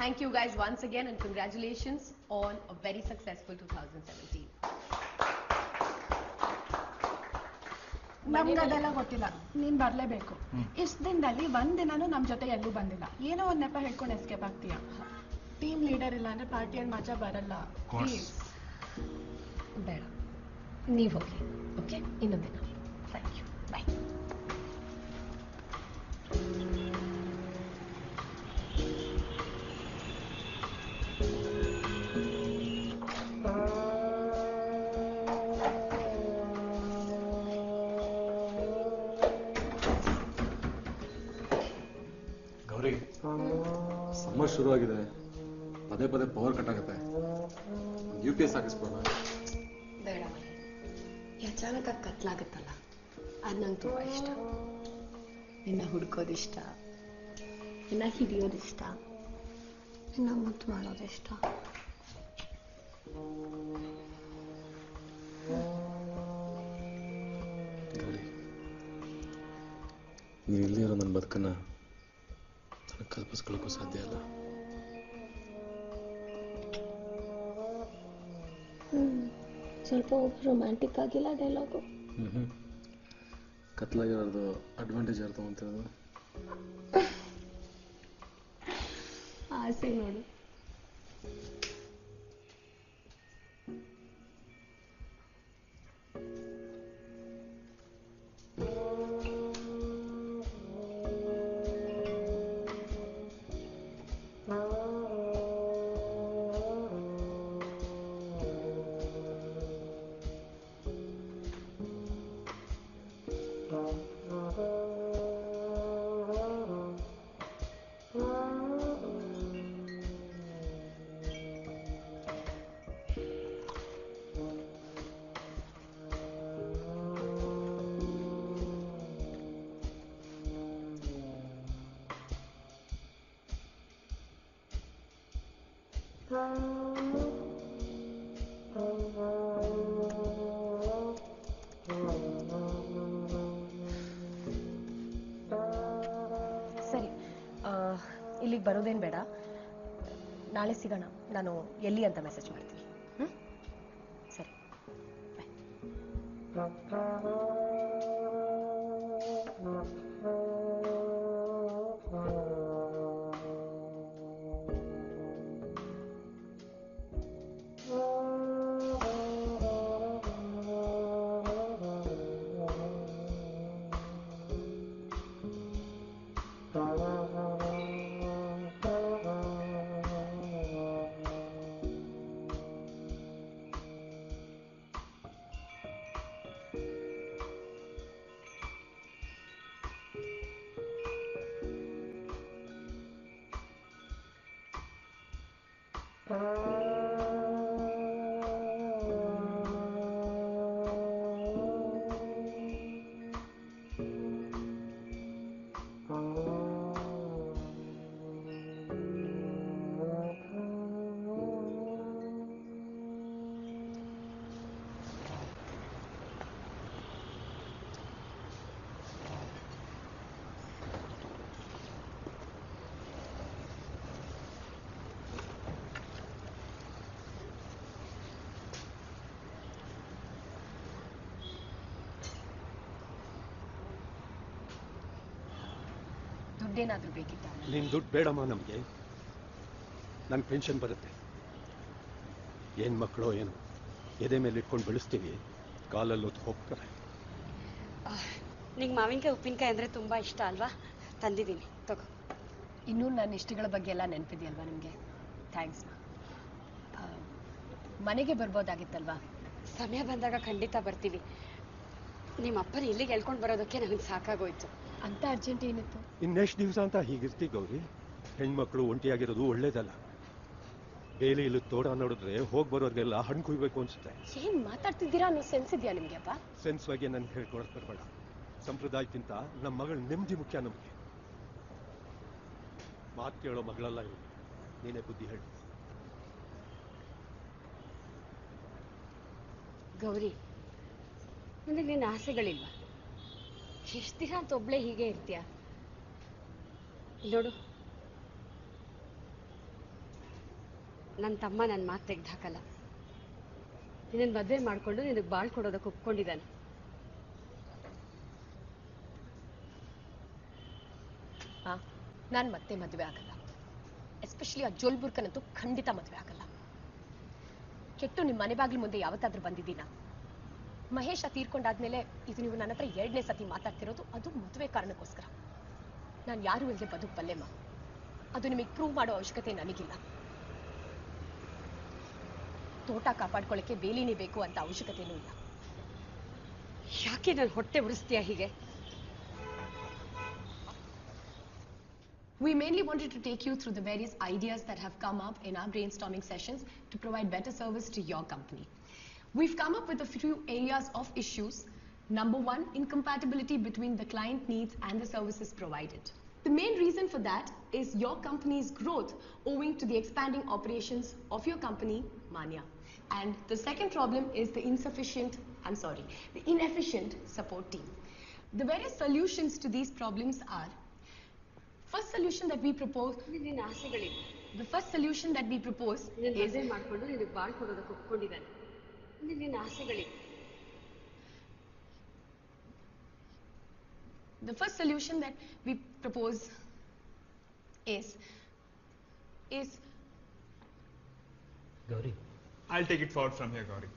Thank you guys once again and congratulations on a very successful 2017. ನಮ್ಗೆ ಅದೆಲ್ಲ ಗೊತ್ತಿಲ್ಲ, ನೀನ್ ಬರ್ಲೇಬೇಕು. ಇಷ್ಟ ದಿನದಲ್ಲಿ ಒಂದಿನನೂ ನಮ್ ಜೊತೆ ಎಲ್ಲೂ ಬಂದಿಲ್ಲ. ಏನೋ ಒಂದ್ ನೆಪ ಹೇಳ್ಕೊಂಡು ಎಸ್ಕೇಪ್ ಆಗ್ತೀಯ. ಟೀಮ್ ಲೀಡರ್ ಇಲ್ಲ ಅಂದ್ರೆ ಪಾರ್ಟಿಯಲ್ಲಿ ಮಜಾ ಬರಲ್ಲ. ಪ್ಲೀಸ್ ಬೇಡ, ನೀವು ಹೋಗಿ. ಓಕೆ, ಇನ್ನೊಂದಿನ. Thank you, bye. ಸಮ್ಮರ್ ಶುರುವಾಗಿದೆ, ಪದೇ ಪದೇ ಪವರ್ ಕಟ್ ಆಗುತ್ತೆ. UPS ಹಾಕಿಸ್ಬೋಣ? ಬೇಡ, ಅಚಾನಕ ಕತ್ಲಾಗುತ್ತಲ್ಲ, ಅದು ನಂಗೆ ತುಂಬ ಇಷ್ಟ. ನಿನ್ನ ಹುಡ್ಕೋದಿಷ್ಟ, ನಿನ್ನ ಹಿಡಿಯೋದಿಷ್ಟ, ನಿನ್ನ ಮುತ್ತು ಮಾಡೋದಿಷ್ಟ. ನೀನು ಇಲ್ಲೇ ಇರೋ ನನ್ನ ಬದುಕನ್ನ ನನಗೆ ಕಲ್ಪಿಸ್ಕೊಳ್ಳೋಕ್ಕೂ ಸಾಧ್ಯ ಇಲ್ಲ. ಸ್ವಲ್ಪ ರೊಮ್ಯಾಂಟಿಕ್ ಆಗಿಲ್ಲ ಡೈಲಾಗು. ಕತ್ಲಾಗಿರೋದು ಅಡ್ವಾಂಟೇಜ್ ಯಾರು ತಗೊಂತಿರೋದು? ಆಸೆ ನೋಡು. ಸರಿ, ಇಲ್ಲಿಗೆ ಬರೋದೇನು ಬೇಡ, ನಾಳೆ ಸಿಗೋಣ. ನಾನು ಎಲ್ಲಿ ಅಂತ ಮೆಸೇಜ್ ಮಾಡ್ತೀನಿ. ಸರಿ, ದುಡ್ಡೇನಾದ್ರೂ ಬೇಕಿತ್ತ? ನಿನ್ ದುಡ್ಡು ಬೇಡಮ್ಮ ನಮಗೆ. ನನ್ನ ಪೆನ್ಷನ್ ಬರುತ್ತೆ. ಏನ್ ಮಕ್ಕಳು ಏನು ಎದೆ ಮೇಲೆ ಇಟ್ಕೊಂಡು ಬೆಳೆಸ್ತೀವಿ, ಕಾಲಲ್ಲಿ ಹೊತ್ತು ಹೋಗ್ತಾರೆ. ನಿಂಗೆ ಮಾವಿನಕಾಯಿ ಉಪ್ಪಿನಕಾಯಿ ಅಂದರೆ ತುಂಬ ಇಷ್ಟ ಅಲ್ವಾ? ತಂದಿದ್ದೀನಿ, ತಗೋ. ಇನ್ನೂ ನನ್ನ ಇಷ್ಟಗಳ ಬಗ್ಗೆ ಎಲ್ಲ ನೆನಪಿದೆಯಲ್ವಾ ನಿಮಗೆ? ಥ್ಯಾಂಕ್ಸ್. ಮನೆಗೆ ಬರ್ಬೋದಾಗಿತ್ತಲ್ವಾ? ಸಮಯ ಬಂದಾಗ ಖಂಡಿತ ಬರ್ತೀವಿ. ನಿಮ್ಮ ಅಪ್ಪನ ಇಲ್ಲಿಗೆ ಹೇಳ್ಕೊಂಡು ಬರೋದಕ್ಕೆ ನನಗೆ ಸಾಕಾಗೋಯ್ತು. ಅಂತ ಅರ್ಜೆಂಟ್ ಏನಿತ್ತು? ಇನ್ನೆಷ್ಟು ದಿವಸ ಅಂತ ಹೀಗಿರ್ತಿ ಗೌರಿ? ಹೆಣ್ಮಕ್ಳು ಒಂಟಿಯಾಗಿರೋದು ಒಳ್ಳೇದಲ್ಲ. ಬೇಲಿ ಇಲ್ಲಿ ತೋಡ ನೋಡಿದ್ರೆ ಹೋಗಿ ಬರೋರಿಗೆಲ್ಲ ಹಣ್ಣು ಕುಯ್ಬೇಕು ಅನ್ಸುತ್ತೆ. ಏನ್ ಮಾತಾಡ್ತಿದ್ದೀರಾ? ಅನ್ನೋ ಸೆನ್ಸ್ ಇದೆಯಾ ನಿಮ್ಗೆ? ಅಪ್ಪ, ಸೆನ್ಸ್ ಬಗ್ಗೆ ನನ್ಗೆ ಹೇಳ್ಕೊಳಕ್ ಬರಬೇಡ. ಸಂಪ್ರದಾಯಕ್ಕಿಂತ ನಮ್ಮ ಮಗಳ ನೆಮ್ಮದಿ ಮುಖ್ಯ ನಮಗೆ. ಮಾತು ಕೇಳೋ ಮಗಳಲ್ಲ ಇರು, ನೀನೇ ಬುದ್ಧಿ ಹೇಳಿ. ಗೌರಿ, ನನಗೆ ನಿನ್ನ ಆಸೆಗಳಿಲ್ವಾ? ಎಷ್ಟು ದಿನ ಅಂತ ಒಬ್ಳೆ ಹೀಗೆ ಇರ್ತೀಯ? ನೋಡು, ನನ್ನ ತಮ್ಮ ನನ್ನ ಮಾತು ತೆಗೆದು ಹಾಕಲ್ಲ. ನಿನ್ನನ್ನು ಮದುವೆ ಮಾಡಿಕೊಂಡು ನಿನಗೆ ಬಾಳ್ ಕೊಡೋದಕ್ಕೆ ಒಪ್ಕೊಂಡಿದ್ದಾನೆ. ನಾನು ಮತ್ತೆ ಮದುವೆ ಆಗಲ್ಲ. ಎಸ್ಪೆಷಲಿ ಆ ಜೋಲ್ಬುರ್ಕನಂತೂ ಖಂಡಿತ ಮದುವೆ ಆಗಲ್ಲ. ಕೆಟ್ಟು ನಿಮ್ಮ ಮನೆ ಬಾಗಿಲು ಮುಂದೆ ಯಾವತ್ತಾದ್ರೂ ಬಂದಿದ್ದೀನಾ? ಮಹೇಶ ತೀರ್ಕೊಂಡಾದ್ಮೇಲೆ ಇದು ನೀವು ನನ್ನ ಹತ್ರ 2ನೇ ಸತಿ ಮಾತಾಡ್ತಿರೋದು, ಅದು ಮದುವೆ ಕಾರಣಕ್ಕೋಸ್ಕರ. ನಾನು ಯಾರು ಇಲ್ಲದೆ ಬದುಕಬಲ್ಲೆಮ್ಮ. ಅದು ನಿಮಗೆ ಪ್ರೂವ್ ಮಾಡೋ ಅವಶ್ಯಕತೆ ನನಗಿಲ್ಲ. ತೋಟ ಕಾಪಾಡ್ಕೊಳ್ಳೋಕ್ಕೆ ಬೇಲಿನೇ ಬೇಕು ಅಂತ ಅವಶ್ಯಕತೆನೂ ಇಲ್ಲ. ಯಾಕೆ ನನ್ನ ಹೊಟ್ಟೆ ಉರಿಸ್ತೀಯ ಹೀಗೆ? We mainly wanted to take you through the various ideas that have come up in our brainstorming sessions to provide better service to your company. We've come up with a few areas of issues. Number 1, incompatibility between the client needs and the services provided. The main reason for that is your company's growth owing to the expanding operations of your company, Manya. And the second problem is the inefficient support team. The various solutions to these problems are: first solution that we propose, ನಿನ್ನ ಆಸೆಗಳಿವೆ. the first solution that we propose ನಿನ್ನ is ಮದುವೆ ಮಾಡಿಕೊಂಡು ನಿನಗೆ ಬಾಳ್ ಕೊಡೋದಕ್ಕೆ ಒಪ್ಕೊಂಡಿದ್ದಾನೆ. ನಿನ್ನ ಆಸೆಗಳಿವೆ. the first solution that we propose is Gauri. I'll take it forward from here, Gauri.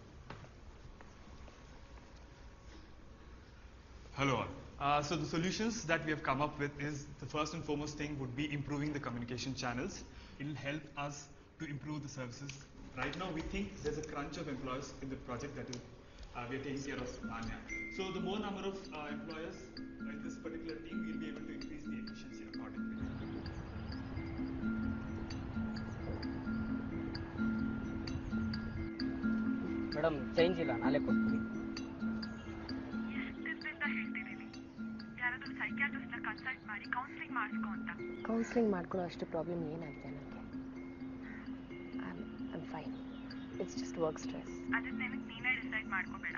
Hello all. So the solutions that we have come up with is, the first and foremost thing would be improving the communication channels. It will help us to improve the services. Right now we think there's a crunch of employees in the project that is we are taking care of Manya. So the more number of employers in this particular team, we'll be able to increase the efficiency accordingly. Madam change ಇಲ್ಲ, ನಾಳೆ ಕೊಡ್ತೀನಿ. Counselling ಮಾಡ್ಕೊಳ್ಳೋ ಅಷ್ಟು problem ಏನಾಗಿದೆ ನನಗೆ? I am fine. It's just work stress. ಅದಕ್ಕೆ ನೀನೇ decide ಮಾಡ್ಕೋಬೇಡ.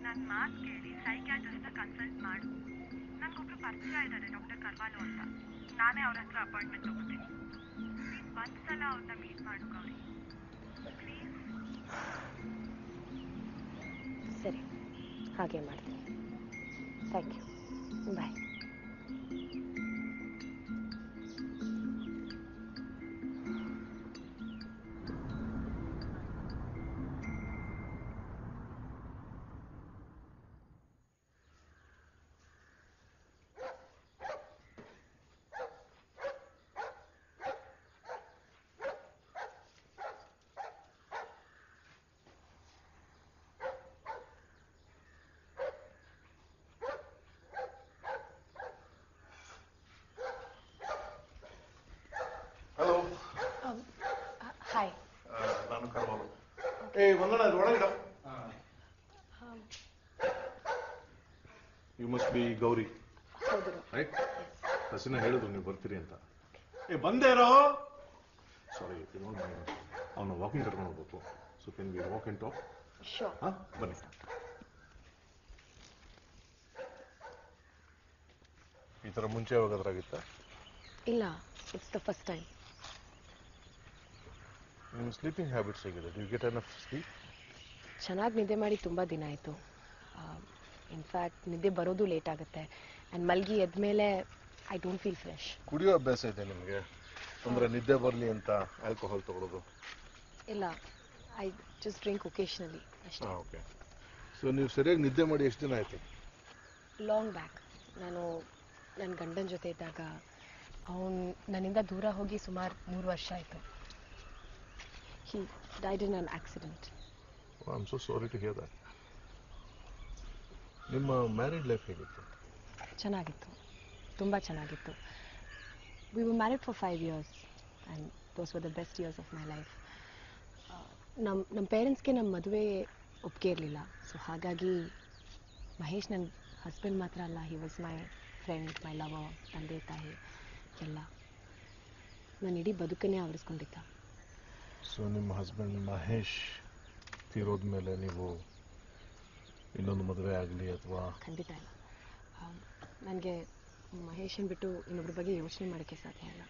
ನನ್ನ ಮಾತು ಕೇಳಿ ಸೈಕ್ಯಾಟ್ರಿಸ್ಟ್ನ ಕನ್ಸಲ್ಟ್ ಮಾಡು. ನನಗೊಬ್ರು ಪರಿಚಯ ಇದ್ದಾರೆ, ಡಾಕ್ಟರ್ ಕರ್ವಾಲು ಅಂತ. ನಾನೇ ಅವ್ರ ಹತ್ರ ಅಪಾಯಿಂಟ್ಮೆಂಟ್ ತಗೋತೀನಿ. ಒಂದ್ಸಲ ಅವ್ರನ್ನ ಮೀಟ್ ಮಾಡು ಗೌರಿ, ಪ್ಲೀಸ್. ಸರಿ, ಹಾಗೆ ಮಾಡ್ತೀನಿ. Thank you. Bye. Hello. Hi. ನಾನು ಕರ್ವಾಲು. ಒಂದಣ ಒಳಗಿಡ. ಯು ಮಸ್ಟ್ ಬಿ ಗೌರಿ, ಹೌದು. ರೈಟ್? ಹಸಿನ ಹೇಳಿದ್ರು ನೀವು ಬರ್ತೀರಿ ಅಂತ. ಬಂದೇ ಇರೋ. ಸಾರಿ, ಅವನು ವಾಕಿಂಗ್ ಕರ್ಕೊಂಡು ಹೋಗ್ಬೇಕು. So can we walk and talk? Sure. ಬನ್ನಿ. ಈ ಥರ ಮುಂಚೆ ಯಾವಾಗಾದ್ರಾಗಿತ್ತ? ಇಲ್ಲ, ಇಟ್ಸ್ ದ ಫಸ್ಟ್ ಟೈಮ್. ನಿಮ್ಮ ಸ್ಲೀಪಿಂಗ್ ಹ್ಯಾಬಿಟ್ಸ್ ಹೇಗಿದೆ? Do you get enough sleep? ಚೆನ್ನಾಗಿ ನಿದ್ದೆ ಮಾಡಿ ತುಂಬ ದಿನ ಆಯಿತು. ಇನ್ಫ್ಯಾಕ್ಟ್ ನಿದ್ದೆ ಬರೋದು ಲೇಟ್ ಆಗುತ್ತೆ. ಆ್ಯಂಡ್ ಮಲ್ಗಿ ಎದ್ಮೇಲೆ ಐ ಡೋಂಟ್ ಫೀಲ್ ಫ್ರೆಶ್. ಕುಡಿಯೋ ಅಭ್ಯಾಸ ಇದೆ ನಿಮಗೆ? ಅಂದರೆ ನಿದ್ದೆ ಬರಲಿ ಅಂತ ಆಲ್ಕೋಹಾಲ್ ತಗೊಳ್ಳೋದು? ಇಲ್ಲ, ಐ ಜಸ್ಟ್ ಡ್ರಿಂಕ್ ಒಕೇಶನಲಿ ಅಷ್ಟೇ. ಓಕೆ. ಸೊ ನೀವು ಸರಿಯಾಗಿ ನಿದ್ದೆ ಮಾಡಿ ಎಷ್ಟು ದಿನ ಆಯಿತು? Long back. ನಾನು ನನ್ನ ಗಂಡನ ಜೊತೆ ಇದ್ದಾಗ ಅವನು ನನ್ನಿಂದ ದೂರ ಹೋಗಿ ಸುಮಾರು 3 ವರ್ಷ ಆಯಿತು. He died in an accident. I am so sorry to hear that. ನಿಮ್ಮ ಮ್ಯಾರಿಡ್ ಲೈಫ್ ಹೇಗಿತ್ತು? ಚೆನ್ನಾಗಿತ್ತು, ತುಂಬ ಚೆನ್ನಾಗಿತ್ತು. We were married for 5 years and those were the best years of my life. ನಮ್ಮ ಪೇರೆಂಟ್ಸ್ಗೆ ನಮ್ಮ ಮದುವೆ ಒಪ್ಪಿಗೆ ಇರಲಿಲ್ಲ. ಸೊ ಹಾಗಾಗಿ ಮಹೇಶ್ ನನ್ನ ಹಸ್ಬೆಂಡ್ ಮಾತ್ರ ಅಲ್ಲ, he was my friend, my lover, ತಂದೆ ತಾಯಿ ಎಲ್ಲ. ನಾನು ಇಡೀ ಬದುಕನ್ನೇ ಆವರಿಸ್ಕೊಂಡಿದ್ದ. ಸೊ ನಿಮ್ಮ ಹಸ್ಬೆಂಡ್ ಮಹೇಶ್ ತೀರೋದ್ಮೇಲೆ ನೀವು ಇನ್ನೊಂದು ಮದುವೆ ಆಗಲಿ ಅಥವಾ? ಖಂಡಿತ ಇಲ್ಲ. ನನಗೆ ಮಹೇಶನ್ ಬಿಟ್ಟು ಇನ್ನೊಬ್ಬರ ಬಗ್ಗೆ ಯೋಚನೆ ಮಾಡೋಕ್ಕೆ ಸಾಧ್ಯ ಇಲ್ಲ.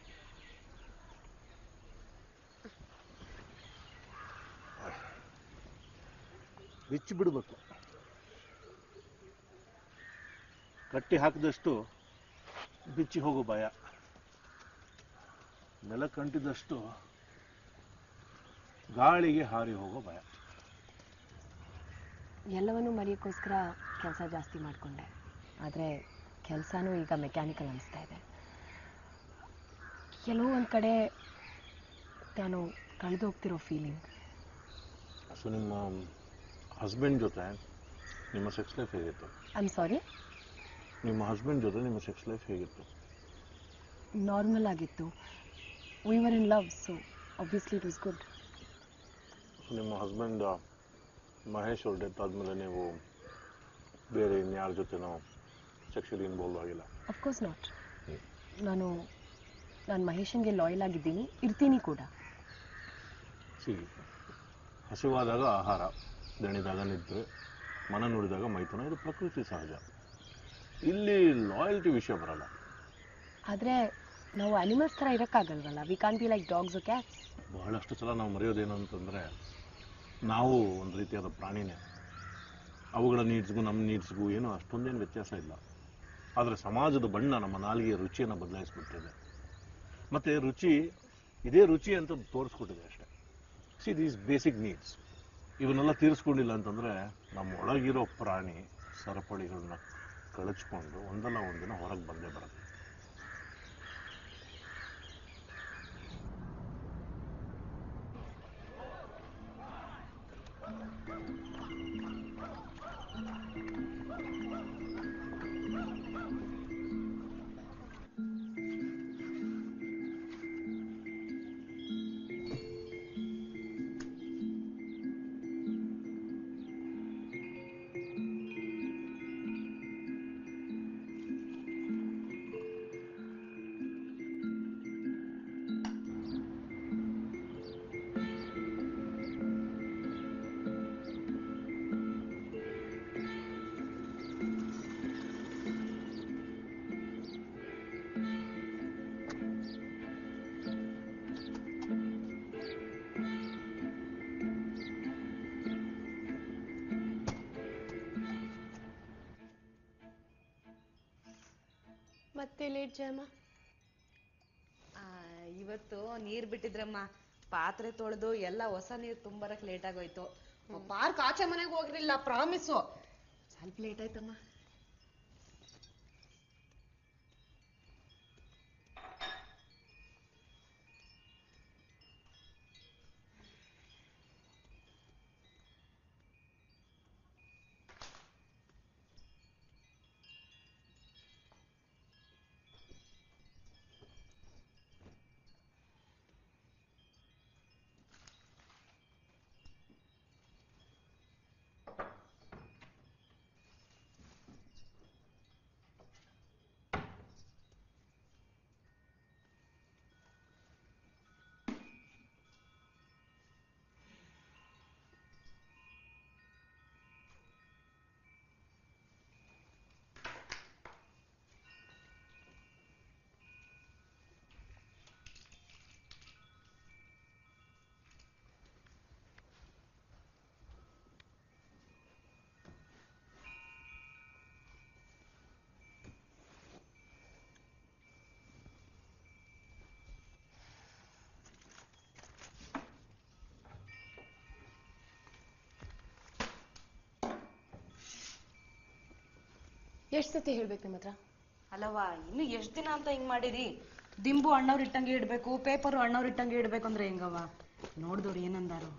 ಬಿಚ್ಚಿ ಬಿಡಬೇಕು. ಕಟ್ಟಿ ಹಾಕಿದಷ್ಟು ಬಿಚ್ಚಿ ಹೋಗೋ ಭಯ, ನೆಲಕ್ಕಂಟಿದಷ್ಟು ಗಾಳಿಗೆ ಹಾರಿ ಹೋಗೋ ಭಯ. ಎಲ್ಲವನ್ನೂ ಮರೆಯೋಕ್ಕೋಸ್ಕರ ಕೆಲಸ ಜಾಸ್ತಿ ಮಾಡಿಕೊಂಡೆ. ಆದರೆ ಕೆಲಸನೂ ಈಗ ಮೆಕ್ಯಾನಿಕಲ್ ಅನಿಸ್ತಾ ಇದೆ. ಕೆಲವು ಒಂದು ಕಡೆ ನಾನು ಕಳೆದು ಹೋಗ್ತಿರೋ ಫೀಲಿಂಗ್. ಸೊ ನಿಮ್ಮ ಹಸ್ಬೆಂಡ್ ಜೊತೆ ನಿಮ್ಮ ಸೆಕ್ಸ್ ಲೈಫ್ ಹೇಗಿತ್ತು? I am sorry? ನಿಮ್ಮ ಹಸ್ಬೆಂಡ್ ಜೊತೆ ನಿಮ್ಮ ಸೆಕ್ಸ್ ಲೈಫ್ ಹೇಗಿತ್ತು? ನಾರ್ಮಲ್ ಆಗಿತ್ತು. We were in love, so obviously it was good. ನಿಮ್ಮ ಹಸ್ಬೆಂಡ್ ಮಹೇಶ್ ಅವ್ರ ಡೆತ್ ಆದಮೇಲೆ ನೀವು ಬೇರೆ ಇನ್ಯಾರ ಜೊತೆನೋ ಸೆಕ್ಷುಲಿ ಇನ್ವಾಲ್ವ್ ಆಗಿಲ್ಲ? Of course not. ನಾನು ಮಹೇಶನ್ಗೆ ಲಾಯಲ್ ಆಗಿದ್ದೀನಿ, ಇರ್ತೀನಿ ಕೂಡ. ಹಸಿವಾದಾಗ ಆಹಾರ, ದಣಿದಾಗ ನಿದ್ರೆ, ಮನ ನುಡಿದಾಗ ಮೈಥುನ, ಇದು ಪ್ರಕೃತಿ ಸಹಜ. ಇಲ್ಲಿ ಲಾಯಲ್ಟಿ ವಿಷಯ ಬರಲ್ಲ. ಆದರೆ ನಾವು ಅನಿಮಲ್ಸ್ ಥರ ಇರೋಕ್ಕಾಗಲ್ವಲ್ಲ. We can't be like dogs or cats. ಬಹಳಷ್ಟು ಸಲ ನಾವು ಮರೆಯೋದೇನು ಅಂತಂದರೆ, ನಾವು ಒಂದು ರೀತಿಯಾದ ಪ್ರಾಣಿನೇ. ಅವುಗಳ ನೀಡ್ಸ್ಗೂ ನಮ್ಮ ನೀಡ್ಸ್ಗೂ ಏನೂ ಅಷ್ಟೊಂದೇನು ವ್ಯತ್ಯಾಸ ಇಲ್ಲ. ಆದರೆ ಸಮಾಜದ ಬಣ್ಣ ನಮ್ಮ ನಾಲಿಗೆಯ ರುಚಿಯನ್ನು ಬದಲಾಯಿಸ್ಬಿಟ್ಟಿದೆ. ಮತ್ತು ರುಚಿ ಇದೇ ರುಚಿ ಅಂತ ತೋರಿಸ್ಕೊಟ್ಟಿದೆ ಅಷ್ಟೇ. ಸಿ ದೀಸ್ ಬೇಸಿಕ್ ನೀಡ್ಸ್ ಇವನ್ನೆಲ್ಲ ತೀರಿಸ್ಕೊಂಡಿಲ್ಲ ಅಂತಂದರೆ ನಮ್ಮ ಒಳಗಿರೋ ಪ್ರಾಣಿ ಸರಪಳಿಗಳನ್ನ ಕಳಚ್ಕೊಂಡು ಒಂದಲ್ಲ ಒಂದಿನ ಹೊರಗೆ ಬಂದೇ ಬರುತ್ತೆ. ಮತ್ತೆ ಲೇಟ್ ಜಯಮ್ಮ? ಇವತ್ತು ನೀರ್ ಬಿಟ್ಟಿದ್ರಮ್ಮ, ಪಾತ್ರೆ ತೊಳೆದು ಎಲ್ಲ ಹೊಸ ನೀರು ತುಂಬರಕ್ ಲೇಟ್ ಆಗೋಯ್ತು. ಪಾರ್ಕ್ ಆಚೆ ಮನೆಗೆ ಹೋಗ್ಲಿಲ್ಲ, ಪ್ರಾಮಿಸು. ಸ್ವಲ್ಪ ಲೇಟ್ ಆಯ್ತಮ್ಮ. ಎಷ್ಟು ಸತಿ ಹೇಳ್ಬೇಕು ನಿಮ್ಮ ಹತ್ರ? ಅಲ್ಲವಾ, ಇನ್ನು ಎಷ್ಟು ದಿನ ಅಂತ ಹಿಂಗ್ ಮಾಡಿರಿ? ದಿಂಬು ಅಣ್ಣವ್ರು ಇಟ್ಟಂಗೆ ಇಡ್ಬೇಕು, ಪೇಪರು ಅಣ್ಣವ್ರು ಇಟ್ಟಂಗೆ ಇಡ್ಬೇಕು ಅಂದ್ರೆ ಹೆಂಗವ? ನೋಡ್ದವ್ರು ಏನಂದಾರು?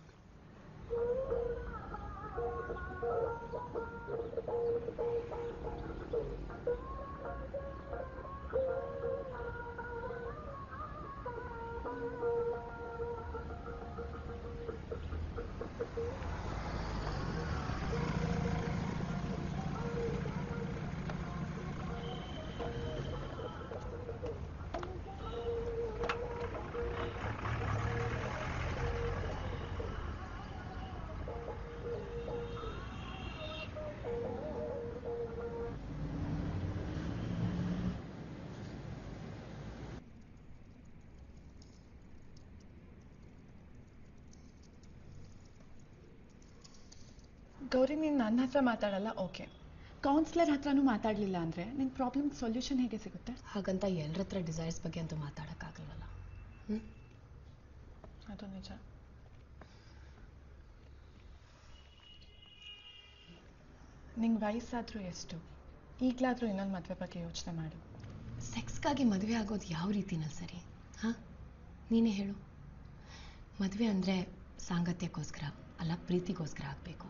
ಗೌರಿ ನೀನು ನನ್ನ ಹತ್ರ ಮಾತಾಡಲ್ಲ, ಓಕೆ. ಕೌನ್ಸಿಲರ್ ಹತ್ರನೂ ಮಾತಾಡಲಿಲ್ಲ ಅಂದರೆ ನಿನ್ನ ಪ್ರಾಬ್ಲಮ್ ಸೊಲ್ಯೂಷನ್ ಹೇಗೆ ಸಿಗುತ್ತೆ? ಹಾಗಂತ ಎಲ್ಲರ ಹತ್ರ ಡಿಸೈರ್ಸ್ ಬಗ್ಗೆ ಅಂತೂ ಮಾತಾಡೋಕ್ಕಾಗಲ್ವಲ್ಲ. ಅದು ನಿಜ. ನಿಂಗೆ ವಯಸ್ಸಾದರೂ ಎಷ್ಟು, ಈಗಲಾದರೂ ಇನ್ನೊಂದು ಮದುವೆ ಬಗ್ಗೆ ಯೋಚನೆ ಮಾಡು. ಸೆಕ್ಸ್ಗಾಗಿ ಮದುವೆ ಆಗೋದು ಯಾವ ರೀತಿನಲ್ಲಿ ಸರಿ? ಹಾಂ, ನೀನೇ ಹೇಳು. ಮದುವೆ ಅಂದರೆ ಸಾಂಗತ್ಯಕ್ಕೋಸ್ಕರ ಅಲ್ಲ, ಪ್ರೀತಿಗೋಸ್ಕರ ಆಗಬೇಕು.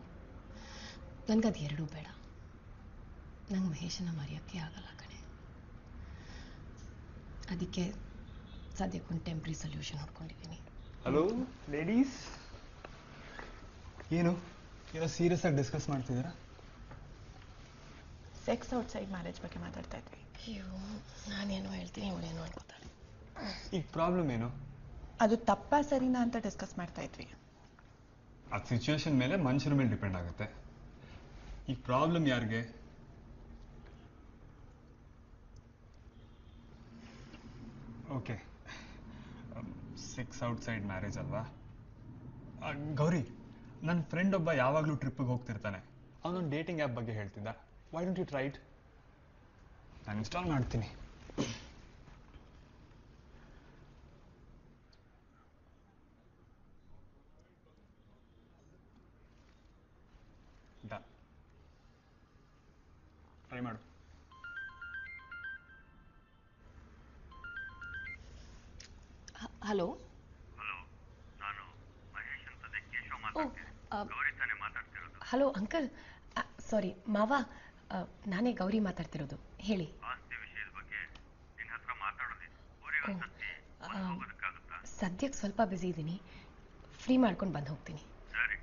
ನನಗದು ಎರಡೂ ಬೇಡ. ನಂಗೆ ಮಹೇಶನ ಮರೆಯೋಕ್ಕೆ ಆಗಲ್ಲ ಕಣೆ. ಅದಕ್ಕೆ ಸದ್ಯಕ್ಕೆ ಒಂದು ಟೆಂಪ್ರರಿ ಸೊಲ್ಯೂಷನ್ ಹುಡ್ಕೊಂಡಿದ್ದೀನಿ. ಹಲೋ ಲೇಡೀಸ್, ಏನೋ ಸೀರಿಯಸ್ ಆಗಿ ಡಿಸ್ಕಸ್ ಮಾಡ್ತಿದ್ದೀರಾ? ಸೆಕ್ಸ್ ಔಟ್ಸೈಡ್ ಮ್ಯಾರೇಜ್ ಬಗ್ಗೆ ಮಾತಾಡ್ತಾ ಇದ್ವಿ. ಅಯ್ಯೋ, ನಾನೇನೋ ಹೇಳ್ತೀನಿ, ಇವಳೇನೋ ಅನ್ಕೋತಾಳೆ. ಈಗ ಪ್ರಾಬ್ಲಮ್ ಏನು? ಅದು ತಪ್ಪಾ ಸರಿನಾ ಅಂತ ಡಿಸ್ಕಸ್ ಮಾಡ್ತಾ ಇದ್ವಿ. ಆ ಸಿಚುವೇಶನ್ ಮೇಲೆ ಮನುಷ್ಯರ ಮೇಲೆ ಡಿಪೆಂಡ್ ಆಗುತ್ತೆ. ಈ ಪ್ರಾಬ್ಲಮ್ ಯಾರಿಗೆ? ಓಕೆ, ಸೆಕ್ಸ್ ಔಟ್ಸೈಡ್ ಮ್ಯಾರೇಜ್ ಅಲ್ವಾ? ಗೌರಿ, ನನ್ನ ಫ್ರೆಂಡ್ ಒಬ್ಬ ಯಾವಾಗಲೂ ಟ್ರಿಪ್ಪಿಗೆ ಹೋಗ್ತಿರ್ತಾನೆ. ಅವನೊಂದು ಡೇಟಿಂಗ್ ಆ್ಯಪ್ ಬಗ್ಗೆ ಹೇಳ್ತಿದ್ದ. Why don't you try it? ನಾನು ಇನ್ಸ್ಟಾಲ್ ಮಾಡ್ತೀನಿ. ಡನ್, ಟ್ರೈ ಮಾಡು. ಹಲೋ. ನಾನು ಮಹೇಶ್ ಅಂತ ಕೇಶವ್ ಮಾತಾಡ್ತೀನಿ. ಗೌರಿ ತಾನೇ ಮಾತಾಡ್ತಿರೋದು? ಹಲೋ ಅಂಕಲ್, ಸಾರಿ ಮಾವ, ನಾನೇ ಗೌರಿ ಮಾತಾಡ್ತಿರೋದು. ಹೇಳಿ. ಆಸ್ತಿ ವಿಷಯದ ಬಗ್ಗೆ ನಿನ್ನ ಹತ್ರ ಮಾತಾಡೋದಿತ್ತು. ಊರಿಗೆ ಒಂದ್ಸತಿ ಹೋಗೋದಕ್ಕಾಗುತ್ತಾ? ಸದ್ಯಕ್ಕೆ ಸ್ವಲ್ಪ ಬ್ಯುಸಿ ಇದ್ದೀನಿ, ಫ್ರೀ ಮಾಡ್ಕೊಂಡು ಬಂದು ಹೋಗ್ತೀನಿ. ಸರಿ.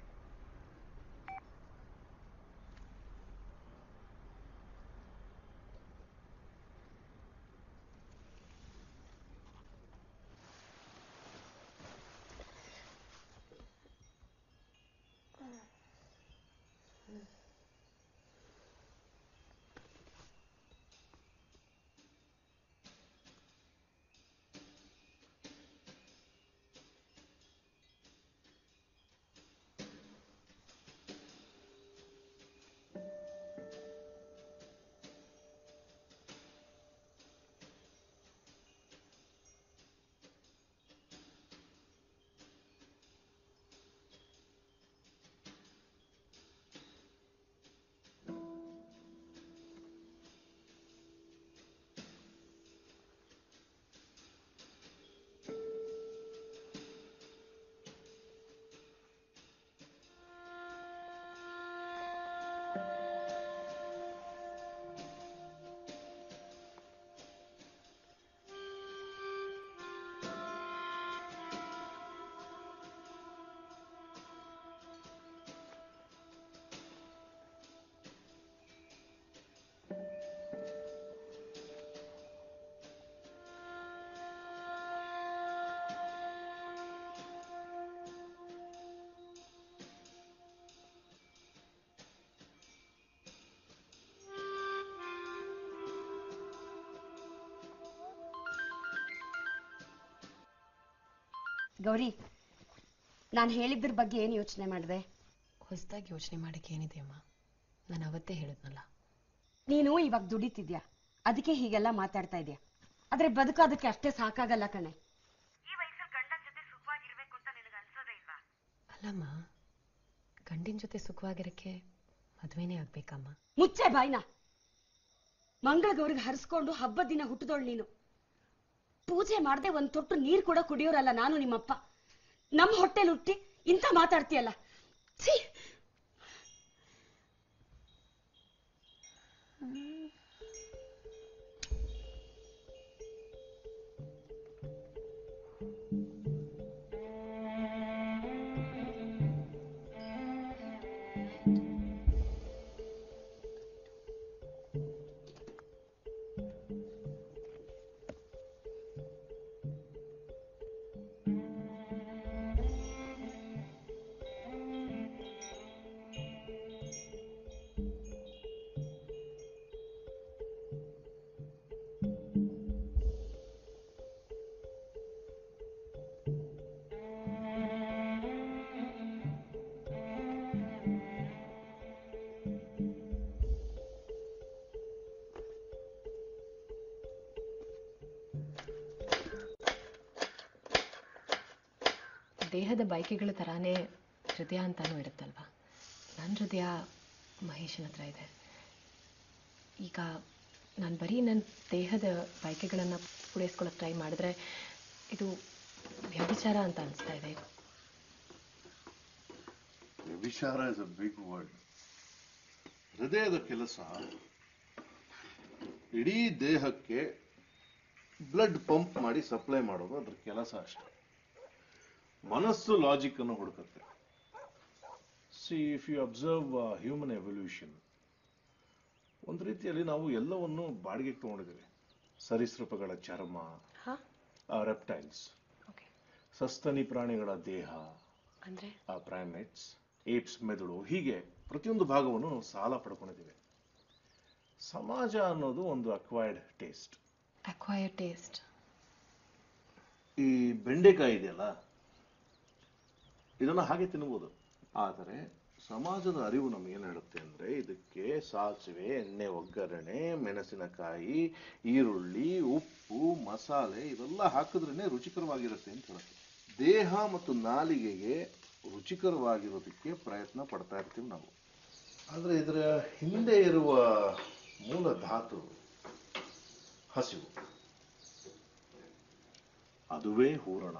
ಗೌರಿ, ನಾನು ಹೇಳಿದ್ರ ಬಗ್ಗೆ ಏನು ಯೋಚನೆ ಮಾಡಿದೆ? ಹೊಸದಾಗಿ ಯೋಚನೆ ಮಾಡಕ್ಕೆ ಏನಿದೆ ಅಮ್ಮ, ನಾನು ಅವತ್ತೇ ಹೇಳಿದ್ನಲ್ಲ. ನೀನು ಇವಾಗ ದುಡಿತಿದ್ಯಾ, ಅದಕ್ಕೆ ಹೀಗೆಲ್ಲ ಮಾತಾಡ್ತಾ ಇದೆಯಾ. ಆದ್ರೆ ಬದುಕೋದಕ್ಕೆ ಅಷ್ಟೇ ಸಾಕಾಗಲ್ಲ ಕಣೆ. ಈ ವಯಸ್ಸಲ್ಲಿ ಗಂಡನ ಜೊತೆ ಸುಖವಾಗಿರ್ಬೇಕು ಅಂತ ನಿನಗೆ ಅನ್ಸೋದೇ ಇಲ್ವಾ? ಅಲ್ಲಮ್ಮ, ಗಂಡಿನ ಜೊತೆ ಸುಖವಾಗಿರಕ್ಕೆ ಮದುವೆನೇ ಆಗ್ಬೇಕಮ್ಮ. ಮುಚ್ಚೆ ಬಾಯ್ನ. ಮಂಗಳಗೌರಿಗೆ ಹರಿಸ್ಕೊಂಡು ಹಬ್ಬದ ದಿನ ಹುಟ್ಟಿದೋಳು ನೀನು. ಪೂಜೆ ಮಾಡದೆ ಒಂದ್ ತೊಟ್ಟು ನೀರು ಕೂಡ ಕುಡಿಯೋರಲ್ಲ ನಾನು ನಿಮ್ಮಪ್ಪ. ನಮ್ಮ ಹೊಟ್ಟೆಲ್ ಹುಟ್ಟಿ ಇಂಥ ಮಾತಾಡ್ತೀಯಲ್ಲ, ಛೀ. ದೇಹದ ಬಯಕೆಗಳ ಥರಾನೇ ಹೃದಯ ಅಂತಾನೂ ಇರುತ್ತಲ್ವ. ನನ್ನ ಹೃದಯ ಮಹೇಶನ ಹತ್ರ ಇದೆ. ಈಗ ನಾನು ಬರೀ ನನ್ನ ದೇಹದ ಬಯಕೆಗಳನ್ನು ಪೂರೈಸ್ಕೊಳ್ಳೋಕೆ ಟ್ರೈ ಮಾಡಿದ್ರೆ ಇದು ವ್ಯಭಿಚಾರ ಅಂತ ಅನಿಸ್ತಾ ಇದೆ. ವ್ಯಭಿಚಾರ ಇಸ್ ಅ ಬಿಗ್ ವರ್ಡ್. ಹೃದಯದ ಕೆಲಸ ಇಡೀ ದೇಹಕ್ಕೆ ಬ್ಲಡ್ ಪಂಪ್ ಮಾಡಿ ಸಪ್ಲೈ ಮಾಡೋದು ಅದ್ರ ಕೆಲಸ ಅಷ್ಟೆ. ಮನಸ್ಸು ಲಾಜಿಕ್ ಅನ್ನು ಹುಡುಕತ್ತೆ. See if you observe human evolution, ಒಂದು ರೀತಿಯಲ್ಲಿ ನಾವು ಎಲ್ಲವನ್ನು ಬಾಡಿಗೆಗೆ ತಗೊಂಡಿದ್ದೀವಿ. ಸರೀಸೃಪಗಳ ಚರ್ಮ, ರೆಪ್ಟೈಲ್ಸ್, ಸಸ್ತನಿ ಪ್ರಾಣಿಗಳ ದೇಹ, ಪ್ರೈಮೇಟ್ಸ್, ಏಪ್ಸ್ ಮೆದುಳು, ಹೀಗೆ ಪ್ರತಿಯೊಂದು ಭಾಗವನ್ನು ನಾವು ಸಾಲ ಪಡ್ಕೊಂಡಿದ್ದೀವಿ. ಸಮಾಜ ಅನ್ನೋದು ಒಂದು ಅಕ್ವೈರ್ಡ್ ಟೇಸ್ಟ್. ಈ ಬೆಂಡೆಕಾಯಿ ಇದೆಯಲ್ಲ, ಇದನ್ನ ಹಾಗೆ ತಿನ್ಬೋದು. ಆದರೆ ಸಮಾಜದ ಅರಿವು ನಮಗೇನು ಹೇಳುತ್ತೆ ಅಂದ್ರೆ, ಇದಕ್ಕೆ ಸಾಸಿವೆ, ಎಣ್ಣೆ, ಒಗ್ಗರಣೆ, ಮೆಣಸಿನಕಾಯಿ, ಈರುಳ್ಳಿ, ಉಪ್ಪು, ಮಸಾಲೆ ಇವೆಲ್ಲ ಹಾಕಿದ್ರೇನೆ ರುಚಿಕರವಾಗಿರುತ್ತೆ ಅಂತ ಹೇಳುತ್ತೆ. ದೇಹ ಮತ್ತು ನಾಲಿಗೆಗೆ ರುಚಿಕರವಾಗಿರೋದಕ್ಕೆ ಪ್ರಯತ್ನ ಪಡ್ತಾ ಇರ್ತೀವಿ ನಾವು. ಆದರೆ ಇದರ ಹಿಂದೆ ಇರುವ ಮೂಲ ಧಾತು ಹಸಿವು. ಅದುವೇ ಹೂರಣ,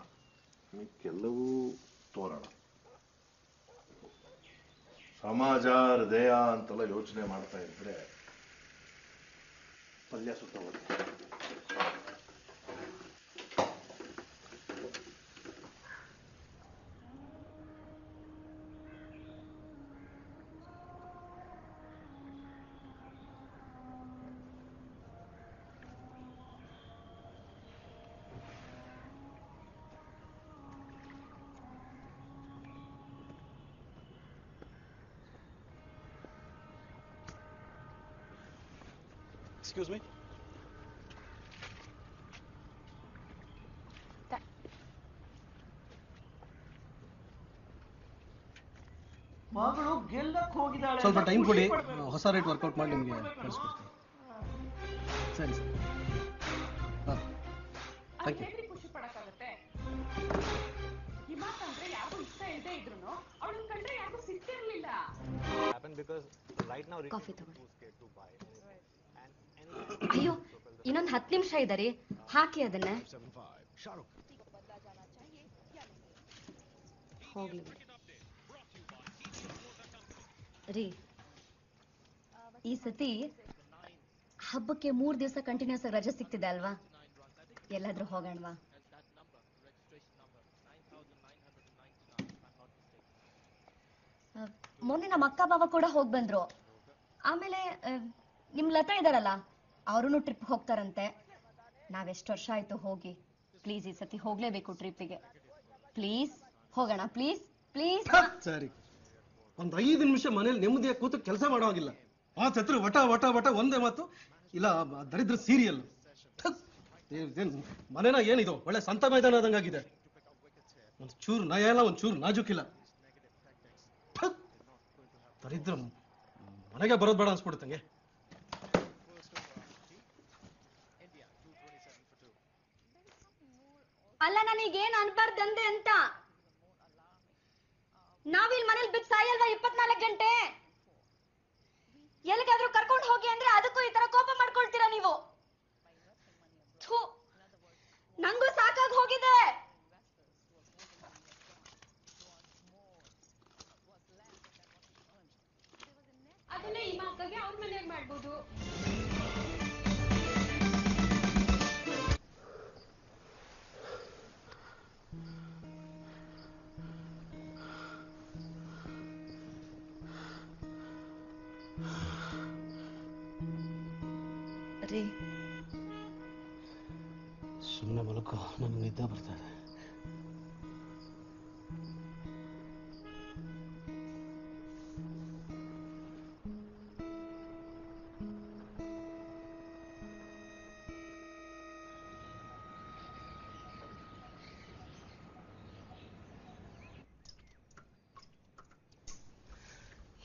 ಮಿಕ್ಕೆಲ್ಲವೂ ತೋರಣ. ಸಮಾಜ ಹೃದಯ ಅಂತೆಲ್ಲ ಯೋಚನೆ ಮಾಡ್ತಾ ಇದ್ರೆ ಪಲ್ಯ ಸುತ್ತ ಹೋಗುತ್ತೆ. Excuse me? ಮಗಳು ಗೆಲ್ಲಕ್ಕೆ ಹೋಗಿದ್ದಾಳೆ. ಸ್ವಲ್ಪ ಟೈಮ್ ಕೊಡಿ, ಹೊಸ ರೇಟ್ ವರ್ಕೌಟ್ ಮಾಡಿ ನಿಮಗೆ ಕಳಿಸ್ಕೊಡ್ತೀನಿ. ಸರಿ ಸರ್. ಹಾಂ, ಥ್ಯಾಂಕ್ ಯು. ಖುಷಿ ಪಡಕ್ಕಾಗತ್ತೆ. ಹಿಮಾತ್ ಅಂದ್ರೆ ಯಾರಿಗೂ ಇಷ್ಟ ಇಲ್ಲದೆ ಇದ್ರು ಅವಳನ್ನ ಕಂಡ್ರೆ ಯಾರಿಗೂ ಸಿಗ್ತಿರ್ಲಿಲ್ಲ. ಕಾಫಿ ತಗೊಳ್ಳಿ. ಅಯ್ಯೋ, ಇನ್ನೊಂದು 10 ನಿಮಿಷ ಇದೆ ರೀ, ಹಾಕಿ ಅದನ್ನ. ಹೋಗ್ಲಿ ರೀ. ಈ ಸತಿ ಹಬ್ಬಕ್ಕೆ 3 ದಿವಸ ಕಂಟಿನ್ಯೂಸ್ ರಜೆ ಸಿಗ್ತಿದೆ ಅಲ್ವಾ? ಎಲ್ಲಾದ್ರೂ ಹೋಗೋಣವಾ? ಮೊನ್ನೆ ನಮ್ಮ ಅಕ್ಕ ಬಾವ ಕೂಡ ಹೋಗ್ ಬಂದ್ರು. ಆಮೇಲೆ ನಿಮ್ ಲತಾ ಇದಾರಲ್ಲ, ಅವರು ಟ್ರಿಪ್ ಹೋಗ್ತಾರಂತೆ. ನಾವೆಷ್ಟು ವರ್ಷ ಆಯ್ತು ಹೋಗಿ. ಪ್ಲೀಸ್ ಈ ಸತಿ ಹೋಗ್ಲೇಬೇಕು ಟ್ರಿಪ್ಪಿಗೆ. ಪ್ಲೀಸ್ ಹೋಗೋಣ, ಪ್ಲೀಸ್ ಪ್ಲೀಸ್. ಸರಿ, ಒಂದು 5 ನಿಮಿಷ ಮನೇಲಿ ನೆಮ್ಮದಿಯಾಗಿ ಕೂತು ಕೆಲಸ ಮಾಡೋವಾಗಿಲ್ಲ. ಆ ಛತ್ರ ವಟ ವಟ ವಟ ಒಂದೇ ಮಾತು ಇಲ್ಲ. ದರಿದ್ರ ಸೀರಿಯಲ್ ಮನೇನ ಏನಿದು, ಒಳ್ಳೆ ಸಂತ ಮೈದಾನ ಆದಂಗಾಗಿದೆ. ಒಂದು ಚೂರು ನಯ ಇಲ್ಲ, ಒಂದು ಚೂರು ನಾಜುಕಿಲ್ಲ. ದರಿದ್ರ ಮನೆಗೆ ಬರೋದು ಬೇಡ ಅನ್ಸ್ಬಿಡುತ್ತಂಗೆ. ಅಲ್ಲ, ನನಗೇನ್ ಅನ್ಬಾರ್ದಂದೆ ಅಂತ. ನಾವಿಲ್ ಮನೇಲಿ ಬಿಟ್ಟು ಸಾಯಲ್ವಾ 24 ಗಂಟೆ? ಎಲ್ಲಿಗಾದ್ರೂ ಕರ್ಕೊಂಡು ಹೋಗಿ ಅಂದ್ರೆ ಅದಕ್ಕೂ ಈ ತರ ಕೋಪ ಮಾಡ್ಕೊಳ್ತೀರಾ ನೀವು? ನಂಗೂ ಸಾಕಾಗಿ ಹೋಗಿದೆ. ಅದನ್ನೇ ಈ ಮಕ್ಕಳಿಗೆ ಅವ್ರ ಮನೆಯಾಗ ಮಾಡ್ಬೋದು. ಸುಮ್ಮನೆ ಮಲಕೋ, ನನಗೆ ನಿದ್ದೆ ಬರ್ತಾ ಇದೆ.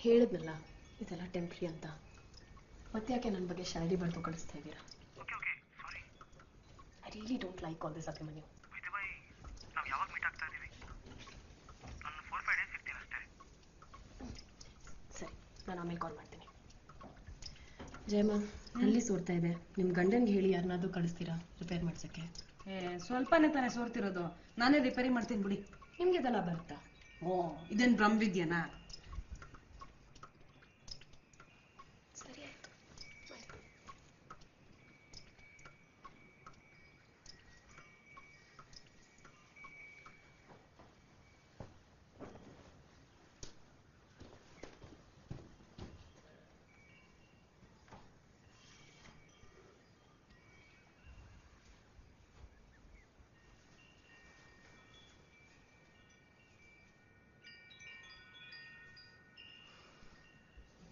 ಹೇಳಿದ್ನಲ್ಲ ಇದೆಲ್ಲ ಟೆಂಪ್ರರಿ ಅಂತ. ಮತ್ತೆ ಯಾಕೆ ನನ್ನ ಬಗ್ಗೆ ಶಾಯರಿ ಬರೆದು ಕಳಿಸ್ತಾ ಇದ್ದೀರಾ? I really don't like all this Abhimanyu. ನಾವು ಯಾವಾಗ ಮೀಟ್ ಆಗ್ತಾ ಇದೀವಿ? ನಾನು ಆಮೇಲೆ ಕಾಲ್ ಮಾಡ್ತೀನಿ. ಜಯಮ್ಮ, ಅಲ್ಲಿ ಸೋರ್ತಾ ಇದೆ. ನಿಮ್ಮ ಗಂಡನ್ಗೆ ಹೇಳಿ ಯಾರನ್ನಾದ್ರೂ ಕಳಿಸ್ತೀರಾ ರಿಪೇರ್ ಮಾಡ್ಸಕ್ಕೆ? ಸ್ವಲ್ಪನೇ ತಾನೇ ಸೋರ್ತಿರೋದು, ನಾನೇ ರಿಪೇರಿ ಮಾಡ್ತೀನಿ ಬಿಡಿ. ನಿಮ್ಗೆ ಇದೆಲ್ಲ ಬರುತ್ತಾ? ಓ, ಇದೇನು ಬ್ರಹ್ಮವಿದ್ಯಾನಾ? ಸರಿ ಆಯ್ತು.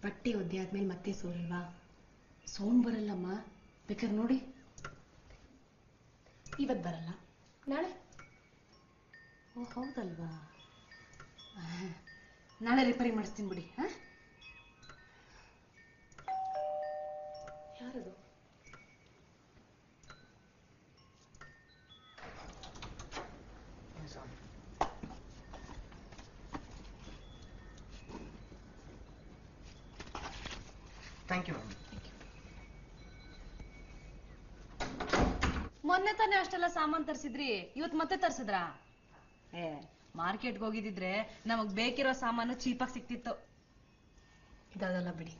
ಬಟ್ಟೆ ಒದ್ದೆ ಆದ್ಮೇಲೆ ಮತ್ತೆ ಸೋರಲ್ವಾ? ಸೌಂಡ್ ಬರಲ್ಲಮ್ಮ, ಬೇಕಾದ್ರೆ ನೋಡಿ. ಇವತ್ತು ಬರಲ್ಲ, ನಾಳೆ? ಓ ಹೌದಲ್ವಾ, ನಾಳೆ ರಿಪೇರಿ ಮಾಡಿಸ್ತೀನಿ ಬಿಡಿ. ಯಾರದು? Thank you. ಮೊನ್ನೆ ತಾನೇ ಅಷ್ಟೆಲ್ಲ ಸಾಮಾನ್ ತರಿಸಿದ್ರಿ, ಇವತ್ತು ಮತ್ತೆ ತರಿಸಿದ್ರಾ? ಮಾರ್ಕೆಟ್ಗೆ ಹೋಗಿದ್ರೆ ನಮಗ್ ಬೇಕಿರೋ ಸಾಮಾನು ಚೀಪಾಗಿ ಸಿಕ್ತಿತ್ತು. ಇದಲ್ಲ ಬಿಡಿ.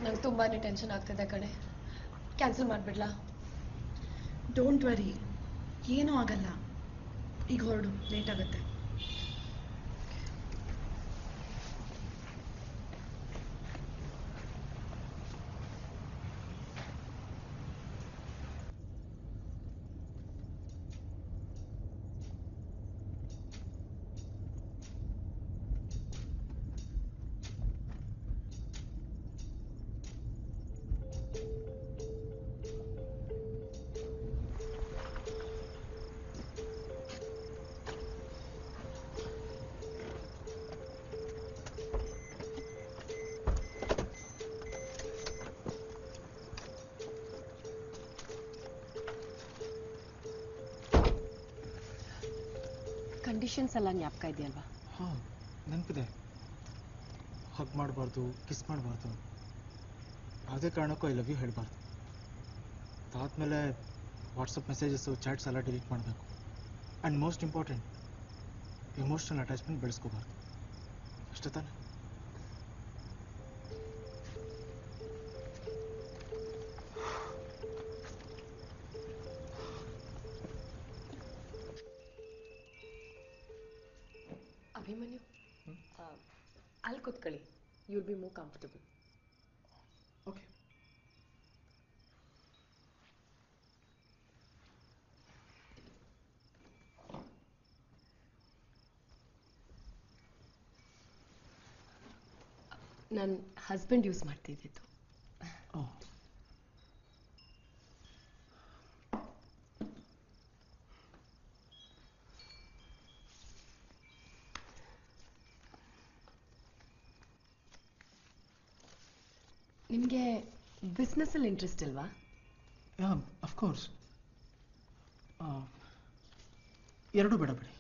ನಂಗೆ ತುಂಬಾನೇ ಟೆನ್ಷನ್ ಆಗ್ತಿದೆ ಕಣೆ. ಕ್ಯಾನ್ಸಲ್ ಮಾಡಿಬಿಡ್ಲಾ? ಡೋಂಟ್ ವರಿ, ಏನೂ ಆಗಲ್ಲ. ಈಗ ಹೊರಡು, ಲೇಟ್ ಆಗುತ್ತೆ. ಕಂಡೀಷನ್ಸ್ ಎಲ್ಲ ಜ್ಞಾಪಕ ಇದೆಯಲ್ವಾ? ಹಾಂ, ನೆನಪಿದೆ. ಹಗ್ ಮಾಡಬಾರ್ದು, ಕಿಸ್ ಮಾಡಬಾರ್ದು, ಯಾವುದೇ ಕಾರಣಕ್ಕೂ ಐ ಲವ್ ಯು ಹೇಳಬಾರ್ದು. ಅದಾದಮೇಲೆ ವಾಟ್ಸಪ್ ಮೆಸೇಜಸ್ಸು, ಚಾಟ್ಸ್ ಎಲ್ಲ ಡಿಲೀಟ್ ಮಾಡಬೇಕು. And most important, emotional attachment ಬೆಳೆಸ್ಕೋಬಾರ್ದು. ಅಷ್ಟೇ ತಾನೆ? ಅಭಿಮನ್ಯು, ಅಲ್ಲಿ ಕೂತ್ಕೊಳ್ಳಿ. You will be more comfortable. Okay. ನನ್ನ ಹಸ್ಬೆಂಡ್ ಯೂಸ್ ಮಾಡ್ತಿದ್ದಿದ್ದು. ನಿಮಗೆ ಬಿಸ್ನೆಸ್ಸಲ್ಲಿ ಇಂಟ್ರೆಸ್ಟ್ ಇಲ್ವಾ? Yeah, of course. ಎರಡೂ ಬೇಡ ಬಿಡಿ.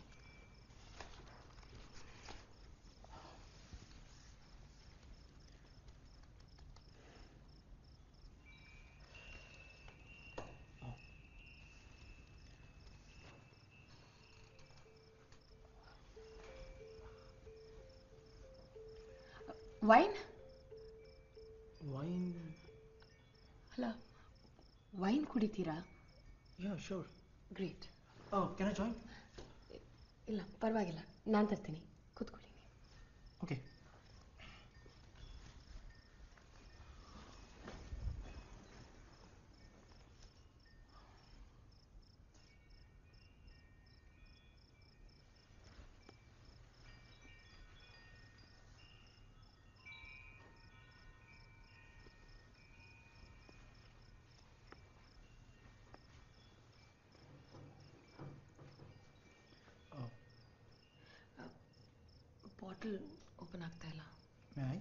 ವೈನ್? ವೈನ್? ಅಲ್ಲ, ವೈನ್ ಕುಡಿತೀರಾ? Yeah, sure. Great. Can I join? ಇಲ್ಲ, ಪರವಾಗಿಲ್ಲ, ನಾನು ತರ್ತೀನಿ. ಕೂತ್ಕೊಳ್ಳಿ. ಓಕೆ. ಬಾಟಲ್ ಓಪನ್ ಆಗ್ತಾ ಇಲ್ಲ. May I?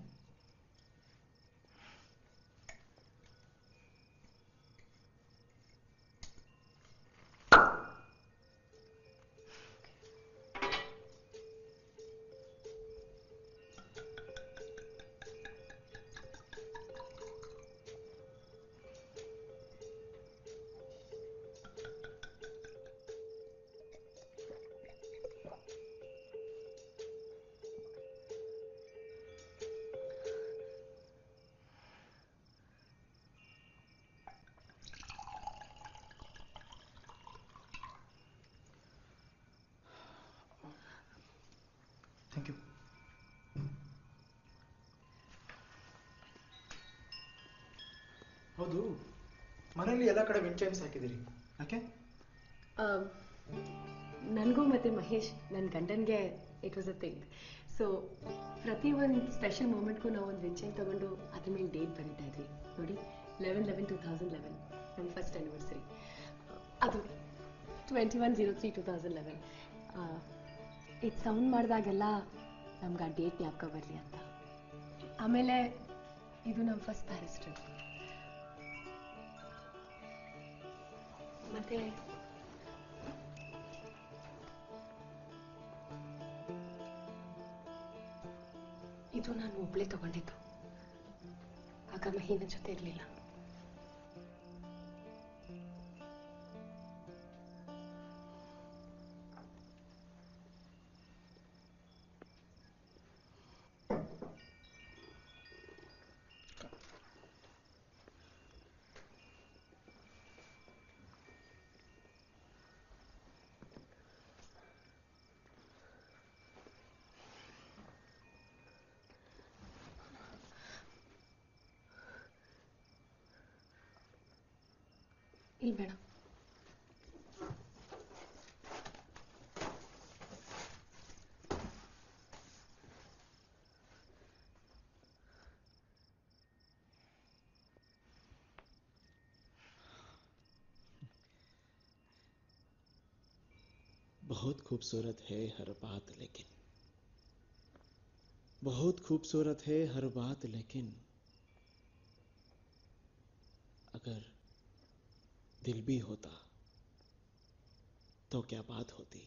Thank you. ಹೌದು, ಮನೆಯಲ್ಲಿ ಎಲ್ಲ ಕಡೆ ವಿಂಡ್ ಚೈಮ್ಸ್ ಹಾಕಿದ್ದೀರಿ, ಯಾಕೆ? ನನಗೂ ಮತ್ತು ಮಹೇಶ್ ನನ್ನ ಗಂಡನಿಗೆ it was a thing. So ಪ್ರತಿ ಒಂದು ಸ್ಪೆಷಲ್ ಮೂಮೆಂಟ್ಗೂ ನಾವು ಒಂದು ವಿಂಡ್ ಚೈಮ್ ತೊಗೊಂಡು ಅದ್ರ ಮೇಲೆ ಡೇಟ್ ಬರೀತಾ ಇದ್ವಿ. ನೋಡಿ, 11/11/2011 ನನ್ನ ಫಸ್ಟ್ ಆ್ಯನಿವರ್ಸರಿ. ಅದು 21/03/2011. ಇದು ಸೌಂಡ್ ಮಾಡಿದಾಗೆಲ್ಲ ನಮ್ಗೆ ಆ ಡೇಟ್ ಜ್ಞಾಪಕ ಬರಲಿ ಅಂತ. ಆಮೇಲೆ ಇದು ನಮ್ಮ ಫಸ್ಟ್ ಪ್ಯಾರಿಸ್ ಟ್ರಿಪ್. ಮತ್ತೆ ಇದು ನಾನು ಒಬ್ಬಳೇ ತಗೊಂಡಿದ್ದು. ಆಗ ಮಹೀನ ಜೊತೆ ಇರಲಿಲ್ಲ. ಇಲ್ಲಿ ಬೇಡ. बहुत खूबसूरत है हर बात लेकिन, बहुत खूबसूरत है हर बात लेकिन, अगर दिल भी होता तो क्या बात होती.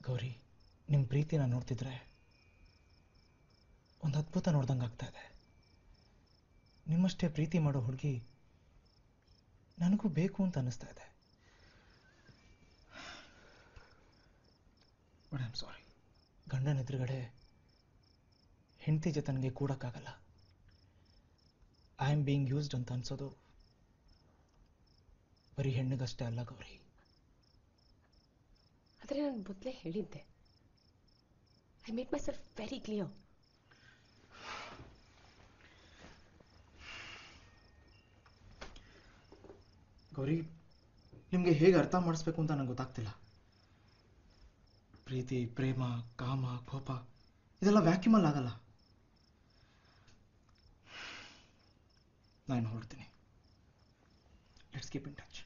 ಗೌರಿ, ನಿಮ್ಮ ಪ್ರೀತಿನ ನೋಡ್ತಿದ್ರೆ ಒಂದು ಅದ್ಭುತ ನೋಡ್ದಂಗೆ ಆಗ್ತಾ ಇದೆ. ನಿಮ್ಮಷ್ಟೇ ಪ್ರೀತಿ ಮಾಡೋ ಹುಡುಗಿ ನನಗೂ ಬೇಕು ಅಂತ ಅನ್ನಿಸ್ತಾ ಇದೆ. ಬಟ್ ಐ ಆಮ್ ಸಾರಿ, ಗಂಡನ ಎದುರುಗಡೆ ಹೆಂಡತಿ ಜೊತೆ ನನಗೆ ಕೂಡಕ್ಕಾಗಲ್ಲ. ಐ ಆಮ್ ಬೀಯಿಂಗ್ ಯೂಸ್ಡ್ ಅಂತ ಅನ್ಸೋದು ಬರೀ ಹೆಣ್ಣಿಗಷ್ಟೇ ಅಲ್ಲ ಗೌರಿ. ಆದರೆ ನಾನು ಮೊದಲೇ ಹೇಳಿದ್ದೆ, I made my self very clear. Gauri, ನಿಮಗೆ ಹೇಗೆ ಅರ್ಥ ಮಾಡಿಸ್ಬೇಕು ಅಂತ ನನಗೆ ಗೊತ್ತಾಗ್ತಿಲ್ಲ. ಪ್ರೀತಿ, ಪ್ರೇಮ, ಕಾಮ, ಕೋಪ ಇದೆಲ್ಲ ವ್ಯಾಕ್ಯೂಮಲ್ಲಿ ಆಗಲ್ಲ. ನಾನು ಹೊರಡ್ತೀನಿ. Let's keep in touch.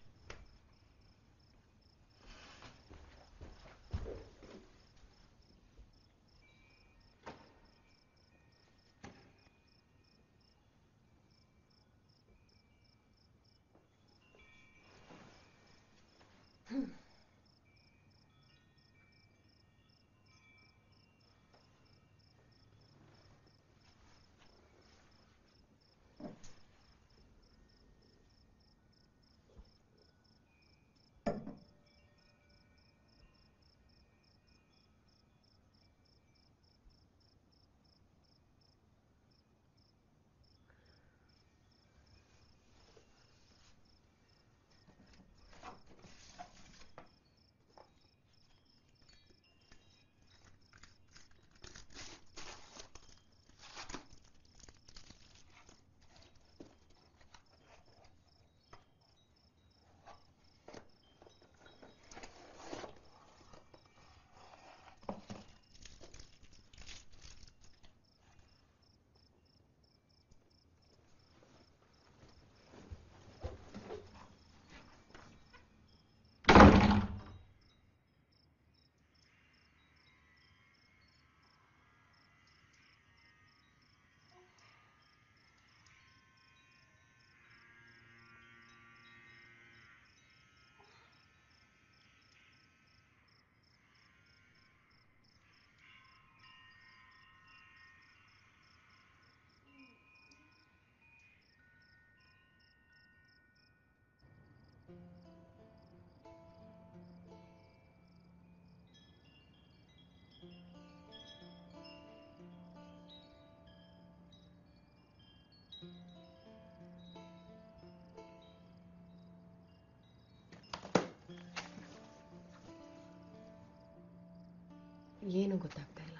ಏನು ಗೊತ್ತಾಗ್ತಾ ಇಲ್ಲ.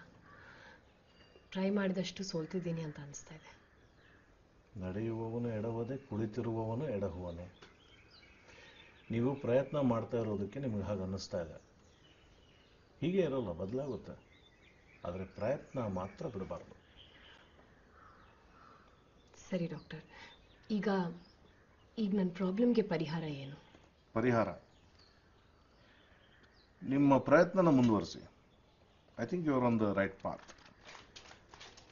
ಟ್ರೈ ಮಾಡಿದಷ್ಟು ಸೋಲ್ತಿದ್ದೀನಿ ಅಂತ ಅನಿಸ್ತಾ ಇದೆ. ನಡೆಯುವವನು ಎಡವದೆ ಕುಳಿತಿರುವವನು ಎಡಹುವನೆ. ನೀವು ಪ್ರಯತ್ನ ಮಾಡ್ತಾ ಇರೋದಕ್ಕೆ ನಿಮಗೆ ಹಾಗೆ ಅನ್ನಿಸ್ತಾ ಇದೆ. ಹೀಗೆ ಇರೋಲ್ಲ, ಬದಲಾಗುತ್ತೆ. ಆದರೆ ಪ್ರಯತ್ನ ಮಾತ್ರ ಬಿಡಬಾರ್ದು. ಸರಿ ಡಾಕ್ಟರ್, ಈಗ ನನ್ನ ಪ್ರಾಬ್ಲಮ್ಗೆ ಪರಿಹಾರ ಏನು? ಪರಿಹಾರ ನಿಮ್ಮ ಪ್ರಯತ್ನನ ಮುಂದುವರಿಸಿ. I think you are on the right path.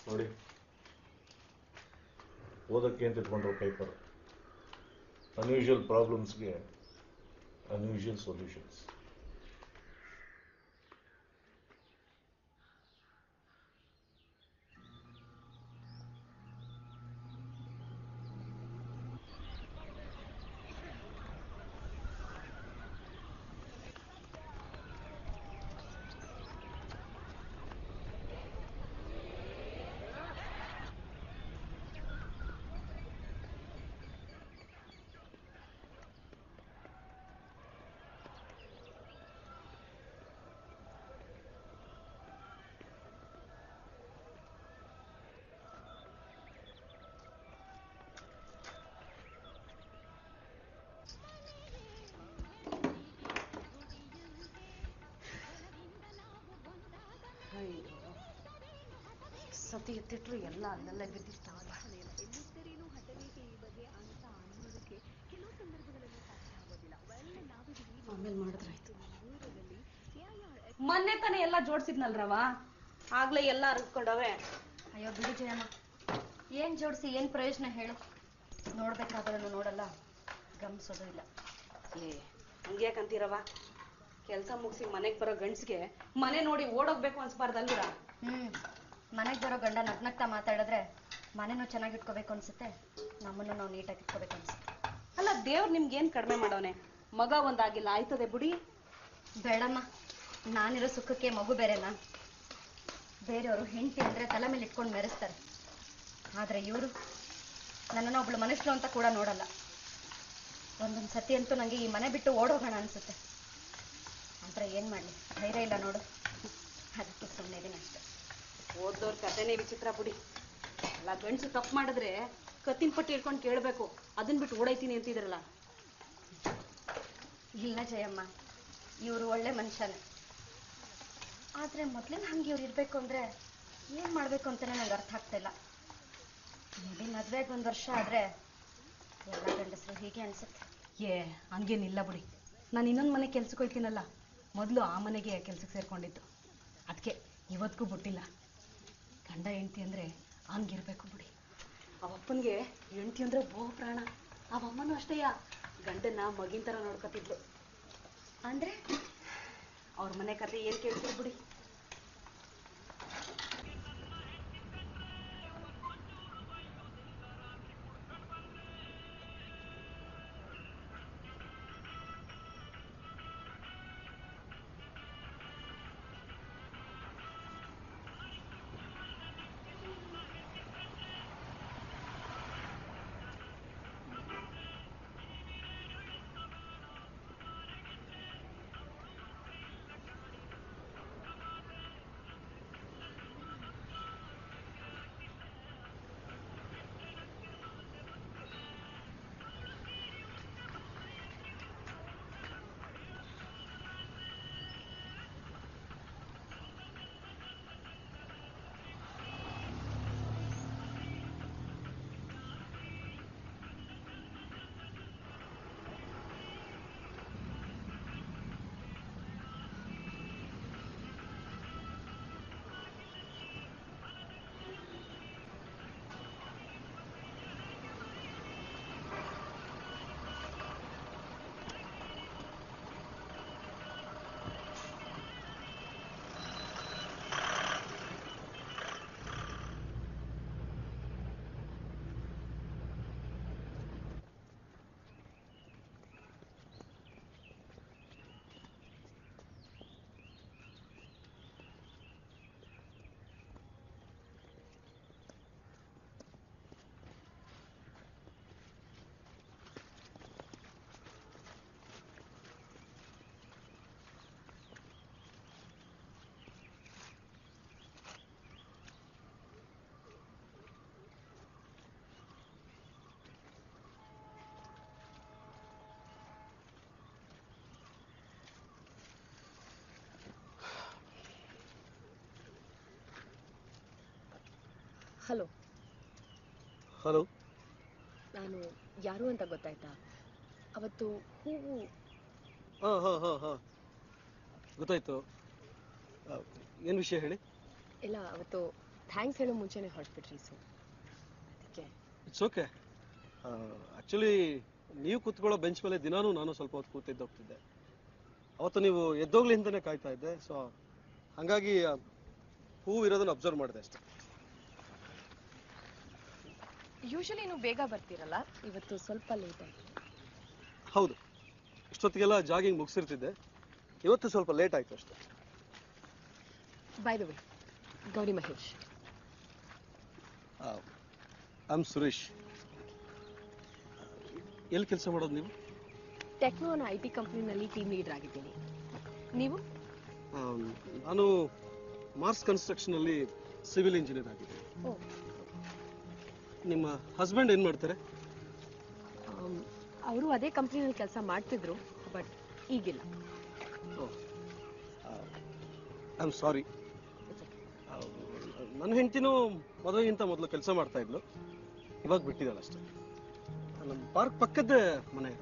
ನೋಡಿ, ಓದಕ್ಕೆ ಅಂತ ಇಟ್ಕೊಂಡ್ರೆ ಪೇಪರ್. ಅನ್ಯೂಶುವಲ್ ಪ್ರಾಬ್ಲಮ್ಸ್ಗೆ ಅನ್ಯೂಶುವಲ್ ಸೊಲ್ಯೂಷನ್ಸ್. ಸತಿ ಎತ್ತಿಟ್ರು ಎಲ್ಲ ಅಲ್ಲಲ್ಲೇ ಬಿದ್ದಿರ್ತಾವಲ್ಲ. ಆಮೇಲೆ ಮಾಡಿದ್ರಾಯ್ತು. ಮೊನ್ನೆ ತಾನೇ ಎಲ್ಲ ಜೋಡ್ಸಿದ್ನಲ್ರವ, ಆಗ್ಲೇ ಎಲ್ಲ ಅರ್ಕೊಂಡವೆ. ಅಯ್ಯೋ ಬಿಡು ಜಯಮ್ಮ, ಏನ್ ಜೋಡಿಸಿ ಏನ್ ಪ್ರಯೋಜನ ಹೇಳು? ನೋಡ್ಬೇಕಾದ್ರೂ ನೋಡಲ್ಲ, ಗಮನಿಸೋದು ಇಲ್ಲ. ಹಂಗ್ಯಾಕಂತೀರವ? ಕೆಲಸ ಮುಗಿಸಿ ಮನೆಗೆ ಬರೋ ಗಂಡ್ಸ್ಗೆ ಮನೆ ನೋಡಿ ಓಡೋಗ್ಬೇಕು ಅನ್ಸ್ಬಾರ್ದಲ್ವಿರ? ಮನೆಗೆ ಬರೋ ಗಂಡ ನಗ್ನಗ್ತಾ ಮಾತಾಡಿದ್ರೆ ಮನೆನೂ ಚೆನ್ನಾಗಿ ಇಟ್ಕೋಬೇಕು ಅನ್ಸುತ್ತೆ, ನಮ್ಮನ್ನು ನಾವು ನೀಟಾಗಿ ಇಟ್ಕೋಬೇಕು ಅನ್ಸುತ್ತೆ. ಅಲ್ಲ, ದೇವ್ರು ನಿಮ್ಗೇನ್ ಕಡಿಮೆ ಮಾಡೋನೆ? ಮಗ ಒಂದಾಗಿಲ್ಲ, ಆಯ್ತದೆ ಬಿಡಿ. ಬೇಡಮ್ಮ, ನಾನಿರೋ ಸುಖಕ್ಕೆ ಮಗು ಬೇರೆನಾ? ಬೇರೆಯವರು ಹೆಂಡತಿ ಅಂದ್ರೆ ತಲೆ ಮೇಲೆ ಇಟ್ಕೊಂಡು ಮೆರೆಸ್ತಾರೆ, ಆದ್ರೆ ಇವರು ನನ್ನನ್ನು ಒಬ್ಳು ಮನುಷ್ಯರು ಅಂತ ಕೂಡ ನೋಡಲ್ಲ. ಒಂದೊಂದು ಸತಿ ಅಂತೂ ನಂಗೆ ಈ ಮನೆ ಬಿಟ್ಟು ಓಡೋಗೋಣ ಅನ್ಸುತ್ತೆ. ಅಂದ್ರೆ ಏನ್ ಮಾಡ್ಲಿ, ಧೈರ್ಯ ಇಲ್ಲ ನೋಡು, ಅದಕ್ಕೆ ಸುಮ್ಮನೆ ಇದೀನಿ ಅಷ್ಟೆ. ಓದ್ದವ್ರ ಕಥೆನೇ ವಿಚಿತ್ರ ಬಿಡಿ. ಅಲ್ಲ, ಗಂಡ್ಸು ತಪ್ಪು ಮಾಡಿದ್ರೆ ಕತ್ತಿನ ಪಟ್ಟಿ ಇಟ್ಕೊಂಡು ಕೇಳಬೇಕು, ಅದನ್ನ ಬಿಟ್ಟು ಓಡೈತೀನಿ ಅಂತಿದ್ರಲ್ಲ. ಇಲ್ಲ ಜಯಮ್ಮ, ಇವರು ಒಳ್ಳೆ ಮನುಷ್ಯನೇ. ಆದ್ರೆ ಮೊದ್ಲಿನ ಹಂಗೆ ಇವ್ರು ಇರ್ಬೇಕು ಅಂದ್ರೆ ಏನ್ ಮಾಡ್ಬೇಕು ಅಂತಾನೆ ನಂಗೆ ಅರ್ಥ ಆಗ್ತಾ ಇಲ್ಲ. ಮೇಬಿ ಮದ್ವೆಗೆ 1 ವರ್ಷ ಆದ್ರೆ ಎಲ್ಲ ಗಂಡಸರು ಹೀಗೆ ಅನ್ಸುತ್ತೆ. ಹಂಗೇನಿಲ್ಲ ಬಿಡಿ. ನಾನು ಇನ್ನೊಂದು ಮನೆ ಕೆಲ್ಸಕ್ಕೆ ಹೋಗ್ತೀನಲ್ಲ, ಮೊದಲು ಆ ಮನೆಗೆ ಕೆಲ್ಸಕ್ಕೆ ಸೇರ್ಕೊಂಡಿದ್ದು. ಅದಕ್ಕೆ ಇವತ್ತಿಗೂ ಬಿಟ್ಟಿಲ್ಲ. ಗಂಡ ಹೆಂಡ್ತಿ ಅಂದ್ರೆ ಹಂಗಿರ್ಬೇಕು ಬಿಡಿ. ಅವಪ್ಪನಿಗೆ ಹೆಂಡ್ತಿ ಅಂದ್ರೆ ಬಹು ಪ್ರಾಣ. ಅವಮ್ಮನೂ ಅಷ್ಟೇಯ, ಗಂಡನ್ನ ಮಗಿನ ಥರ ನೋಡ್ಕೊತಿದ್ಲು. ಅಂದ್ರೆ ಅವ್ರ ಮನೆ ಕತೆ ಏನ್ ಕೇಳ್ತೀರಿ ಬಿಡಿ. ಹಲೋ. ಹಲೋ. ನಾನು ಯಾರು ಅಂತ ಗೊತ್ತಾಯ್ತಾ? ಅವತ್ತು ಹೂವು. ಹಾ ಗೊತ್ತಾಯ್ತು. ಏನು ವಿಷಯ ಹೇಳಿ? ಇಲ್ಲ, ಅವತ್ತು ಥ್ಯಾಂಕ್ಸ್ ಹೇಳೋ ಮುಂಚೆನೆ ಹೊರಟ್ಬಿಟ್ರಿ, ಸೊ ಅದಕ್ಕೆ. It's okay. ಆ್ಯಕ್ಚುಲಿ ನೀವು ಕೂತ್ಕೊಳ್ಳೋ ಬೆಂಚ್ ಮೇಲೆ ದಿನಾನೂ ನಾನು ಸ್ವಲ್ಪ ಹೊತ್ತು ಕೂತಿದ್ದೋಗ್ತಿದ್ದೆ. ಅವತ್ತು ನೀವು ಎದ್ದೋಗ್ಲಿ ಅಂತಲೇ ಕಾಯ್ತಾ ಇದ್ದೆ. ಸೊ ಹಾಗಾಗಿ ಹೂವು ಇರೋದನ್ನು ಅಬ್ಸರ್ವ್ ಮಾಡಿದೆ ಅಷ್ಟೇ. ಯೂಶಲಿ ನೀವು ಬೇಗ ಬರ್ತೀರಲ್ಲ, ಇವತ್ತು ಸ್ವಲ್ಪ ಲೇಟ್ ಆಯಿತು. ಹೌದು, ಇಷ್ಟೊತ್ತಿಗೆಲ್ಲ ಜಾಗಿಂಗ್ ಮುಗಿಸಿರ್ತಿದ್ದೆ. ಇವತ್ತು ಸ್ವಲ್ಪ ಲೇಟ್ ಆಯಿತು ಅಷ್ಟೇ. By the way, Gauri Mahesh. I am Suresh. ಎಲ್ಲಿ ಕೆಲಸ ಮಾಡೋದು ನೀವು? ಟೆಕ್ನೋ ಅನ್ನೋ IT ಕಂಪ್ನಿನಲ್ಲಿ ಟೀಮ್ ಲೀಡರ್ ಆಗಿದ್ದೀನಿ. ನೀವು? ನಾನು ಮಾರ್ಸ್ ಕನ್ಸ್ಟ್ರಕ್ಷನಲ್ಲಿ ಸಿವಿಲ್ ಇಂಜಿನಿಯರ್ ಆಗಿದ್ದೀನಿ. ನಿಮ್ಮ ಹಸ್ಬೆಂಡ್ ಏನು ಮಾಡ್ತಾರೆ? ಅವರು ಅದೇ ಕಂಪ್ನಿನಲ್ಲಿ ಕೆಲಸ ಮಾಡ್ತಿದ್ರು, ಬಟ್ ಈಗಿಲ್ಲ. I am sorry. ನನ್ನ ಹೆಂಡತಿನೂ ಮದುವೆಗಿಂತ ಮೊದಲು ಕೆಲಸ ಮಾಡ್ತಾ ಇದ್ಲು, ಇವಾಗ ಬಿಟ್ಟಿದ್ದಾಳೆ ಅಷ್ಟೇ. ನಮ್ಮ ಪಾರ್ಕ್ ಪಕ್ಕದ್ದೇ ಮನೆ.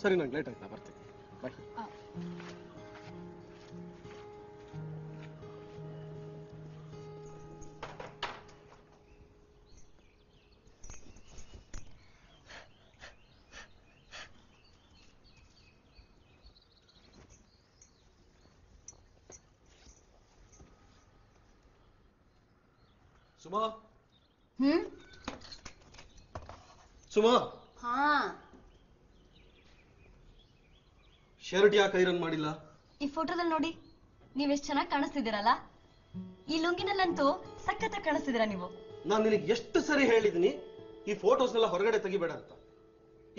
ಸರಿ, ನಂಗೆ ಲೇಟ್ ಆಯ್ತು, ನಾ ಬರ್ತೀನಿ. ಬಾಯ್. ಸುಮಾ. ಸುಮಾ. ಹಾ. ಶರ್ಟ್ ಯಾಕೆ ಐರನ್ ಮಾಡಿಲ್ಲ? ಈ ಫೋಟೋದಲ್ಲಿ ನೋಡಿ, ನೀವೆಷ್ಟು ಚೆನ್ನಾಗಿ ಕಾಣಿಸ್ತಿದ್ದೀರಲ್ಲ. ಈ ಲುಂಗಿನಲ್ಲಂತೂ ಸಖತ್ತಾಗಿ ಕಾಣಿಸ್ತಿದ್ದೀರಾ ನೀವು. ನಾನು ನಿನಗೆ ಎಷ್ಟು ಸರಿ ಹೇಳಿದೀನಿ ಈ ಫೋಟೋಸ್ನೆಲ್ಲ ಹೊರಗಡೆ ತೆಗಿಬೇಡ ಅಂತ.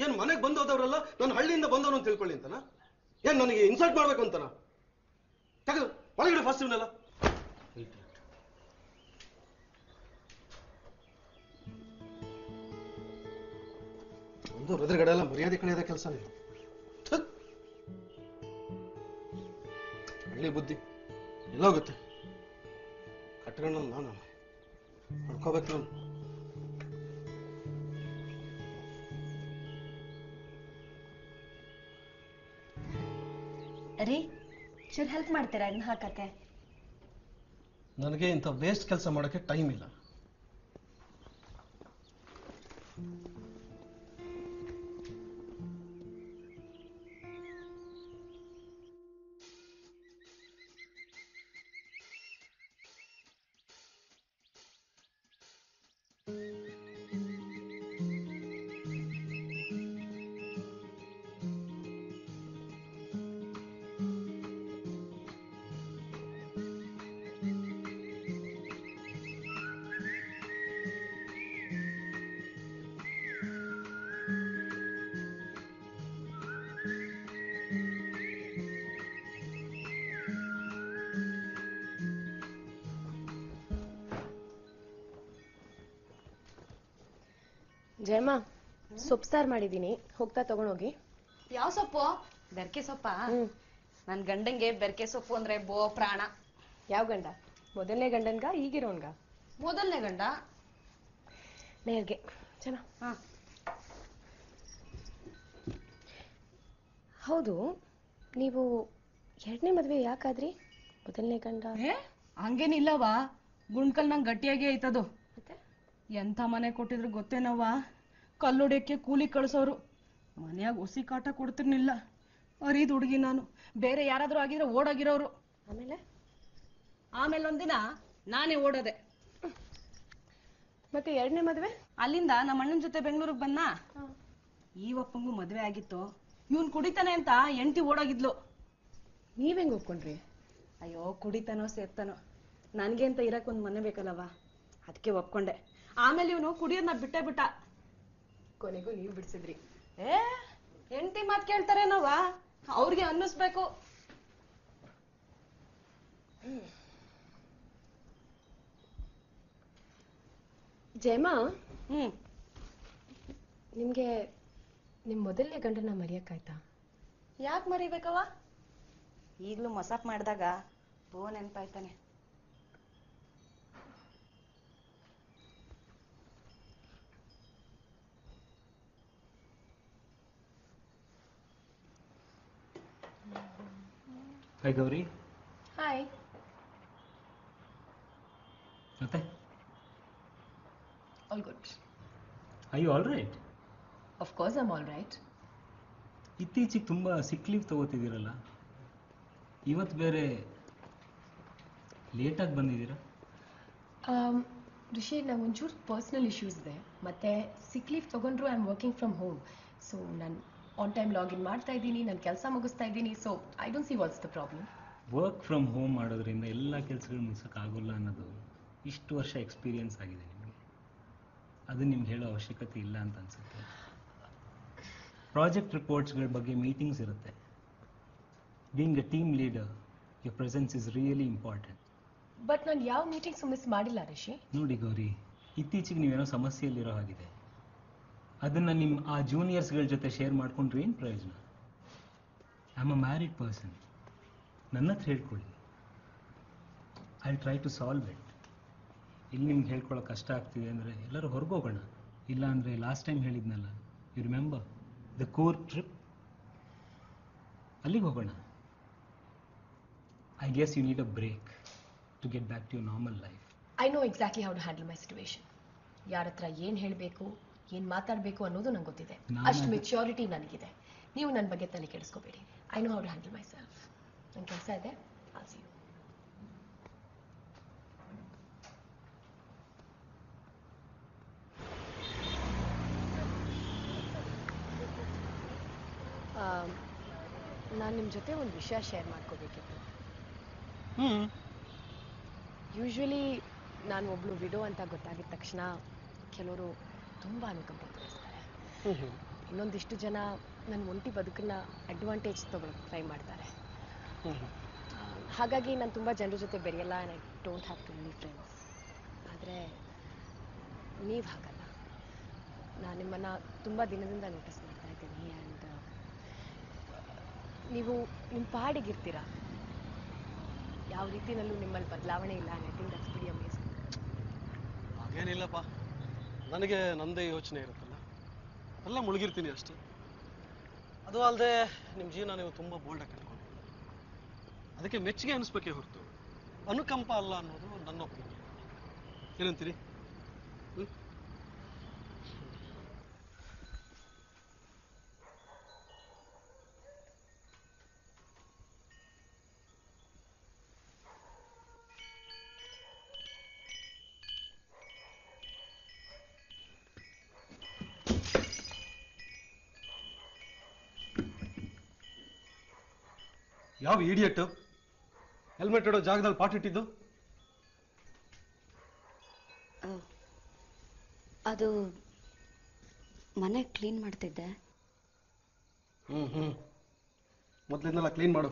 ಏನ್ ಮನೆಗೆ ಬಂದೋದವ್ರಲ್ಲ ನಾನು ಹಳ್ಳಿಯಿಂದ ಬಂದವನು ಅಂತ ತಿಳ್ಕೊಳ್ಳಿ ಅಂತನಾ? ಏನ್ ನನಗೆ ಇನ್ಸಲ್ಟ್ ಮಾಡ್ಬೇಕು ಅಂತನಾ? ತೆಗೆದು ಒಳಗಡೆ ಫಸ್ಟ್ ಇವನ್ನೆಲ್ಲ. ಒಂದು ಎದುರುಗಡೆ ಎಲ್ಲ ಮರ್ಯಾದೆ ಕಳೆಯೋದ ಕೆಲಸ ನೀವು. ಹಳ್ಳಿ ಬುದ್ಧಿ ಎಲ್ಲೋಗುತ್ತೆ? ಕಟ್ಕೊಂಡಲ್ಲ ನಾನು ಮಾಡ್ಕೋಬೇಕು. ನಾನು ರೀ, ಚೂರು ಹೆಲ್ಪ್ ಮಾಡ್ತೀರಾ ಇದನ್ನ ಹಾಕಕ್ಕೆ? ನನಗೆ ಇಂಥ ವೇಸ್ಟ್ ಕೆಲಸ ಮಾಡೋಕ್ಕೆ ಟೈಮ್ ಇಲ್ಲ. ಜಯಮ್ಮ, ಸೊಪ್ಪು ಸಾರು ಮಾಡಿದ್ದೀನಿ, ಹೋಗ್ತಾ ತಗೊಂಡೋಗಿ. ಯಾವ ಸೊಪ್ಪು? ಬೆರ್ಕೆ ಸೊಪ್ಪ? ನನ್ ಗಂಡಂಗೆ ಬೆರ್ಕೆ ಸೊಪ್ಪು ಅಂದ್ರೆ ಬೋ ಪ್ರಾಣ. ಯಾವ ಗಂಡ? ಮೊದಲನೇ ಗಂಡನ್ಗ ಈಗಿರೋನ್ಗ? ಮೊದಲನೇ ಗಂಡ. ನೇರ್ಗೆ ಚೆನ್ನ. ಹೌದು, ನೀವು ಎರಡನೇ ಮದ್ವೆ ಯಾಕಾದ್ರಿ? ಮೊದಲನೇ ಗಂಡ ಹಂಗೇನಿಲ್ಲವಾ, ಗುಂಡ್ಕಲ್ ನಂಗೆ ಗಟ್ಟಿಯಾಗಿ ಐತದು. ಎಂಥ ಮನೆ ಕೊಟ್ಟಿದ್ರು ಗೊತ್ತೇನವ್ವ? ಕಲ್ಲೊಡೆಯಕ್ಕೆ ಕೂಲಿ ಕಳ್ಸೋರು. ಮನೆಯಾಗ ಹುಸಿ ಕಾಟ ಕೊಡ್ತಿರ್ನಿಲ್ಲ. ಅರಿದ್ ಹುಡುಗಿ ನಾನು. ಬೇರೆ ಯಾರಾದ್ರೂ ಆಗಿದ್ರೆ ಓಡೋಗಿರೋರು. ಆಮೇಲೆ ಒಂದಿನ ನಾನೇ ಓಡೋದೆ. ಮತ್ತೆ ಎರಡನೇ ಮದ್ವೆ? ಅಲ್ಲಿಂದ ನಮ್ಮ ಅಣ್ಣನ ಜೊತೆ ಬೆಂಗಳೂರಿಗೆ ಬಂದ. ಈ ಒಪ್ಪಂಗೂ ಮದ್ವೆ ಆಗಿತ್ತು. ಇವನ್ ಕುಡಿತಾನೆ ಅಂತ ಎಂಟಿ ಓಡೋಗಿದ್ಲು. ನೀವೆಂಗ್ ಒಪ್ಕೊಂಡ್ರಿ? ಅಯ್ಯೋ, ಕುಡಿತಾನೋ ಸೇರ್ತಾನೋ, ನನ್ಗೆ ಅಂತ ಇರಕ್ ಒಂದ್ ಮನೆ ಬೇಕಲ್ಲವ, ಅದಕ್ಕೆ ಒಪ್ಕೊಂಡೆ. ಆಮೇಲೆ ಇವನು ಕುಡಿಯೋದನ್ನ ಬಿಟ್ಟೇ ಬಿಟ್ಟ. ಕೊನೆಗೂ ನೀವು ಬಿಡಿಸಿದ್ರಿ. ಹೆಂಡತಿ ಮಾತ್ ಕೇಳ್ತಾರೇನವ? ಅವ್ರಿಗೆ ಅನ್ನಿಸ್ಬೇಕು. ಜಯಮ್ಮ, ನಿಮ್ಗೆ ನಿಮ್ ಮೊದಲನೇ ಗಂಡನ ಮರೆಯಕ್ಕಾಯ್ತಾ? ಯಾಕೆ ಮರಿಬೇಕವ? ಈಗ್ಲೂ ಮಸಾಪ್ ಮಾಡಿದಾಗ ಬೋ ನೆನ್ಪಾಯ್ತಾನೆ. Hi Gauri. Hi. ಮತ್ತೆ? All good. Are you all right? Of course I'm all right. ಇತ್ತೀಚೆಗೆ ತುಂಬ ಸಿಕ್ ಲೀವ್ ತಗೋತಿದ್ದೀರಲ್ಲ, ಇವತ್ತು ಬೇರೆ ಲೇಟಾಗಿ ಬಂದಿದ್ದೀರಾ? ರಿಷಿ, ನಂಗೆ ಒಂಚೂರು ಪರ್ಸ್ನಲ್ ಇಶ್ಯೂಸ್ ಇದೆ, ಮತ್ತು ಸಿಕ್ ಲೀವ್ ತೊಗೊಂಡ್ರು I am working from home. So ನಾನು ಆನ್ ಟೈಮ್ ಲಾಗಿನ್ ಮಾಡ್ತಾ ಇದ್ದೀನಿ, ನಾನು ಕೆಲಸ ಮುಗಿಸ್ತಾ ಇದ್ದೀನಿ. So I don't see what's the problem. Work from home ಮಾಡೋದ್ರಿಂದ ಎಲ್ಲ ಕೆಲಸಗಳು ಮುಗಿಸೋಕ್ಕಾಗೋಲ್ಲ ಅನ್ನೋದು ಇಷ್ಟು ವರ್ಷ ಎಕ್ಸ್ಪೀರಿಯನ್ಸ್ ಆಗಿದೆ ನಿಮಗೆ. ಅದು ನಿಮ್ಗೆ ಹೇಳೋ ಅವಶ್ಯಕತೆ ಇಲ್ಲ ಅಂತ ಅನ್ಸುತ್ತೆ. ಪ್ರಾಜೆಕ್ಟ್ ರಿಪೋರ್ಟ್ಸ್ಗಳ ಬಗ್ಗೆ ಮೀಟಿಂಗ್ಸ್ ಇರುತ್ತೆ. Being A team leader, your presence is really important. But ನಾನು ಯಾವ ಮೀಟಿಂಗ್ಸು ಮಿಸ್ ಮಾಡಿಲ್ಲ ರಿಷಿ. ನೋಡಿ ಗೌರಿ, ಇತ್ತೀಚೆಗೆ ನೀವೇನೋ ಸಮಸ್ಯೆಯಲ್ಲಿರೋ ಹಾಗಿದೆ. ಅದನ್ನು ನಿಮ್ಮ ಆ ಜೂನಿಯರ್ಸ್ಗಳ ಜೊತೆ ಶೇರ್ ಮಾಡ್ಕೊಂಡ್ರೆ ಏನು ಪ್ರಯೋಜನ? I am a married person. ನನ್ನ ಹತ್ರ ಹೇಳ್ಕೊಳ್ಳಿ, I try to solve it. ಇಲ್ಲಿ ನಿಮ್ಗೆ ಹೇಳ್ಕೊಳ್ಳೋ ಕಷ್ಟ ಆಗ್ತಿದೆ ಅಂದರೆ ಎಲ್ಲರೂ ಹೊರಗೋಗೋಣ. ಇಲ್ಲ ಅಂದರೆ ಲಾಸ್ಟ್ ಟೈಮ್ ಹೇಳಿದ್ನಲ್ಲ, you remember the Coorg trip, ಅಲ್ಲಿಗೆ ಹೋಗೋಣ. I guess you need a break to get back to your normal life. I know exactly how to handle my situation. ಯಾರ ಹತ್ರ ಏನು ಹೇಳಬೇಕು, ಏನು ಮಾತಾಡಬೇಕು ಅನ್ನೋದು ನಂಗೆ ಗೊತ್ತಿದೆ. ಅಷ್ಟು ಮೆಚ್ಯೂರಿಟಿ ನನಗಿದೆ. ನೀವು ನನ್ನ ಬಗ್ಗೆ ತಲೆ ಕೆಡಿಸ್ಕೋಬೇಡಿ. I know how to handle myself. ನನ್ನ ಕೆಲಸ ಇದೆ. I'll see you. ನಾನು ನಿಮ್ಮ ಜೊತೆ ಒಂದು ವಿಷಯ ಶೇರ್ ಮಾಡ್ಕೋಬೇಕಿತ್ತು. ಯೂಶ್ವಲಿ ನಾನು ಒಬ್ಳು ವಿಡೋ ಅಂತ ಗೊತ್ತಾಗಿದ ತಕ್ಷಣ ಕೆಲವರು ತುಂಬ ಅನುಕಂಪ ತೋರಿಸ್ತಾರೆ. ಇನ್ನೊಂದಿಷ್ಟು ಜನ ನನ್ನ ಒಂಟಿ ಬದುಕನ್ನ ಅಡ್ವಾಂಟೇಜ್ ತಗೊಳ್ಳೋಕೆ ಟ್ರೈ ಮಾಡ್ತಾರೆ. ಹಾಗಾಗಿ ನಾನು ತುಂಬ ಜನರ ಜೊತೆ ಬೆರೆಯಲ್ಲ, and I don't have too many friends. ಆದರೆ ನೀವು ಹಾಗಲ್ಲ. ನಾನು ನಿಮ್ಮನ್ನು ತುಂಬ ದಿನದಿಂದ ನೋಟಿಸ್ ಮಾಡ್ತಾ ಇದ್ದೀನಿ. ಆ್ಯಂಡ್ ನೀವು ನಿಮ್ಮ ಪಾಡಿಗಿರ್ತೀರ. ಯಾವ ರೀತಿಯಲ್ಲೂ ನಿಮ್ಮಲ್ಲಿ ಬದಲಾವಣೆ ಇಲ್ಲ. I think that's very amazing. ಹಾಗೇನಿಲ್ಲಪ್ಪ, ನನಗೆ ನನ್ನದೇ ಯೋಚನೆ ಇರುತ್ತಲ್ಲ, ಎಲ್ಲ ಮುಳುಗಿರ್ತೀನಿ ಅಷ್ಟೇ. ಅದು ಅಲ್ಲದೆ ನಿಮ್ಮ ಜೀವನ ನೀವು ತುಂಬ ಬೋಲ್ಡಾಗಿ ಕಟ್ಕೊಂಡು, ಅದಕ್ಕೆ ಮೆಚ್ಚುಗೆ ಅನಿಸ್ಬೇಕೇ ಹೊರತು ಅನುಕಂಪ ಅಲ್ಲ ಅನ್ನೋದು ನನ್ನ ಒಪಿನಿಯನ್. ಏನಂತೀರಿ? ಯಾವ ಇಡಿಯಟ್ ಹೆಲ್ಮೆಟ್ ಇಡೋ ಜಾಗದಲ್ಲಿ ಪಾಟ್ ಇಟ್ಟಿದ್ದು? ಅದು ಮನೆ ಕ್ಲೀನ್ ಮಾಡ್ತಿದ್ದೆ. ಮೊದಲಿಂದೆಲ್ಲ ಕ್ಲೀನ್ ಮಾಡು.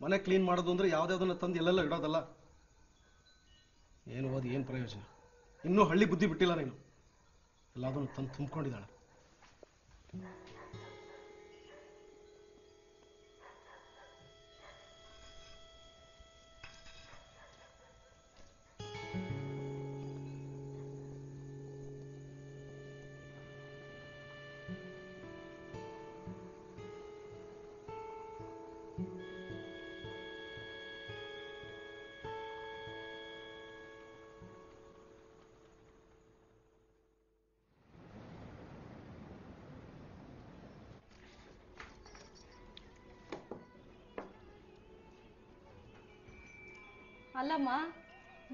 ಮನೆ ಕ್ಲೀನ್ ಮಾಡೋದು ಅಂದ್ರೆ ಯಾವ್ದಾವ್ದನ್ನ ತಂದು ಎಲ್ಲೆಲ್ಲ ಇಡೋದಲ್ಲ. ಏನು ಓದಿ ಏನು ಪ್ರಯೋಜನ? ಇನ್ನೂ ಹಳ್ಳಿ ಬುದ್ಧಿ ಬಿಟ್ಟಿಲ್ಲ ನೀನು. ಎಲ್ಲಾದನ್ನು ತಂದು ತುಂಬಿಕೊಂಡಿದ್ದಾಳೆ. ಅಲ್ಲಮ್ಮ,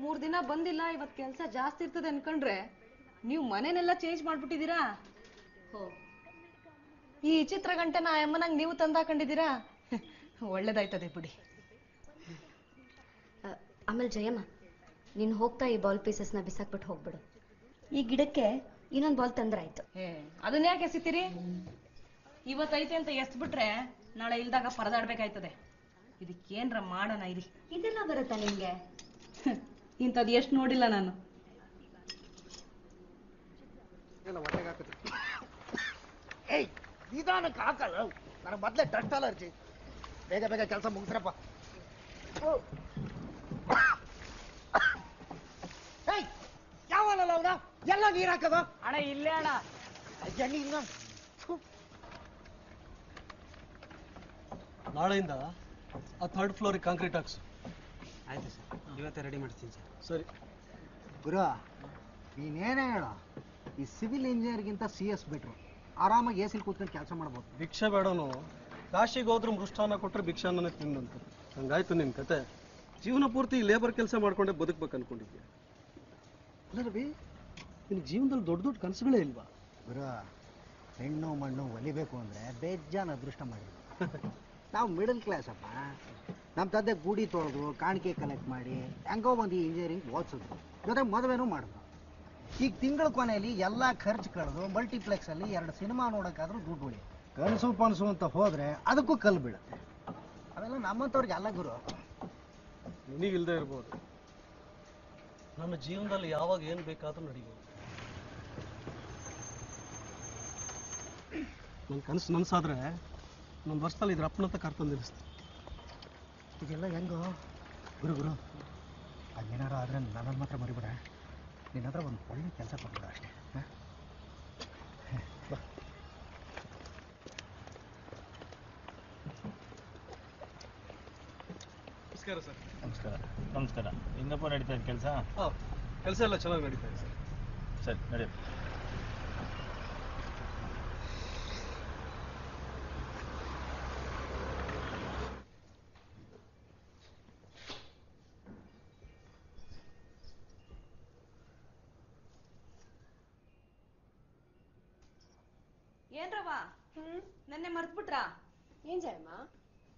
3 ದಿನ ಬಂದಿಲ್ಲ, ಇವತ್ತು ಕೆಲಸ ಜಾಸ್ತಿ ಇರ್ತದೆ ಅನ್ಕೊಂಡ್ರೆ ನೀವು ಮನೆನೆಲ್ಲ ಚೇಂಜ್ ಮಾಡ್ಬಿಟ್ಟಿದ್ದೀರಾ. ಈ ಚಿತ್ರಗಂಟೆನ ಅಮ್ಮನಂಗೆ ನೀವು ತಂದಾಕೊಂಡಿದ್ದೀರಾ. ಒಳ್ಳೇದಾಯ್ತದೆ ಬಿಡಿ. ಆಮೇಲೆ ಜಯಮ್ಮ, ನೀನು ಹೋಗ್ತಾ ಈ ಬಾಲ್ ಪೀಸಸ್ನ ಬಿಸಾಕ್ಬಿಟ್ಟು ಹೋಗ್ಬಿಡು. ಈ ಗಿಡಕ್ಕೆ ಇನ್ನೊಂದು ಬಾಲ್ ತಂದ್ರಾಯ್ತು. ಅದನ್ನ ಯಾಕೆ ಎಸಿತೀರಿ? ಇವತ್ತೈತೆ ಅಂತ ಎಸ್ಬಿಟ್ರೆ ನಾಳೆ ಇಲ್ದಾಗ ಪರದಾಡ್ಬೇಕಾಯ್ತದೆ. ಇದಕ್ಕೇನ್ರ ಮಾಡೋಣ ಇರಿ. ಇದೆಲ್ಲ ಬರುತ್ತಾ ನಿಮ್ಗೆ? ಇಂಥದ್ದು ಎಷ್ಟು ನೋಡಿಲ್ಲ ನಾನು. ಏಯ್, ನಿಧಾನಕ್ಕೆ ಹಾಕಲ್ಲ. ನನಗೆ ಮೊದಲೇ ಡಸ್ಟ್ ಅಲರ್ಜಿ. ಬೇಗ ಬೇಗ ಕೆಲಸ ಮುಗಿಸ್ರಪ್ಪ. ಏಯ್, ಯಾವನಲ್ಲ ಅವನ ಎಲ್ಲ ನೀರು ಹಾಕದ ಅಣ್ಣ. ಇಲ್ಲೇ ಅಣ್ಣ. ಎಣ್ಣೆ ಇಲ್ಲ. ನಾಳೆಯಿಂದ ಆ 3rd ಫ್ಲೋರಿಗೆ ಕಾಂಕ್ರೀಟ್ ಹಾಕ್ಸು. ಆಯ್ತು ಸರ್, ಇವತ್ತೇ ರೆಡಿ ಮಾಡ್ತೀನಿ ಸರ್. ಸರಿ ಗುರು, ನೀನೇನೇ ಹೇಳೋ, ಈ ಸಿವಿಲ್ ಇಂಜಿನಿಯರ್ಗಿಂತ CS ಬೆಟ್ರು. ಆರಾಮಾಗಿ ಎಸಿಲಿ ಕೂತ್ಕೊಂಡು ಕೆಲಸ ಮಾಡ್ಬೋದು. ಭಿಕ್ಷೆ ಬೇಡನು, ಕಾಶಿಗೆ ಹೋದ್ರೂ ಮೃಷ್ಟಾನ್ನ ಕೊಟ್ಟರೆ ಭಿಕ್ಷಾನ್ನನೇ ತಿಂದಂತ. ಹಂಗಾಯ್ತು ನಿನ್ನ ಕತೆ. ಜೀವನ ಪೂರ್ತಿ ಲೇಬರ್ ಕೆಲಸ ಮಾಡ್ಕೊಂಡೆ ಬದುಕ್ಬೇಕು ಅನ್ಕೊಂಡಿದ್ಯಾ? ಅಲ್ಲ ರವಿ, ನಿನ್ನ ಜೀವನದಲ್ಲಿ ದೊಡ್ಡ ದೊಡ್ಡ ಕನಸುಗಳೇ ಇಲ್ವಾ? ಗುರು, ಹೆಣ್ಣು ಮಣ್ಣು ಒಲಿಬೇಕು ಅಂದರೆ ಬೇಜಾನ್ ಅದೃಷ್ಟ ಮಾಡಿದ್ವಿ. ನಾವು ಮಿಡಲ್ ಕ್ಲಾಸ್ ಅಪ್ಪ. ನಮ್ಮ ತಂದೆ ಗೂಡಿ ತೊಳೆದು ಕಾಣಿಕೆ ಕಲೆಕ್ಟ್ ಮಾಡಿ ಹೆಂಗೋ ಒಂದು ಇಂಜಿನಿಯರಿಂಗ್ ಓದಿಸಿದ್ರು, ಜೊತೆಗೆ ಮದುವೆನೂ ಮಾಡಿದ್ರು. ಈಗ ತಿಂಗಳ ಕೊನೆಯಲ್ಲಿ ಎಲ್ಲ ಖರ್ಚು ಕಳೆದು ಮಲ್ಟಿಪ್ಲೆಕ್ಸಲ್ಲಿ 2 ಸಿನಿಮಾ ನೋಡೋಕ್ಕಾದ್ರೂ ದುಡ್ಡು ಉಳಿ. ಕನಸು ಪನಸು ಅಂತ ಹೋದರೆ ಅದಕ್ಕೂ ಕಲ್ಲು ಬೀಳುತ್ತೆ. ಅವೆಲ್ಲ ನಮ್ಮಂಥವ್ರಿಗೆ ಅಲ್ಲ ಗುರು. ನಿನಗಿಲ್ದೇ ಇರ್ಬೋದು, ನನ್ನ ಜೀವನದಲ್ಲಿ ಯಾವಾಗ ಏನು ಬೇಕಾದ್ರೂ ನಡೀಬೋದು. ನನ್ನ ಕನಸು ನನಸಾದ್ರೆ ನನ್ನ ವರ್ಷದಲ್ಲಿ ಇದ್ರ ಅಪ್ಪನಂತ ಕರ್ಕೊಂಡು ನಿಲ್ಲಿಸ್ತೀನಿ. ಇದೆಲ್ಲ ಹೆಂಗೋ ಗುರು ಗುರು, ಅದೇನಾರು ಆದರೆ ನನ್ನನ್ನು ಮಾತ್ರ ಮರಿಬೇಡ. ನಿನ್ನ ಹತ್ರ ಒಂದು ಒಳ್ಳೆ ಕೆಲಸ ಕೊಟ್ಬಿಡ ಅಷ್ಟೇ. ನಮಸ್ಕಾರ ಸರ್. ನಮಸ್ಕಾರ. ನಮಸ್ಕಾರ. ಹೆಂಗಪ್ಪ ನಡೀತಾ ಇದೆ ಕೆಲಸ? ಕೆಲಸ ಎಲ್ಲ ಚೆನ್ನಾಗಿ ನಡೀತಾ ಇದೆ ಸರ್. ಸರಿ, ನಡೆಯಪ್ಪ. ಏನ್ರವ ನೆನ್ನೆ ಮರ್ತ್ಬಿಟ್ರಾ? ಏನ್ ಜಯಮ್ಮ?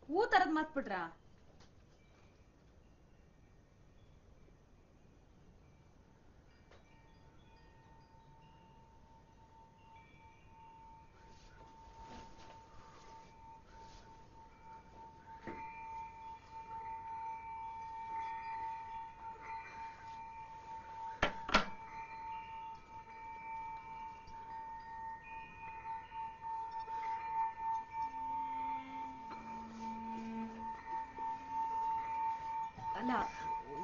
ಹೂ ತರದ್ ಮರ್ತ್ಬಿಟ್ರಾ? ಅಲ್ಲ,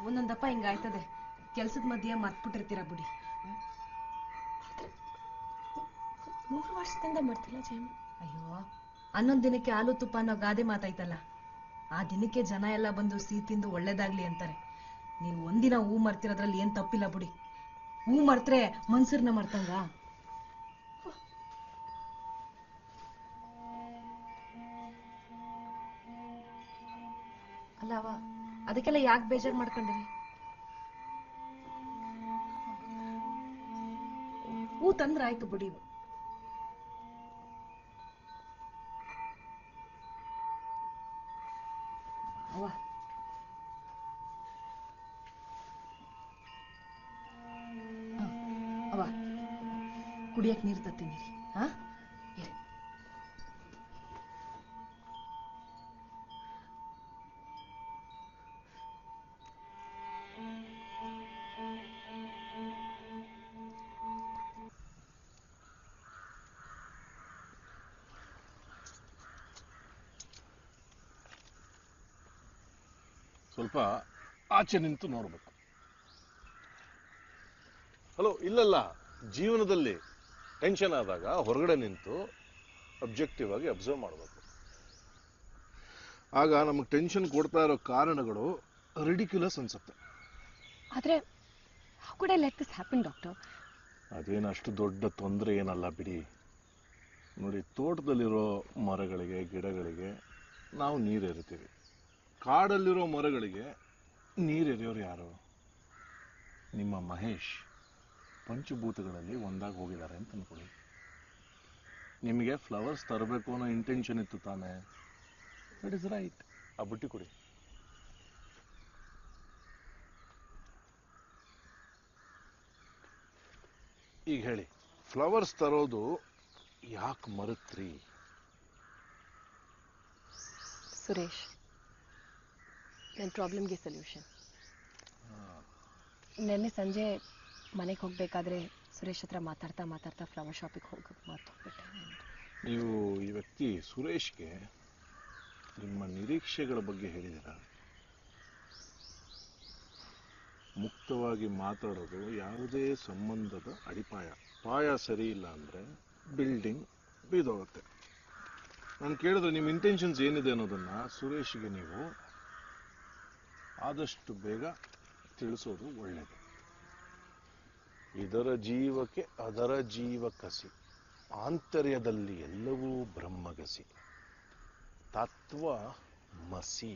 ಒಂದೊಂದಪ್ಪ ಹಿಂಗಾಯ್ತದೆ. ಕೆಲ್ಸದ ಮಧ್ಯೆ ಮರ್ತ್ಬಿಟ್ಟಿರ್ತೀರ ಬಿಡಿ. 3 ವರ್ಷದಿಂದ ಮರ್ತಿಲ್ಲ ಜಯಮ್ಮ. ಅಯ್ಯೋ, 11 ದಿನಕ್ಕೆ ಹಾಲು ತುಪ್ಪ ಅನ್ನೋ ಗಾದೆ ಮಾತಾಯ್ತಲ್ಲ, ಆ ದಿನಕ್ಕೆ ಜನ ಎಲ್ಲ ಬಂದು ಸಿಹಿ ತಿಂದು ಒಳ್ಳೇದಾಗ್ಲಿ ಅಂತಾರೆ. ನೀವು ಒಂದಿನ ಹೂ ಮರ್ತಿರೋದ್ರಲ್ಲಿ ಏನ್ ತಪ್ಪಿಲ್ಲ ಬಿಡಿ. ಹೂ ಮರ್ತ್ರೆ ಮನ್ಸರ್ನ ಮರ್ತಂಗ? ಅಲ್ಲವ, ಅದಕ್ಕೆಲ್ಲ ಯಾಕೆ ಬೇಜಾರು ಮಾಡ್ಕೊಂಡಿರಿ? ಹೂ ತಂದ್ರ ಆಯ್ತು ಬಿಡಿ. ಅವ್ವ, ಅವ್ವ, ಕುಡಿಯಕ್ ನೀರು ತತ್ತೀನಿ. ಹಾ, ಸ್ವಲ್ಪ ಆಚೆ ನಿಂತು ನೋಡ್ಬೇಕು. ಹಲೋ, ಇಲ್ಲಲ್ಲ, ಜೀವನದಲ್ಲಿ ಟೆನ್ಷನ್ ಆದಾಗ ಹೊರಗಡೆ ನಿಂತು ಅಬ್ಜೆಕ್ಟಿವ್ ಆಗಿ ಅಬ್ಸರ್ವ್ ಮಾಡಬೇಕು. ಆಗ ನಮಗೆ ಟೆನ್ಷನ್ ಕೊಡ್ತಾ ಇರೋ ಕಾರಣಗಳು ರಿಡಿಕ್ಯುಲಸ್ ಅನ್ಸುತ್ತೆ. ಆದ್ರೆ how could I let this happen, doctor? ಅದೇನು ಅಷ್ಟು ದೊಡ್ಡ ತೊಂದರೆ ಏನಲ್ಲ ಬಿಡಿ. ನೋಡಿ, ತೋಟದಲ್ಲಿರೋ ಮರಗಳಿಗೆ ಗಿಡಗಳಿಗೆ ನಾವು ನೀರೆರಿತೀವಿ. ಕಾಡಲ್ಲಿರೋ ಮರಗಳಿಗೆ ನೀರೆರೆಯೋರು ಯಾರು? ನಿಮ್ಮ ಮಹೇಶ್ ಪಂಚಭೂತಗಳಲ್ಲಿ ಒಂದಾಗಿ ಹೋಗಿದ್ದಾರೆ ಅಂತ ಅನ್ಕೊಳ್ಳಿ. ನಿಮಗೆ ಫ್ಲವರ್ಸ್ ತರಬೇಕು ಅನ್ನೋ ಇಂಟೆನ್ಷನ್ ಇತ್ತು ತಾನೆ? That is right. ಆ ಬುಟ್ಟಿ ಕೊಡಿ. ಈಗ ಹೇಳಿ, ಫ್ಲವರ್ಸ್ ತರೋದು ಯಾಕೆ ಮರೆತ್ರಿ? ಸುರೇಶ್, ನನ್ನ ಪ್ರಾಬ್ಲಮ್ಗೆ ಸೊಲ್ಯೂಷನ್. ನೆನ್ನೆ ಸಂಜೆ ಮನೆಗೆ ಹೋಗ್ಬೇಕಾದ್ರೆ ಸುರೇಶ್ ಹತ್ರ ಮಾತಾಡ್ತಾ ಫ್ಲವರ್ ಶಾಪಿಗೆ ಹೋಗಕ್ಕೆ ಮಾತಾಡ್ಬಿಟ್ಟೆ. ನೀವು ಈ ವ್ಯಕ್ತಿ ಸುರೇಶ್ಗೆ ನಿಮ್ಮ ನಿರೀಕ್ಷೆಗಳ ಬಗ್ಗೆ ಹೇಳಿದ್ದೀರಾ? ಮುಕ್ತವಾಗಿ ಮಾತಾಡೋದು ಯಾವುದೇ ಸಂಬಂಧದ ಅಡಿಪಾಯ. ಪಾಯ ಸರಿ ಇಲ್ಲ ಅಂದರೆ ಬಿಲ್ಡಿಂಗ್ ಬಿದ್ದೋಗುತ್ತೆ. ನಾನು ಕೇಳಿದ್ರೆ ನಿಮ್ಮ ಇಂಟೆನ್ಷನ್ಸ್ ಏನಿದೆ ಅನ್ನೋದನ್ನ ಸುರೇಶ್ಗೆ ನೀವು ಆದಷ್ಟು ಬೇಗ ತಿಳಿಸೋದು ಒಳ್ಳೆಯದು. ಇದರ ಜೀವಕ್ಕೆ ಅದರ ಜೀವ ಕಸಿ, ಆಂತರ್ಯದಲ್ಲಿ ಎಲ್ಲವೂ ಬ್ರಹ್ಮಗಸಿ, ತತ್ವ ಮಸಿ.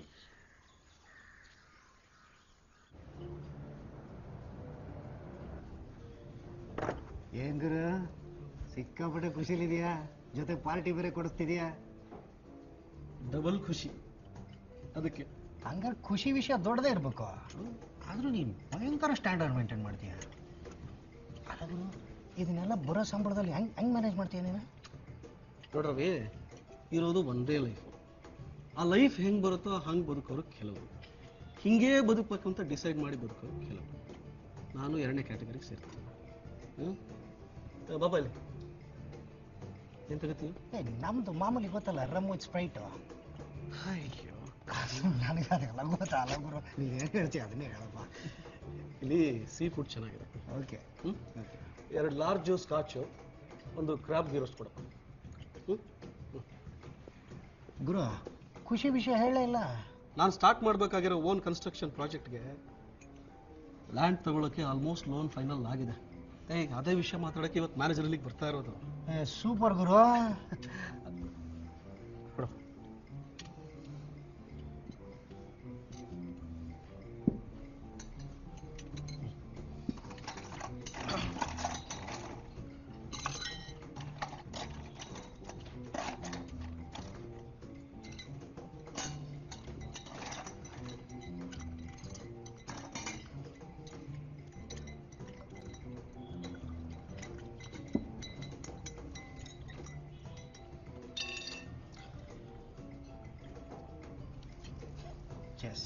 ಏನ್ ಗುರು ಸಿಕ್ಕಾಪಟ್ಟೆ ಖುಷಿಲಿದೆಯಾ? ಜೊತೆ ಪಾರ್ಟಿ ಬೇರೆ ಕೊಡಿಸ್ತಿದ್ಯಾ? ಡಬಲ್ ಖುಷಿ. ಅದಕ್ಕೆ ಹಂಗಾರೆ ಖುಷಿ ವಿಷಯ ದೊಡ್ಡದೇ ಇರ್ಬೇಕು. ಆದ್ರೂ ನೀನು ಭಯಂಕರ ಸ್ಟ್ಯಾಂಡರ್ಡ್ ಮೇಂಟೈನ್ ಮಾಡ್ತೀಯ. ಅದು ಇದನ್ನೆಲ್ಲ ಬರೋ ಸಂಬಳದಲ್ಲಿ ಹೆಂಗ್ ಮ್ಯಾನೇಜ್ ಮಾಡ್ತೀಯ ನೀನು? ನೋಡ್ರವಿ, ಇರೋದು ಒಂದೇ ಲೈಫ್. ಆ ಲೈಫ್ ಹೆಂಗ್ ಬರುತ್ತೋ ಹಂಗೆ ಬದುಕೋರು ಕೆಲವರು, ಹಿಂಗೇ ಬದುಕಬೇಕಂತ ಡಿಸೈಡ್ ಮಾಡಿ ಬದುಕೋರು ಕೆಲವರು. ನಾನು 2ನೇ ಕ್ಯಾಟಗರಿಗೆ ಸೇರ್ತೀನಿ. ಬಾಬಾ ಇಲ್ಲಿ ಏನ್ ತಗೋತೀವಿ? ನಮ್ದು ಮಾಮೂಲಿ ಗೊತ್ತಲ್ಲ, ರಮ್ ವಿತ್ ಸ್ಪ್ರೈಟ್. ಅಯ್ಯೋ ನನಗೆ ಅದೆಲ್ಲ ಗೊತ್ತಲ್ಲ ಗುರು, ನೀನು ಏನು ಹೇಳ್ತೀಯ ಅದನ್ನೇ ಹೇಳಪ್ಪ. ಇಲ್ಲಿ ಸೀ ಫುಡ್ ಚೆನ್ನಾಗಿದೆ. Okay. 2 large scotch, 1 crab ghee roast ಕೊಡಪ್ಪ. ಗುರು ಖುಷಿ ವಿಷಯ ಹೇಳೇ ಇಲ್ಲ. ನಾನು ಸ್ಟಾರ್ಟ್ ಮಾಡಬೇಕಾಗಿರೋ ಓನ್ ಕನ್ಸ್ಟ್ರಕ್ಷನ್ ಪ್ರಾಜೆಕ್ಟ್ಗೆ ಲ್ಯಾಂಡ್ ತಗೊಳ್ಳೋಕೆ ಆಲ್ಮೋಸ್ಟ್ ಲೋನ್ ಫೈನಲ್ ಆಗಿದೆ. ಅದೇ ವಿಷಯ ಮಾತಾಡೋಕ್ಕೆ ಇವತ್ತು ಮ್ಯಾನೇಜರ್ ಇಲ್ಲಿಗೆ ಬರ್ತಾ ಇರೋದು. ಸೂಪರ್ ಗುರು. Yes.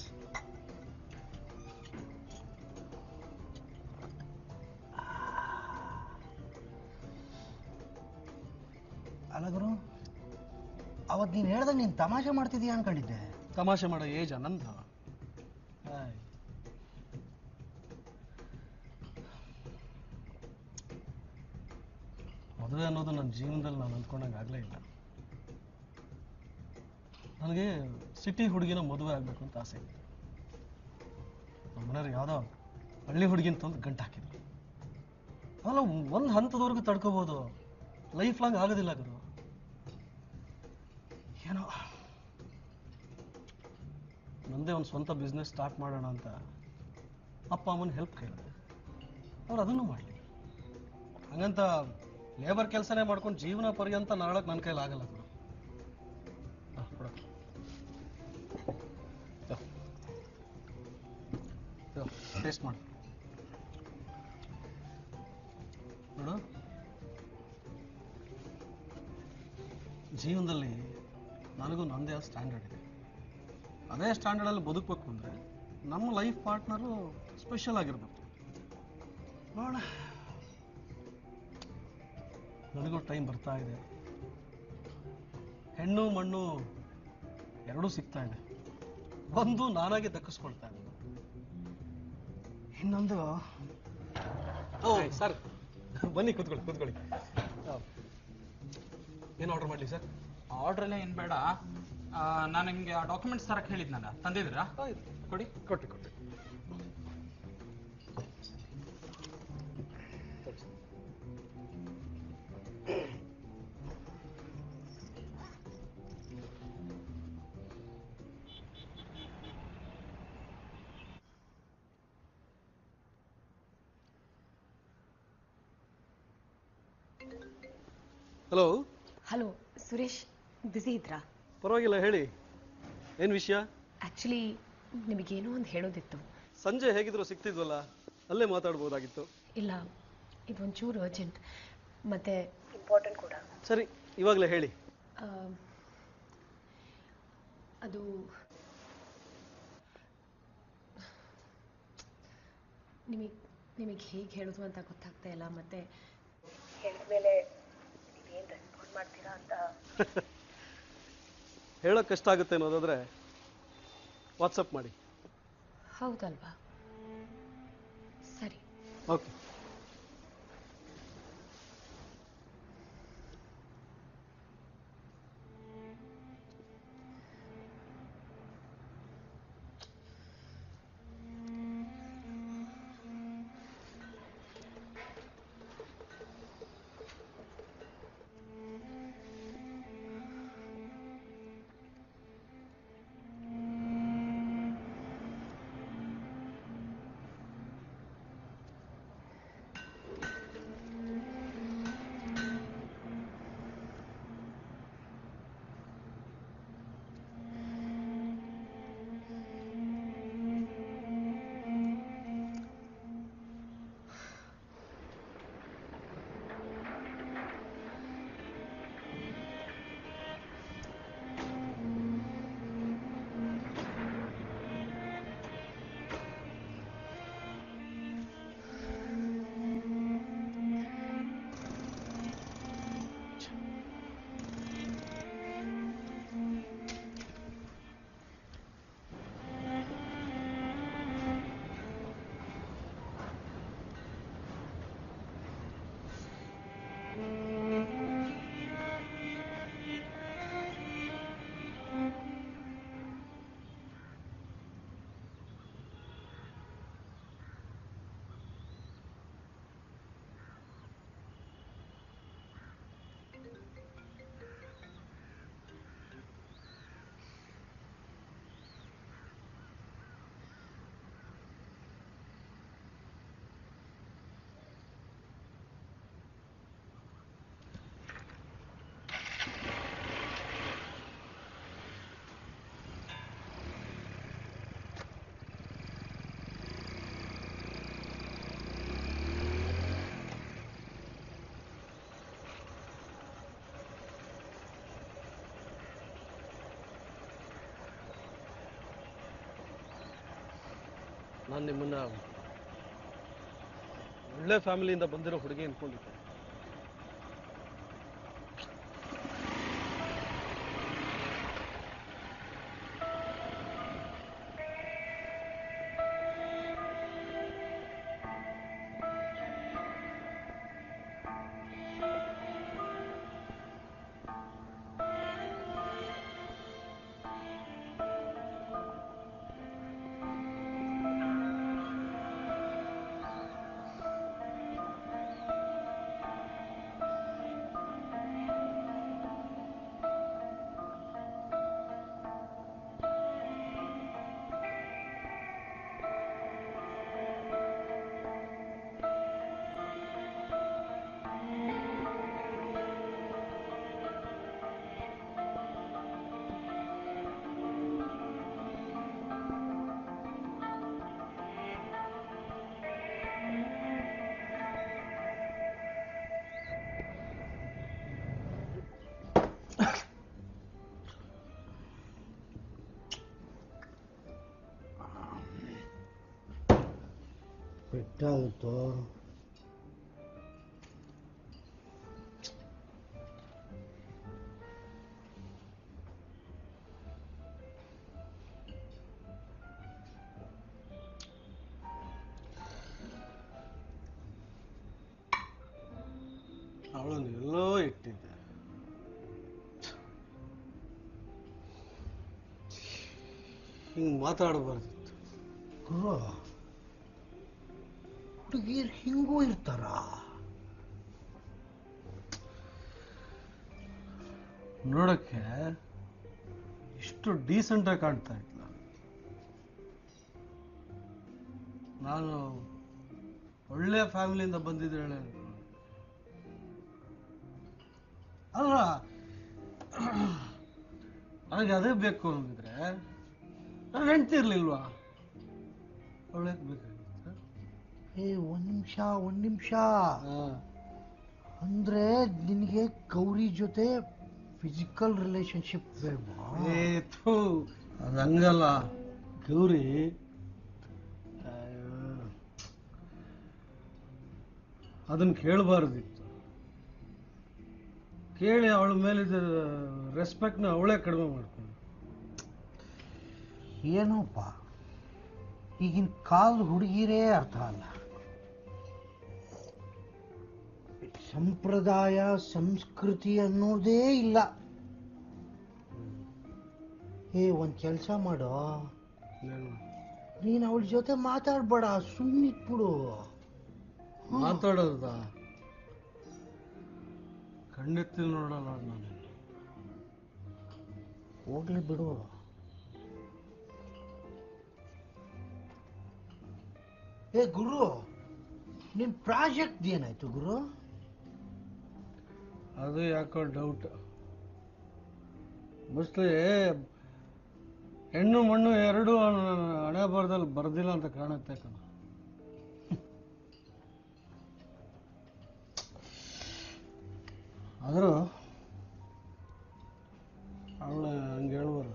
ಅಲ್ಲ ಗುರು, ಅವತ್ತು ನೀನು ಹೇಳ್ದಾಗ ನೀನು ತಮಾಷೆ ಮಾಡ್ತಿದ್ದೀಯ ಅನ್ಕೊಂಡಿದ್ದೆ. ತಮಾಷೆ ಮಾಡೋ ಏಜ್ ನಂದು. ಮದುವೆ ಅನ್ನೋದು ನನ್ನ ಜೀವನದಲ್ಲಿ ನಾನು ಅಂದ್ಕೊಂಡಂಗೆ ಆಗಲೇ ಇಲ್ಲ. ನನಗೆ ಸಿಟಿ ಹುಡುಗಿನ ಮದುವೆ ಆಗಬೇಕು ಅಂತ ಆಸೆ ಇತ್ತು. ನಮ್ಮ ಮನೆಯವ್ರು ಯಾವುದೋ ಹಳ್ಳಿ ಹುಡುಗಿನ ತಂದು ಗಂಟು ಹಾಕಿದ್ರು. ಅಲ್ಲ, ಒಂದು ಹಂತದವರೆಗೂ ತಡ್ಕೋಬೋದು, ಲೈಫ್ ಲಾಂಗ್ ಆಗೋದಿಲ್ಲ ಗುರು. ಏನೋ ನಂದೇ ಒಂದು ಸ್ವಂತ ಬಿಸ್ನೆಸ್ ಸ್ಟಾರ್ಟ್ ಮಾಡೋಣ ಅಂತ ಅಪ್ಪ ಅಮ್ಮನ ಹೆಲ್ಪ್ ಕೇಳಿದೆ. ಅವ್ರು ಅದನ್ನು ಮಾಡಲಿಲ್ಲ. ಹಂಗಂತ ಲೇಬರ್ ಕೆಲಸನೇ ಮಾಡ್ಕೊಂಡು ಜೀವನ ಪರ್ಯಂತ ನಾಳಕ್ಕೆ ನನ್ನ ಕೈಲಿ ಆಗಲ್ಲ ಗುರು. ಟೇಸ್ಟ್ ಮಾಡಿ ನೋಡು. ಜೀವನದಲ್ಲಿ ನನಗೂ ನನ್ನದೇ ಆದ ಸ್ಟ್ಯಾಂಡರ್ಡ್ ಇದೆ. ಅದೇ ಸ್ಟ್ಯಾಂಡರ್ಡಲ್ಲಿ ಬದುಕಬೇಕು ಅಂದರೆ ನಮ್ಮ ಲೈಫ್ ಪಾರ್ಟ್ನರು ಸ್ಪೆಷಲ್ ಆಗಿರ್ಬೇಕು. ನೋಡ, ನನಗೂ ಟೈಮ್ ಬರ್ತಾ ಇದೆ. ಹೆಣ್ಣು ಮಣ್ಣು ಎರಡೂ ಸಿಗ್ತಾ ಇದೆ. ಒಂದು ನಾನಾಗೆ ದಕ್ಕಿಸ್ಕೊಳ್ತಾ ಇದೆ, ಇನ್ನೊಂದು ಸರ್ ಬನ್ನಿ ಕೂತ್ಕೊಳ್ಳಿ. ಏನು ಆರ್ಡರ್ ಮಾಡಲಿ ಸರ್? ಆರ್ಡರ್ ಎಲ್ಲ ಏನು ಬೇಡ. ನಾನು ನಿಮಗೆ ಆ ಡಾಕ್ಯುಮೆಂಟ್ಸ್ ತರಕ್ಕೆ ಹೇಳಿದ್ನಲ್ಲ, ತಂದಿದ್ದೀರಾ? ಕೊಡಿ. ಕೊಟ್ಟೆ. ಹಲೋ ಸುರೇಶ್, ಬ್ಯುಸಿ ಇದ್ರಾ? ಪರವಾಗಿಲ್ಲ, ಹೇಳಿ. ಏನು ವಿಷಯ? ಆಕ್ಚುಲಿ ನಿಮಗೇನೋ ಒಂದು ಹೇಳೋದಿತ್ತು. ಸಂಜೆ ಹೇಗಿದ್ರು ಸಿಗ್ತಿದ್ವಲ್ಲ, ಅಲ್ಲೇ ಮಾತಾಡ್ಬೋದಾಗಿತ್ತು. ಇಲ್ಲ, ಇದೊಂಚೂರು ಅರ್ಜೆಂಟ್ ಮತ್ತೆ ಇಂಪಾರ್ಟೆಂಟ್ ಕೂಡ. ಸರಿ, ಇವಾಗಲೇ ಹೇಳಿ. ಅದು ನಿಮಗೆ ಹೇಗೆ ಹೇಳೋದು ಅಂತ ಗೊತ್ತಾಗ್ತಾ ಇಲ್ಲ. ಮತ್ತೆ ಹೇಳಿದ ಮೇಲೆ ನೀವೇನು ರೆಸ್ಪಾಂಡ್ ಮಾಡ್ತೀರಾ ಅಂತ ಹೇಳೋಕೆ ಕಷ್ಟ ಆಗುತ್ತೆ ಅನ್ನೋದಾದ್ರೆ ವಾಟ್ಸಪ್ ಮಾಡಿ. ಹೌದಲ್ವಾ? ಸರಿ, ಓಕೆ. ನಾನು ನಿಮ್ಮನ್ನ ಒಳ್ಳೆ ಫ್ಯಾಮಿಲಿಯಿಂದ ಬಂದಿರೋ ಹುಡುಗಿ ಅನ್ಕೊಂಡಿದ್ದೆ. ಪೆಟ್ಟಾಗುತ್ತೋ? ಅವಳನ್ನು ಎಲ್ಲೋ ಇಟ್ಟಿದ್ದೆ. ಹಿಂಗ್ ಮಾತಾಡಬಾರ್ದಿತ್ತು. ಹುಡುಗಿಯರು ಹಿಂಗೂ ಇರ್ತಾರ? ನೋಡಕ್ಕೆ ಇಷ್ಟು ಡೀಸೆಂಟ್ ಆಗಿ ಕಾಣ್ತಾ ಇದ್ಲ. ನಾನು ಒಳ್ಳೆ ಫ್ಯಾಮಿಲಿಯಿಂದ ಬಂದಿದ್ದೇಳೆ ಅಲ್ಲ. ನನಗೆ ಅದೇ ಬೇಕು ಅಂದಿದ್ರೆ ನನಗೆ ಹೆಂಡ್ತಿ ಇರ್ಲಿಲ್ವಾ? ಒಳ್ಳೆ ಬೇಕಾಗಿತ್ತು. ಒಂದ್ ನಿಮಿಷ ಅಂದ್ರೆ ನಿನಗೆ ಗೌರಿ ಜೊತೆ ಫಿಸಿಕಲ್ ರಿಲೇಶನ್ಶಿಪ್ ಬೇಡವಾ? ಅದು ಹಂಗಲ್ಲ ಗೌರಿ. ಅದನ್ನ ಕೇಳಬಾರ್ದಿತ್ತು. ಕೇಳಿ ಅವಳ ಮೇಲಿದ್ದ ರೆಸ್ಪೆಕ್ಟ್ನ ಅವಳೇ ಕಡಿಮೆ ಮಾಡ್ಕೊಂಡು. ಏನೋಪ್ಪ, ಈಗಿನ ಕಾಲದ ಹುಡುಗಿರೇ ಅರ್ಥ ಅಲ್ಲ. ಸಂಪ್ರದಾಯ ಸಂಸ್ಕೃತಿ ಅನ್ನೋದೇ ಇಲ್ಲ. ಒಂದ್ ಕೆಲಸ ಮಾಡೋ, ನೀನ್ ಅವಳ ಜೊತೆ ಮಾತಾಡ್ಬೇಡ, ಸುಮ್ಮನಿಟ್ಬಿಡು. ಮಾತಾಡೋದ ಖಂಡಿತ ನೋಡಲ್ಲ ನಾನು. ಹೋಗ್ಲಿ ಬಿಡು. ಗುರು, ನಿನ್ ಪ್ರಾಜೆಕ್ಟ್ ಏನಾಯ್ತು ಗುರು? ಅದು ಯಾಕೋ ಡೌಟ್. ಮೋಸ್ಟ್ಲಿ ಹೆಣ್ಣು ಮಣ್ಣು ಎರಡು ಹಣೆ ಬರದಲ್ಲಿ ಬರ್ದಿಲ್ಲ ಅಂತ ಕಾಣುತ್ತೆ ಕಣ. ಆದರೂ ಅವಳು ಹಂಗೆ ಹೇಳ್ಬಾರ್ದು.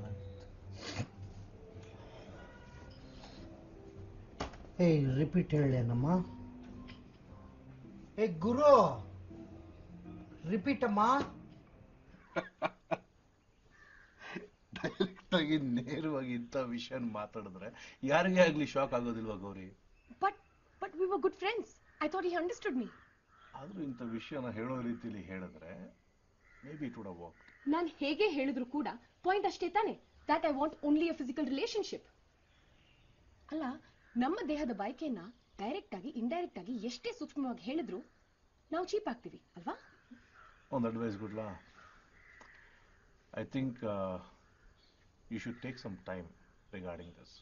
ರಿಪೀಟ್ ಹೇಳೇನಮ್ಮ? ಗುರು, ರಿಪೀಟ್ ಅಮ್ಮ. ಡೈರೆಕ್ಟ್ ಆಗಿ ನೇರವಾಗಿ ಇಂಥ ವಿಷಯ ಮಾತಾಡಿದ್ರೆ ಯಾರಿಗೇ ಆಗ್ಲಿ ಶಾಕ್ ಆಗೋದಿಲ್ವಾ Gauri? But we were good friends. I thought he understood me. ಆದರೂ ಇಂಥ ವಿಷಯನ ಹೇಳೋ ರೀತಿಯಲ್ಲಿ ಹೇಳಿದ್ರೆ may be it would have worked. ನಾನು ಹೇಗೆ ಹೇಳಿದ್ರು ಕೂಡ ಪಾಯಿಂಟ್ ಅಷ್ಟೇ ತಾನೆ, that I want only a physical relationship. ಅಲ್ಲ, ನಮ್ಮ ದೇಹದ ಬಯಕೆಯನ್ನ ಡೈರೆಕ್ಟ್ ಆಗಿ ಇಂಡೈರೆಕ್ಟ್ ಆಗಿ ಎಷ್ಟೇ ಸೂಕ್ಷ್ಮವಾಗಿ ಹೇಳಿದ್ರು ನಾವು ಚೀಪ್ ಆಗ್ತೀವಿ ಅಲ್ವಾ? ಒಂದು ಅಡ್ವೈಸ್ ಗುಡ್ಲಾ, I think you should take some time regarding this.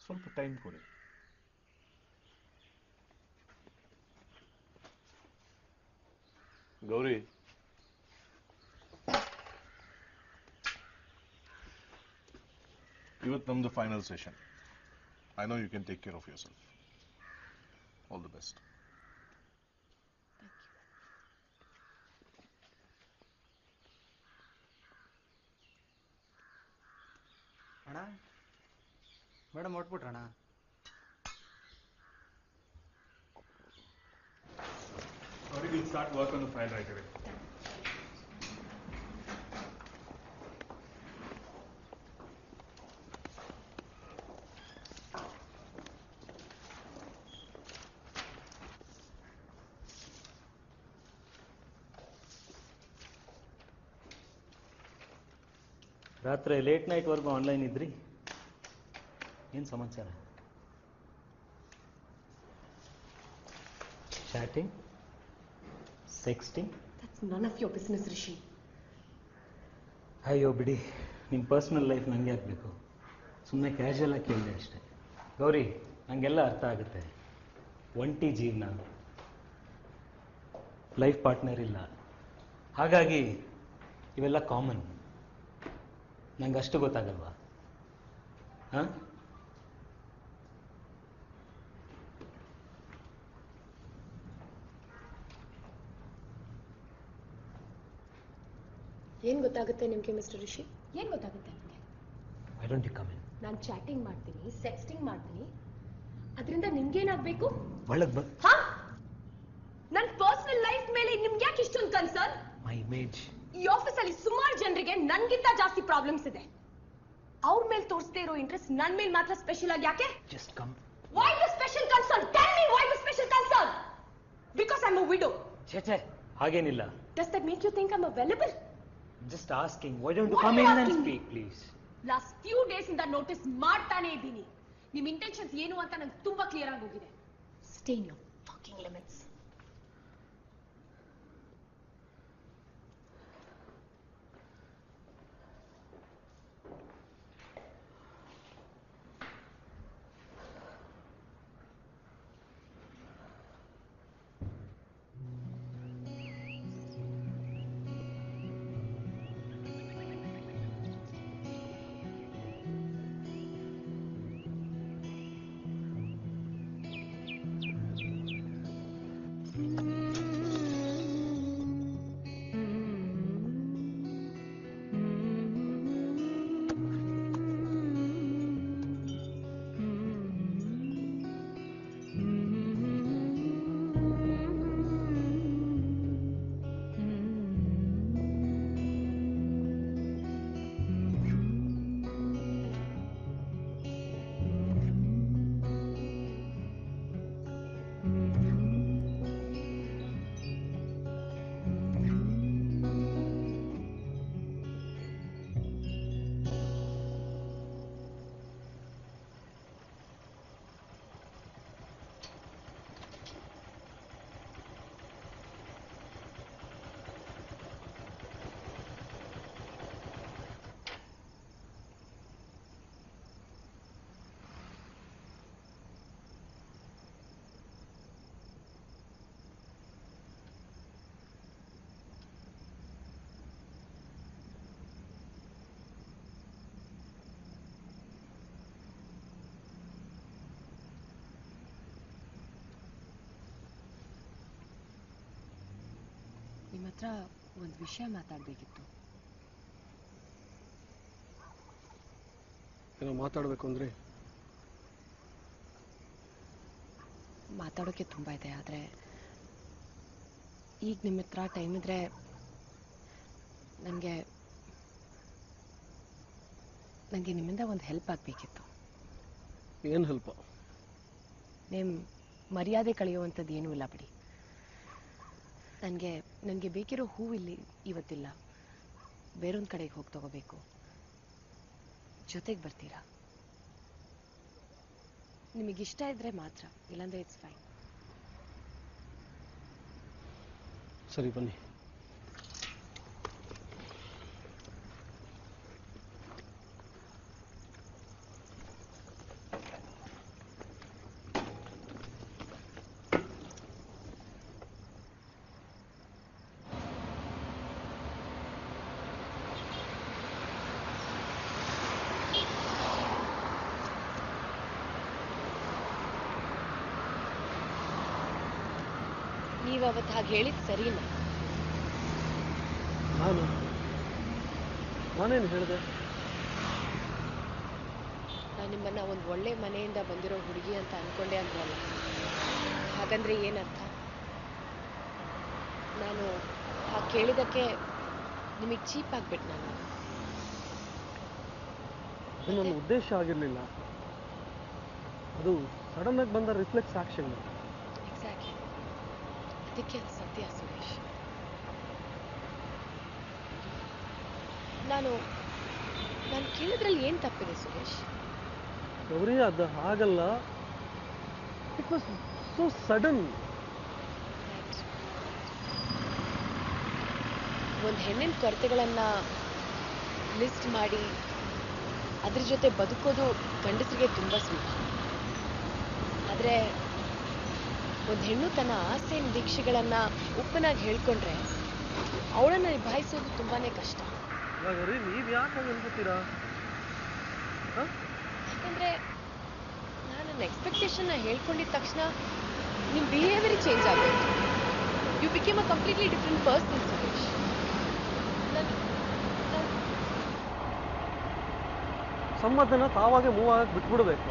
ಸ್ವಲ್ಪ ಟೈಮ್ ಕೊಡಿ. ಗೌರಿ, ಇವತ್ತು ನಮ್ದು final session. I know you can take care of yourself. All the best. ಅಣ್ಣ, ಮೇಡಮ್ ಹೊಟ್ಬಿಟ್ರಣ್ಣ. Gauri will start work on the file right away. ರಾತ್ರಿ late ನೈಟ್ವರೆಗೂ online ಇದ್ರಿ, ಏನು ಸಮಾಚಾರ? Chatting, sexting? That's none of your business Rishi. ಅಯ್ಯೋ ಬಿಡಿ, ನಿಮ್ಮ ಪರ್ಸ್ನಲ್ ಲೈಫ್ ನನಗೆ ಆಗಬೇಕು. ಸುಮ್ಮನೆ ಕ್ಯಾಶುಯಲ್ ಆಗಿ ಕೇಳಿದೆ ಅಷ್ಟೇ. ಗೌರಿ, ನನಗೆಲ್ಲ ಅರ್ಥ ಆಗುತ್ತೆ. ಒಂಟಿ ಜೀವನ, ಲೈಫ್ ಪಾರ್ಟ್ನರ್ ಇಲ್ಲ, ಹಾಗಾಗಿ ಇವೆಲ್ಲ ಕಾಮನ್. ನಂಗೆ ಅಷ್ಟು ಗೊತ್ತಾಗಲ್ವಾ? ಹಾಂ, ಏನ್ ಗೊತ್ತಾಗುತ್ತೆ ನಿಮ್ಗೆ ಮಿಸ್ಟರ್ ರಿಷಿ? ಏನ್ ಗೊತ್ತಾಗುತ್ತೆ ನಿಮ್ಗೆ? I don't come in. ನಾನು ಚಾಟಿಂಗ್ ಮಾಡ್ತೀನಿ, ಸೆಕ್ಸ್ಟಿಂಗ್ ಮಾಡ್ತೀನಿ, ಅದರಿಂದ ನಿಮ್ಗೇನಾಗಬೇಕು? ಒಳಗೆ ಬಂದು ಹಾ, ನನ್ನ ಪರ್ಸನಲ್ ಲೈಫ್ ಮೇಲೆ ನಿಮ್ಗೆ ಯಾಕೆ ಇಷ್ಟೊಂದು ಕನ್ಸರ್ನ್? ಮೈ ಇಮೇಜ್. ಈ ಆಫೀಸಲ್ಲಿ ಸುಮಾರು ಜನರಿಗೆ ನನ್ಗಿಂತ ಜಾಸ್ತಿ ಪ್ರಾಬ್ಲಮ್ಸ್ ಇದೆ. ಅವ್ರ ಮೇಲೆ ತೋರಿಸದೇ ಇರೋ ಇಂಟ್ರೆಸ್ಟ್ ನನ್ನ ಮೇಲೆ ಮಾತ್ರ ಸ್ಪೆಷಲ್ ಆಗಿ ಯಾಕೆ? Just come. Why the special concern? Tell me why the special concern? Because I'm a widow. ಛೇ, ಹಾಗೇನಿಲ್ಲ. Does that make you think I'm available? Just asking. Why don't you What come are you in and asking speak, me? please? Last few days ಇಂದ notice ಮಾಡ್ತಾನೆ ಇದ್ದೀನಿ. ನಿಮ್ intentions ಏನು ಅಂತ ನಂಗೆ ತುಂಬಾ ಕ್ಲಿಯರ್ ಆಗಿ ಹೋಗಿದೆ. Stay in your fucking limits. ನಿಮ್ಮ ಹತ್ರ ಒಂದು ವಿಷಯ ಮಾತಾಡಬೇಕಿತ್ತು. ಏನೋ ಮಾತಾಡಬೇಕು ಅಂದ್ರೆ? ಮಾತಾಡೋಕ್ಕೆ ತುಂಬ ಇದೆ, ಆದರೆ ಈಗ ನಿಮ್ಮ ಹತ್ರ ಟೈಮ್ ಇದ್ರೆ ನನಗೆ ನಿಮ್ಮಿಂದ ಒಂದು ಹೆಲ್ಪ್ ಆಗಬೇಕಿತ್ತು. ಏನು ಹೆಲ್ಪ್? ನಿಮ್ಮ ಮರ್ಯಾದೆ ಕಳೆಯುವಂಥದ್ದು ಏನೂ ಇಲ್ಲ ಬಿಡಿ. ನನಗೆ ಬೇಕಿರೋ ಹೂವಿಲ್ಲಿ ಇವತ್ತಿಲ್ಲ, ಬೇರೊಂದು ಕಡೆಗೆ ಹೋಗಿ ತಗೋಬೇಕು. ಜೊತೆಗೆ ಬರ್ತೀರಾ? ನಿಮಗಿಷ್ಟ ಇದ್ರೆ ಮಾತ್ರ, ಇಲ್ಲಾಂದ್ರೆ ಇಟ್ಸ್ ಫೈನ್. ಸರಿ ಬನ್ನಿ. ನೀವು ಅವತ್ತು ಹಾಗೆ ಹೇಳಿದ್ದು ಸರಿನಾ? ನಾನೇನು ಹೇಳಿದೆ? ನಾನು ನಿಮ್ಮನ್ನ ಒಂದು ಒಳ್ಳೆ ಮನೆಯಿಂದ ಬಂದಿರೋ ಹುಡುಗಿ ಅಂತ ಅನ್ಕೊಂಡೆ ಅಂದ್ರಲ್ಲ, ಹಾಗಂದ್ರೆ ಏನರ್ಥ? ನಾನು ಹಾಗೆ ಕೇಳಿದಕ್ಕೆ ನಿಮಗೆ ಚೀಪ್ ಆಗ್ಬಿಟ್ಟು ನಾನು. ಅದು ನನ್ನ ಉದ್ದೇಶ ಆಗಿರಲಿಲ್ಲ, ಅದು ಸಡನ್ ಆಗಿ ಬಂದ ರಿಫ್ಲೆಕ್ಸ್ ಆಕ್ಷನ್. ಎಕ್ಸಾಕ್ಟ್ಲಿ, ಅದಕ್ಕೆ ಅದು ಸತ್ಯ ಸುರೇಶ್. ನಾನು ಕೇಳಿದ್ರಲ್ಲಿ ಏನು ತಪ್ಪಿದೆ ಸುರೇಶ್? ಗೌರಿ, ಅದು ಹಾಗಲ್ಲ. It was so sudden. ಒಂದು ಹೆಣ್ಣಿನ ಕೊರತೆಗಳನ್ನ ಲಿಸ್ಟ್ ಮಾಡಿ ಅದ್ರ ಜೊತೆ ಬದುಕೋದು ಗಂಡಸರಿಗೆ ತುಂಬ ಸುಲಭ. ಆದರೆ ಒಂದು ಹೆಣ್ಣು ತನ್ನ ಆಸೆ ನಿರೀಕ್ಷೆಗಳನ್ನ ಓಪನ್ ಆಗಿ ಹೇಳ್ಕೊಂಡ್ರೆ ಅವಳನ್ನ ನಿಭಾಯಿಸೋದು ತುಂಬಾನೇ ಕಷ್ಟ. ನೀವ್ ಯಾಕೆ ಅನ್ಕೋತೀರಾ? ಯಾಕಂದ್ರೆ ನಾನು ನನ್ನ ಎಕ್ಸ್ಪೆಕ್ಟೇಷನ್ನ ಹೇಳ್ಕೊಂಡಿದ ತಕ್ಷಣ ನಿಮ್ಮ ಬಿಹೇವಿಯರ್ ಚೇಂಜ್ ಆಗೋಯ್ತು. You became a completely different person Suresh. ಸಂಬಂಧನ ತಾವಾಗೆ ಮೂವ್ ಆಗಕ್ಕೆ ಬಿಟ್ಬಿಡ್ಬೇಕು.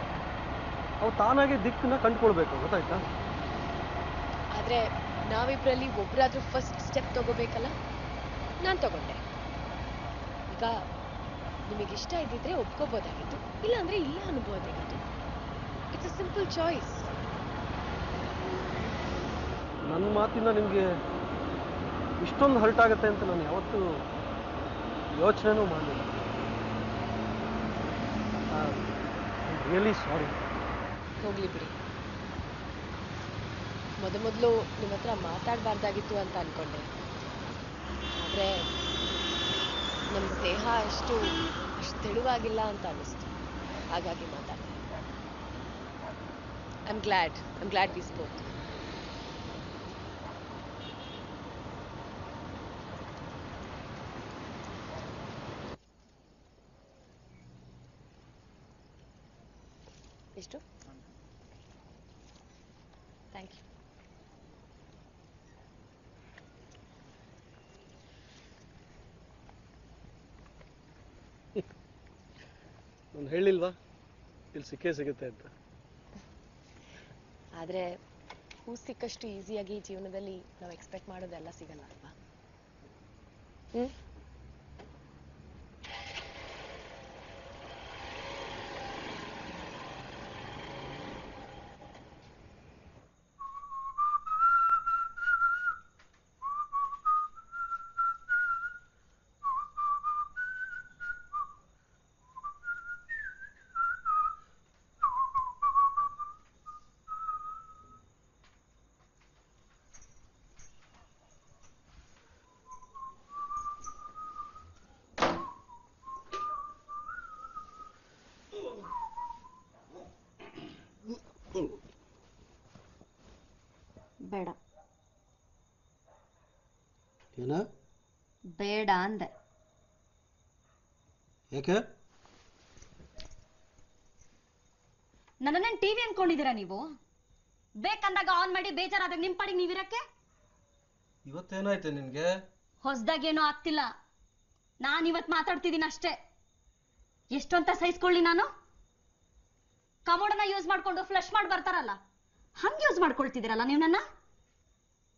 ಅವು ತಾನಾಗೆ ದಿಕ್ಕನ್ನ ಕಂಡುಕೊಳ್ಬೇಕು, ಗೊತ್ತಾಯ್ತಾ? ಆದ್ರೆ ನಾವಿಬ್ರಲ್ಲಿ ಒಬ್ರಾದ್ರೂ ಫಸ್ಟ್ ಸ್ಟೆಪ್ ತಗೋಬೇಕಲ್ಲ. ನಾನು ತಗೊಂಡೆ. ಈಗ ನಿಮಗಿಷ್ಟ ಇದ್ದಿದ್ರೆ ಒಪ್ಕೋಬೋದಾಗಿತ್ತು, ಇಲ್ಲ ಅಂದ್ರೆ ಇಲ್ಲ ಅನ್ಬೋದಾಗಿತ್ತು. It's a simple choice. ನನ್ನ ಮಾತಿಂದ ನಿಮಗೆ ಇಷ್ಟೊಂದು ಹರ್ಟ್ ಆಗುತ್ತೆ ಅಂತ ನಾನು ಯಾವತ್ತೂ ಯೋಚನೆನೂ ಮಾಡಲಿಲ್ಲ. Really sorry. ಹೋಗ್ಲಿ ಬಿಡಿ. ಮೊದಲು ನಿಮ್ಮ ಹತ್ರ ಮಾತಾಡಬಾರ್ದಾಗಿತ್ತು ಅಂತ ಅನ್ಕೊಂಡೆ. ಆದರೆ ನಮ್ಮ ಸ್ನೇಹ ಅಷ್ಟು ತೆಳುವಾಗಿಲ್ಲ ಅಂತ ಅನ್ನಿಸ್ತು, ಹಾಗಾಗಿ ಮಾತಾಡಿದೆ. I am glad we spoke. ಎಷ್ಟು? Thank you. ನಾನು ಹೇಳಿಲ್ವಾ ಇಲ್ಲಿ ಸಿಕ್ಕೇ ಸಿಗುತ್ತೆ ಅಂತ? ಆದರೆ ಹೂ ಸಿಕ್ಕಷ್ಟು ಈಸಿಯಾಗಿ ಜೀವನದಲ್ಲಿ ನಾವು ಎಕ್ಸ್ಪೆಕ್ಟ್ ಮಾಡೋದೆಲ್ಲ ಸಿಗಲ್ಲ ಅಲ್ವಾ? ಬೇಡ. ಏನ? ಬೇಡ ಅಂದೆ. ಯಾಕೆ? ನನ್ನನ್ನೇನು ಟಿವಿ ಅನ್ಕೊಂಡಿದ್ದೀರಾ ನೀವು? ಬೇಕಂದಾಗ ಆನ್ ಮಾಡಿ, ಬೇಜಾರಾದಾಗ ನಿಮ್ ಪಾಡಿಗೆ ನೀವಿರಕ್ಕೆ. ಇವತ್ತೇನಾಯ್ತು ನಿನ್ಗೆ? ಹೊಸದಾಗೇನೋ ಆಗ್ತಿಲ್ಲ. ನಾನು ಇವತ್ತು ಮಾತಾಡ್ತಿದ್ದೀನಿ ಅಷ್ಟೇ. ಎಷ್ಟು ಅಂತ ಸಹಿಸ್ಕೊಳ್ಳಿ ನಾನು? ಕಮೋಡನ್ನ ಯೂಸ್ ಮಾಡ್ಕೊಂಡು ಫ್ಲಶ್ ಮಾಡಿ ಬರ್ತಾರಲ್ಲ, ಹಂಗೆ ಯೂಸ್ ಮಾಡ್ಕೊಳ್ತಿದ್ದೀರಲ್ಲ ನೀವು ನನ್ನ.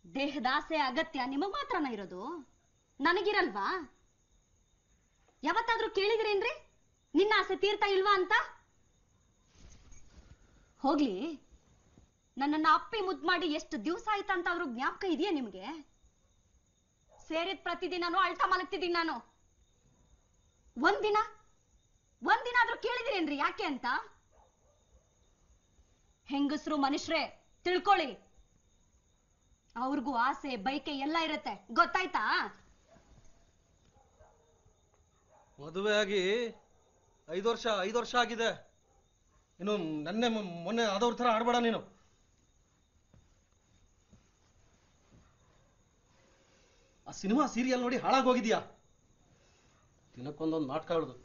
ದೇಹದ ಆಸೆ ಅಗತ್ಯ ನಿಮಗ್ ಮಾತ್ರನ ಇರೋದು, ನನಗಿರಲ್ವಾ? ಯಾವತ್ತಾದ್ರೂ ಕೇಳಿದ್ರೇನ್ರಿ ನಿನ್ನ ಆಸೆ ತೀರ್ತಾ ಇಲ್ವಾ ಅಂತ? ಹೋಗ್ಲಿ, ನನ್ನನ್ನ ಅಪ್ಪಿ ಮುದ್ದು ಮಾಡಿ ಎಷ್ಟು ದಿವಸ ಆಯ್ತಂತ ಅವ್ರ ಜ್ಞಾಪಕ ಇದೆಯಾ ನಿಮ್ಗೆ? ಸೇರಿದ ಪ್ರತಿದಿನಾನು ಅಳ್ತಾ ಮಲಗ್ತಿದ್ದೀನಿ ನಾನು. ಒಂದಿನ ಆದ್ರೂ ಕೇಳಿದಿರೇನ್ರಿ ಯಾಕೆ ಅಂತ? ಹೆಂಗಸರು ಮನುಷ್ಯರೇ ತಿಳ್ಕೊಳ್ಳಿ, ಅವ್ರಿಗೂ ಆಸೆ ಬೈಕೆ ಎಲ್ಲ ಇರುತ್ತೆ, ಗೊತ್ತಾಯ್ತಾ? ಮದುವೆ ಆಗಿ 5 ವರ್ಷ ಆಗಿದೆ. ಇನ್ನು ಮೊನ್ನೆ ಆದವ್ರ ಥರ ಆಡ್ಬೇಡ ನೀನು. ಆ ಸಿನಿಮಾ ಸೀರಿಯಲ್ ನೋಡಿ ಹಾಳಾಗೋಗಿದ್ಯಾ. ದಿನಕ್ಕೊಂದೊಂದು ನಾಟಕ ಆಡೋದು.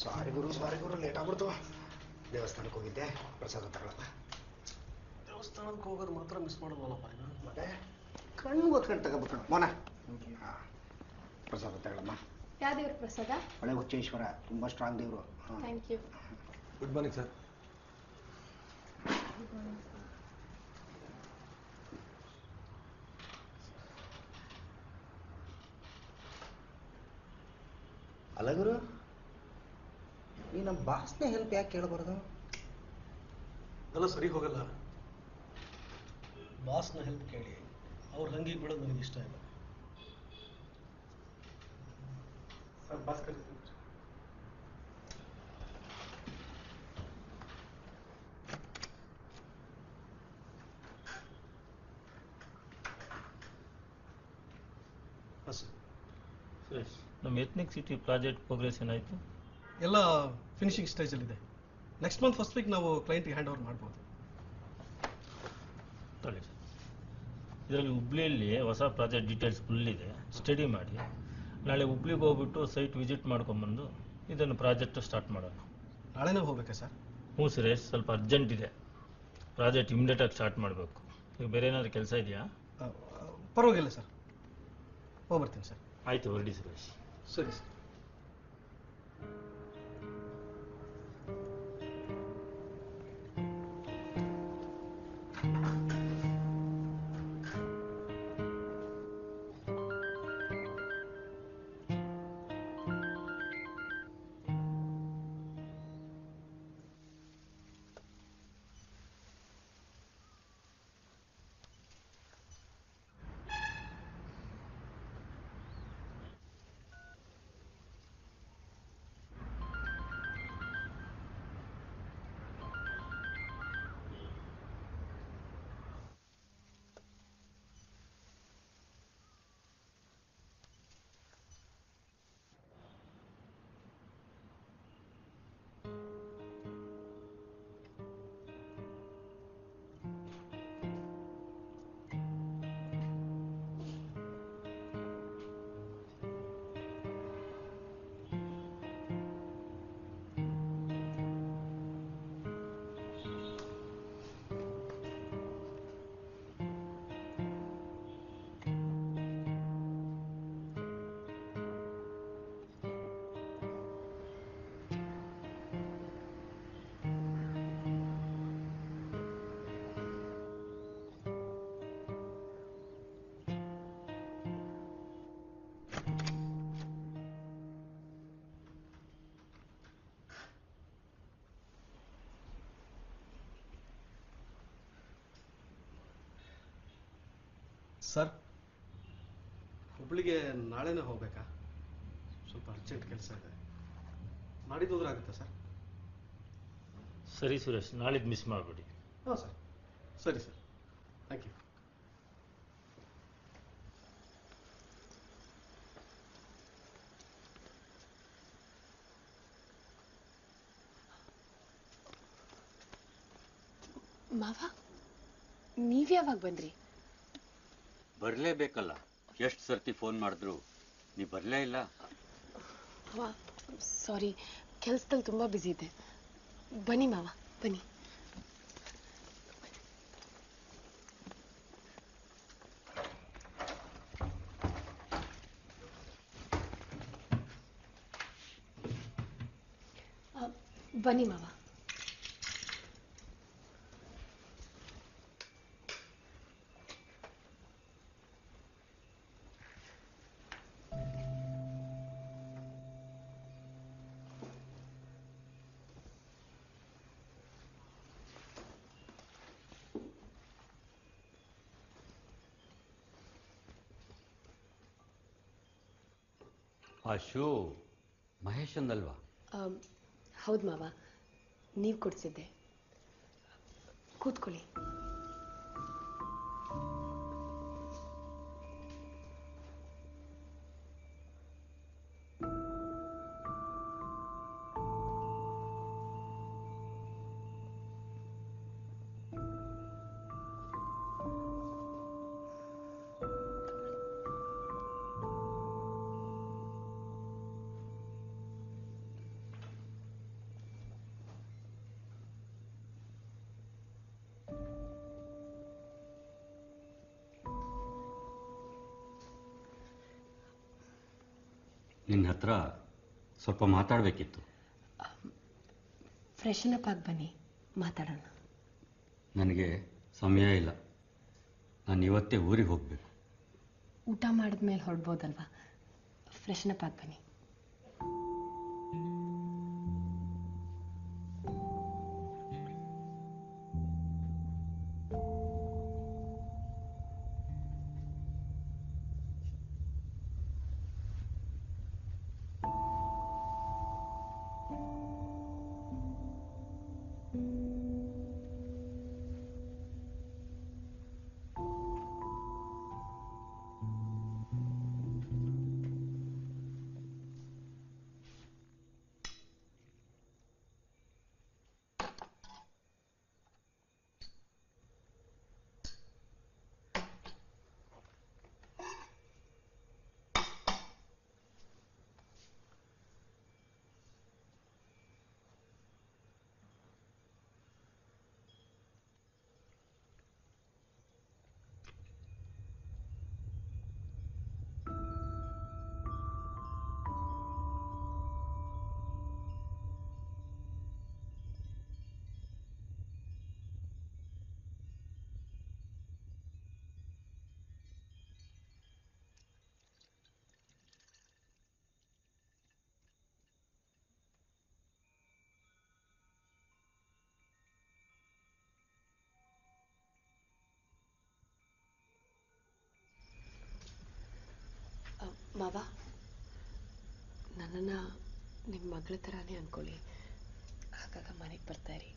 ಸಾರಿ ಗುರು ಲೇಟ್ ಆಗ್ಬಿಡ್ತು. ದೇವಸ್ಥಾನಕ್ಕೆ ಹೋಗಿದ್ದೆ, ಪ್ರಸಾದ ತಗೊಳಪ್ಪ. ದೇವಸ್ಥಾನಕ್ಕೆ ಹೋಗೋದು ಮಾತ್ರ ಮಿಸ್ ಮಾಡೋದಲ್ಲಪ್ಪ. ಮತ್ತೆ ಕಣ್ಣು ಓದ್ಕೊಂಡು ತಗೋಬೇಕು ಮೋನ. ಪ್ರಸಾದ ತಗೊಳಮ್ಮ. ಯಾವ ದೇವ್ರ ಪ್ರಸಾದ? ಹೊಳೆ ಹುಚ್ಚೇಶ್ವರ, ತುಂಬಾ ಸ್ಟ್ರಾಂಗ್ ದೇವರು. Thank you. Good morning sir. ಅಲ್ಲ ಗುರು, ಈ ನಮ್ಮ ಬಾಸ್ನೇ ಹೆಲ್ಪ್ ಯಾಕೆ ಕೇಳಬಾರ್ದು? ಅದೆಲ್ಲ ಸರಿ ಹೋಗಲ್ಲ. ಬಾಸ್ನ ಹೆಲ್ಪ್ ಕೇಳಿ ಅವ್ರ ಹಂಗಿಗೆ ಬಿಡೋದು ನನಗೆ ಇಷ್ಟ ಇಲ್ಲ. ಸರ್ ಭಾಸ್ಕರ್ ಸುರೇಶ್, ನಮ್ಮ ಎತ್ನಿಕ್ ಸಿಟಿ ಪ್ರಾಜೆಕ್ಟ್ ಪ್ರೋಗ್ರೆಸ್ ಏನಾಯಿತು? ಎಲ್ಲ ಫಿನಿಶಿಂಗ್ ಸ್ಟೇಜಲ್ಲಿದೆ. ನೆಕ್ಸ್ಟ್ ಮಂತ್ ಫಸ್ಟ್ ವೀಕ್ ನಾವು ಕ್ಲೈಂಟ್ಗೆ ಹ್ಯಾಂಡ್ ಓವರ್ ಮಾಡ್ಬೋದು. ತೊಳಿ ಸರ್, ಇದರಲ್ಲಿ ಹುಬ್ಳಿಯಲ್ಲಿ ಹೊಸ ಪ್ರಾಜೆಕ್ಟ್ ಡೀಟೇಲ್ಸ್ ಫುಲ್ ಇದೆ, ಸ್ಟಡಿ ಮಾಡಿ ನಾಳೆ ಹುಬ್ಳಿಗೆ ಹೋಗ್ಬಿಟ್ಟು ಸೈಟ್ ವಿಸಿಟ್ ಮಾಡ್ಕೊಂಬಂದು ಇದನ್ನು ಪ್ರಾಜೆಕ್ಟ್ ಸ್ಟಾರ್ಟ್ ಮಾಡೋಣ. ನಾಳೆನೇ ಹೋಗ್ಬೇಕಾ ಸರ್? ಹ್ಞೂ ಸುರೇಶ್, ಸ್ವಲ್ಪ ಅರ್ಜೆಂಟ್ ಇದೆ. ಪ್ರಾಜೆಕ್ಟ್ ಇಮಿಡಿಯೇಟಾಗಿ ಸ್ಟಾರ್ಟ್ ಮಾಡಬೇಕು. ಈಗ ಬೇರೆ ಏನಾದರೂ ಕೆಲಸ ಇದೆಯಾ? ಪರವಾಗಿಲ್ಲ ಸರ್, ಹೋಗ್ಬರ್ತೀನಿ ಸರ್. ಆಯಿತು, ಹೊರಡಿ ಸುರೇಶ್. ಸರಿ ಸರ್. ಸರ್, ಹುಬ್ಳಿಗೆ ನಾಳೆನೇ ಹೋಗ್ಬೇಕಾ? ಸ್ವಲ್ಪ ಅರ್ಜೆಂಟ್ ಕೆಲಸ ಇದೆ. ನಾಡಿದ್ದು ಹೋದ್ರೆ ಆಗುತ್ತಾ ಸರ್? ಸರಿ ಸುರೇಶ್, ನಾಳಿದ್ದು ಮಿಸ್ ಮಾಡಬೇಡಿ. ಹಾಂ ಸರ್, ಸರಿ ಸರ್, ಥ್ಯಾಂಕ್ ಯು. ಮಾವ, ನೀವ್ ಯಾವಾಗ ಬಂದ್ರಿ? ಬರಲೇಬೇಕಲ್ಲ. ಎಷ್ಟು ಸರ್ತಿ ಫೋನ್ ಮಾಡಿದ್ರು ನೀ ಬರಲೇ ಇಲ್ಲ. ಸಾರಿ, ಕೆಲಸದಲ್ಲಿ ತುಂಬ ಬ್ಯುಸಿ ಇದೆ. ಬನ್ನಿ ಮಾವ, ಬನ್ನಿ. ಬನ್ನಿ ಮಾವ. ಆ ಶೂ ಮಹೇಶ್ ಅಂದಲ್ವಾ? ಹೌದು ಮಾವ, ನೀವು ಕೊಡಿಸಿದ್ದೆ. ಕೂತ್ಕೊಳ್ಳಿ. ನಿನ್ನ ಹತ್ರ ಸ್ವಲ್ಪ ಮಾತಾಡಬೇಕಿತ್ತು. ಫ್ರೆಶನ್ ಅಪ್ ಆಗಿ ಬನ್ನಿ, ಮಾತಾಡೋಣ. ನನಗೆ ಸಮಯ ಇಲ್ಲ. ನಾನು ಇವತ್ತೇ ಊರಿಗೆ ಹೋಗಬೇಕು. ಊಟ ಮಾಡಿದ್ಮೇಲೆ ಹೊರಡ್ಬೋದಲ್ವಾ? ಫ್ರೆಶನ್ ಅಪ್ ಆಗಿ ಬನ್ನಿ. ಮಾವ, ನನ್ನನ್ನು ನಿಮ್ಮ ಮಗಳ ಥರನೇ ಅಂದ್ಕೊಳ್ಳಿ. ಆಗಾಗ ಮನೆಗೆ ಬರ್ತಾಯಿರಿ.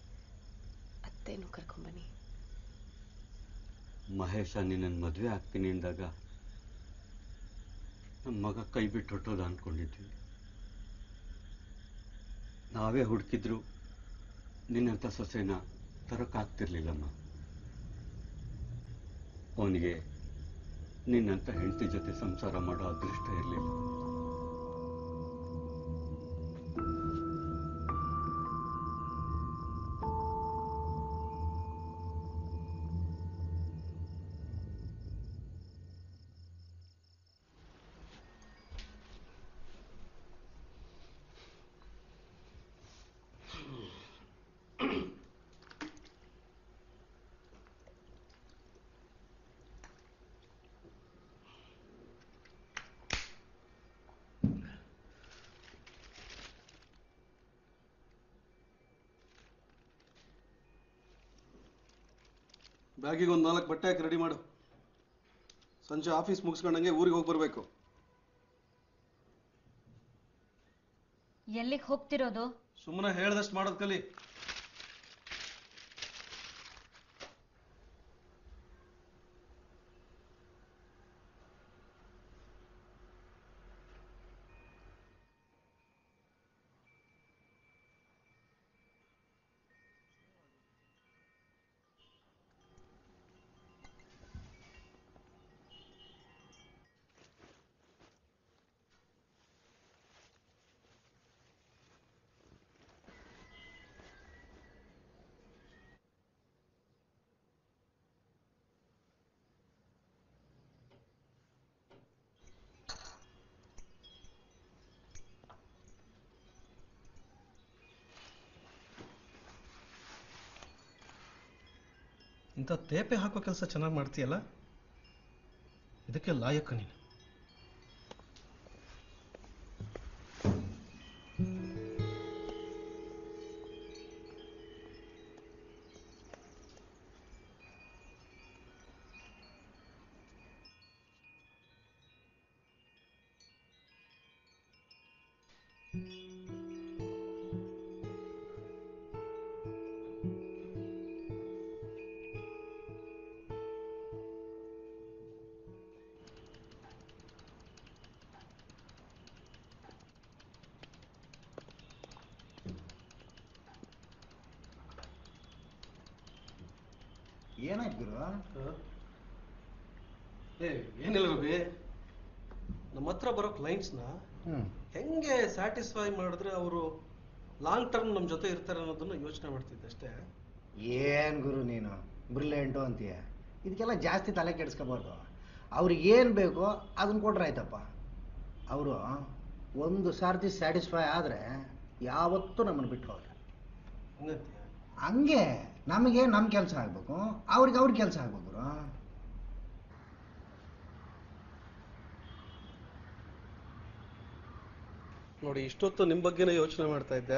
ಅತ್ತೇನು ಕರ್ಕೊಂಬನ್ನಿ. ಮಹೇಶ ನಿನ್ನನ್ನು ಮದುವೆ ಆಗ್ತೀನಿ ಅಂದಾಗ ನಮ್ಮ ಮಗ ಕೈ ಬಿಟ್ಟು ಹೊಟ್ಟೋದ ಅಂದ್ಕೊಂಡಿದ್ವಿ. ನಾವೇ ಹುಡುಕಿದ್ರು ನಿನ್ನಂಥ ಸೊಸೆನ ತರೋಕ್ಕಾಗ್ತಿರ್ಲಿಲ್ಲಮ್ಮ. ಅವನಿಗೆ ನಿನ್ನಂಥ ಹೆಂಡತಿ ಜೊತೆ ಸಂಸಾರ ಮಾಡೋ ಅದೃಷ್ಟ ಇರಲಿಲ್ಲ. ಬ್ಯಾಗಿಗೆ ಒಂದು 4 ಬಟ್ಟೆ ಹಾಕಿ ರೆಡಿ ಮಾಡು. ಸಂಜೆ ಆಫೀಸ್ ಮುಗಿಸ್ಕೊಂಡಂಗೆ ಊರಿಗೆ ಹೋಗಿ ಬರಬೇಕು. ಎಲ್ಲಿಗೆ ಹೋಗ್ತಿರೋದು? ಸುಮ್ಮನೆ ಹೇಳ್ದಷ್ಟು ಮಾಡೋದು ಕಲಿ. ಇಂಥ ತೇಪೆ ಹಾಕೋ ಕೆಲಸ ಚೆನ್ನಾಗಿ ಮಾಡ್ತೀಯಲ್ಲ, ಇದಕ್ಕೆ ಲಾಯಕ್ಕ ನೀನು. ಏನಾಯ್ತು ಗುರು? ಏನಿಲ್ಲ ರವಿ, ನಮ್ಮ ಹತ್ರ ಬರೋ ಕ್ಲೈಂಟ್ಸ್ನ ಹೆಂಗೆ ಸ್ಯಾಟಿಸ್ಫೈ ಮಾಡಿದ್ರೆ ಅವರು ಲಾಂಗ್ ಟರ್ಮ್ ನಮ್ಮ ಜೊತೆ ಇರ್ತಾರೆ ಅನ್ನೋದನ್ನ ಯೋಚನೆ ಮಾಡ್ತಿದ್ದೆ ಅಷ್ಟೇ. ಏನ್ ಗುರು ನೀನು ಬ್ರಿಲಿಯಂಟು ಅಂತೀಯ. ಇದಕ್ಕೆಲ್ಲ ಜಾಸ್ತಿ ತಲೆ ಕೆಡಿಸ್ಕೋಬಾರ್ದು. ಅವ್ರಿಗೆ ಏನು ಬೇಕೋ ಅದನ್ನ ಕೊಟ್ರೆ ಆಯ್ತಪ್ಪ. ಅವರು ಒಂದು ಸಾರ್ತಿ ಸ್ಯಾಟಿಸ್ಫೈ ಆದರೆ ಯಾವತ್ತೂ ನಮ್ಮನ್ನು ಬಿಟ್ಟು ಹೋಗಲ್ಲ. ಹಂಗೆ ನಮಗೆ ನಮ್ಮ ಕೆಲಸ ಆಗಬೇಕು, ಅವ್ರಿಗೆ ಅವ್ರ ಕೆಲಸ ಆಗ್ಬೇಕು. ನೋಡಿ, ಇಷ್ಟೊತ್ತು ನಿಮ್ಮ ಬಗ್ಗೆನೇ ಯೋಚನೆ ಮಾಡ್ತಾ ಇದ್ದೆ.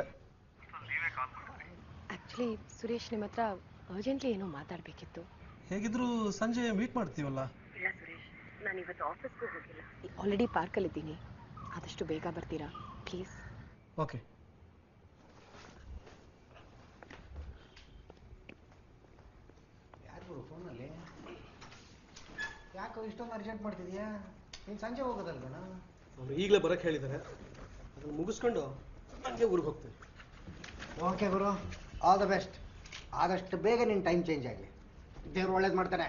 ಆಕ್ಚುಲಿ ಸುರೇಶ್, ನಿಮ್ಮ ಹತ್ರ ಅರ್ಜೆಂಟ್ಲಿ ಏನೋ ಮಾತಾಡಬೇಕಿತ್ತು. ಹೇಗಿದ್ರು ಸಂಜೆ ಮೀಟ್ ಮಾಡ್ತೀವಲ್ಲ. ಇಲ್ಲ ಸುರೇಶ್, ನಾನು ಇವತ್ತು ಆಫೀಸ್ಗೂ ಹೋಗಿಲ್ಲ. ಆಲ್ರೆಡಿ ಪಾರ್ಕಲ್ಲಿದ್ದೀನಿ. ಆದಷ್ಟು ಬೇಗ ಬರ್ತೀರಾ ಪ್ಲೀಸ್? ಓಕೆ. ಯಾರು ಫೋನಲ್ಲಿ ಯಾಕೋ ಇಷ್ಟೊಂದು ಅರ್ಜೆಂಟ್ ಮಾಡ್ತಿದ್ಯಾ? ನೀನು ಸಂಜೆ ಹೋಗೋದಲ್ವಣ? ಅವ್ರು ಈಗಲೇ ಬರಕ್ಕೆ ಹೇಳಿದ್ದಾರೆ. ಅದನ್ನು ಮುಗಿಸ್ಕೊಂಡು ಹಂಗೆ ಊರಿಗೆ ಹೋಗ್ತೀನಿ. Okay Guru, all the best. ಆದಷ್ಟು ಬೇಗ ನಿನ್ನ ಟೈಮ್ ಚೇಂಜ್ ಆಗಲಿ. ದೇವ್ರು ಒಳ್ಳೇದು ಮಾಡ್ತಾನೆ.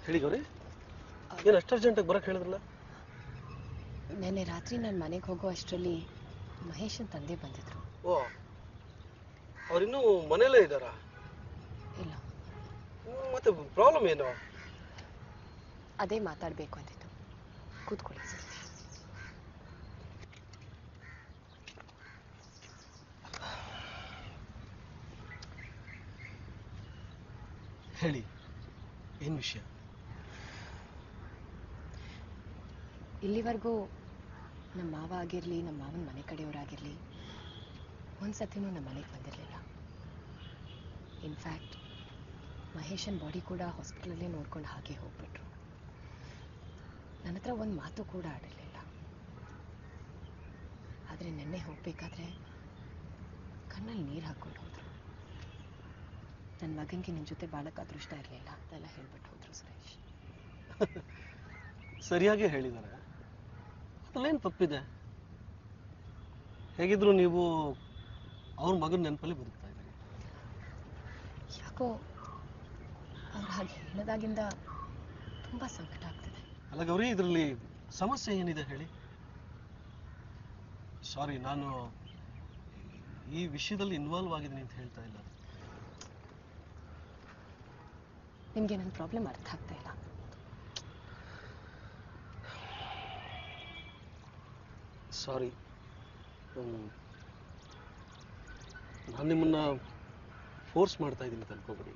ಹೇಳಿ ಗೌರಿ, ಏನು ಅಷ್ಟು ಅರ್ಜೆಂಟಾಗಿ ಬರಕ್ಕೆ ಹೇಳಿದ್ರಲ್ಲ? ನೆನ್ನೆ ರಾತ್ರಿ ನಾನು ಮನೆಗೆ ಹೋಗೋ ಅಷ್ಟರಲ್ಲಿ ಮಹೇಶನ್ ತಂದೆ ಬಂದಿದ್ರು. ಓ, ಅವ್ರಿನ್ನೂ ಮನೇಲೇ ಇದ್ದಾರಾ? ಇಲ್ಲ. ಮತ್ತೆ ಪ್ರಾಬ್ಲಮ್ ಏನು? ಅದೇ ಮಾತಾಡಬೇಕು ಅಂದಿತ್ತು. ಕೂತ್ಕೊಳ್ಳಿ ಸರ್. ಹೇಳಿ, ಏನು ವಿಷಯ? ಇಲ್ಲಿವರೆಗೂ ನಮ್ಮ ಮಾವ ಆಗಿರಲಿ, ನಮ್ಮ ಮಾವನ ಮನೆ ಕಡೆಯವರಾಗಿರಲಿ ಒಂದ್ಸತಿನೂ ನಮ್ಮ ಮನೆಗೆ ಬಂದಿರಲಿಲ್ಲ. ಇನ್ಫ್ಯಾಕ್ಟ್ ಮಹೇಶನ್ ಬಾಡಿ ಕೂಡ ಹಾಸ್ಪಿಟಲಲ್ಲೇ ನೋಡ್ಕೊಂಡು ಹಾಗೆ ಹೋಗ್ಬಿಟ್ರು. ನನ್ನ ಹತ್ರ ಒಂದು ಮಾತು ಕೂಡ ಆಡಿರಲಿಲ್ಲ. ಆದರೆ ನೆನ್ನೆ ಹೋಗ್ಬೇಕಾದ್ರೆ ಕಣ್ಣಲ್ಲಿ ನೀರು ಹಾಕ್ಕೊಂಡು ಹೋದ್ರು. ನನ್ನ ಮಗನಿಗೆ ನಿನ್ನ ಜೊತೆ ಬಾಳಕ್ಕೆ ಅದೃಷ್ಟ ಇರಲಿಲ್ಲ ಅಂತೆಲ್ಲ ಹೇಳ್ಬಿಟ್ಟು ಹೋದ್ರು ಸುರೇಶ್. ಸರಿಯಾಗಿ ಹೇಳಿದ್ದಾರೆ. ಅದ್ರಲ್ಲೇನು ತಪ್ಪಿದೆ? ಹೇಗಿದ್ರು ನೀವು ಅವ್ರ ಮಗನ ನೆನಪಲ್ಲಿ ಬದುಕ್ತಾ ಇದ್ದೀರಿ. ಯಾಕೋ ಅವ್ರು ಹಾಗೆ ಹೇಳೋದಾಗಿಂದ ತುಂಬ ಸಂಕಟ ಆಗ್ತಿದೆ. ಅಲ್ಲ ಗೌರಿ, ಇದರಲ್ಲಿ ಸಮಸ್ಯೆ ಏನಿದೆ ಹೇಳಿ? ಸಾರಿ, ನಾನು ಈ ವಿಷಯದಲ್ಲಿ ಇನ್ವಾಲ್ವ್ ಆಗಿದ್ದೀನಿ ಅಂತ ಹೇಳ್ತಾ ಇಲ್ಲ. ನಿಮಗೆ ನನ್ನ ಪ್ರಾಬ್ಲಮ್ ಅರ್ಥ ಆಗ್ತಾ ಇಲ್ಲ. ಸಾರಿ, ನಾನು ನಿಮ್ಮನ್ನ ಫೋರ್ಸ್ ಮಾಡ್ತಾ ಇದ್ದೀನಿ ಅಂತ ಅನ್ಕೋಬೇಡಿ.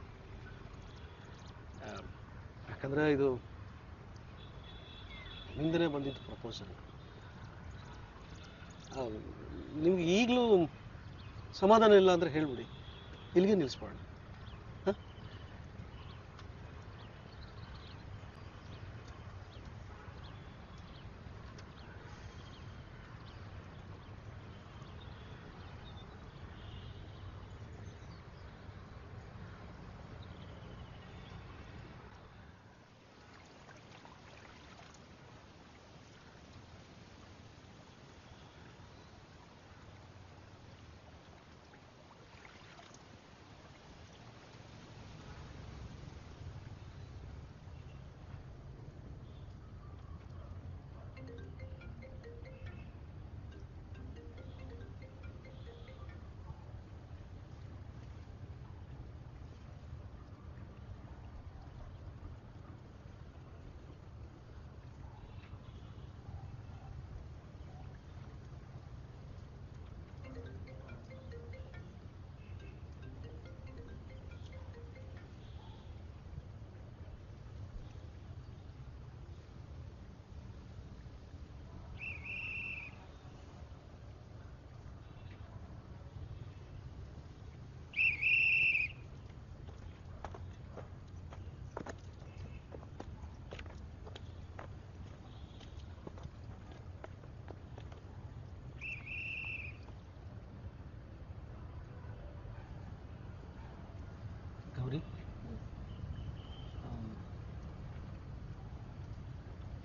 ಯಾಕಂದ್ರೆ ಇದು ನಿಮ್ಮಿಂದನೇ ಬಂದಿದ್ದು ಪ್ರಪೋಸಲ್. ನಿಮ್ಗೆ ಈಗಲೂ ಸಮಾಧಾನ ಇಲ್ಲ ಅಂದ್ರೆ ಹೇಳ್ಬಿಡಿ, ಇಲ್ಲಿಗೆ ನಿಲ್ಲಿಸ್ಬೋಣ.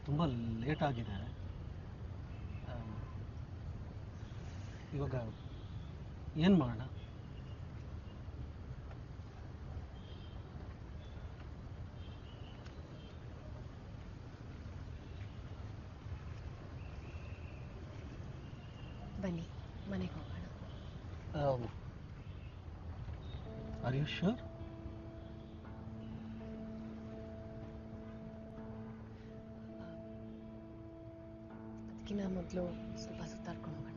ತುಂಬ ಲೇಟ್ ಆಗಿದೆ. ಇವಾಗ ಏನು ಮಾಡೋಣ? ಬನ್ನಿ ಮನೆಗೆ ಹೋಗೋಣ. Are you sure? ಅದಕ್ಕಿಂತ ಮೊದಲು ಸ್ವಲ್ಪ ಸುತ್ತಾಡ್ಕೊಂಡು ಹೋಗೋಣ.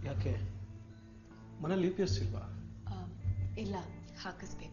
ಯಾಕೆ ಮನೇಲಿ UPS ಇಲ್ವಾ? ಇಲ್ಲ, ಹಾಕಿಸ್ಬೇಕು.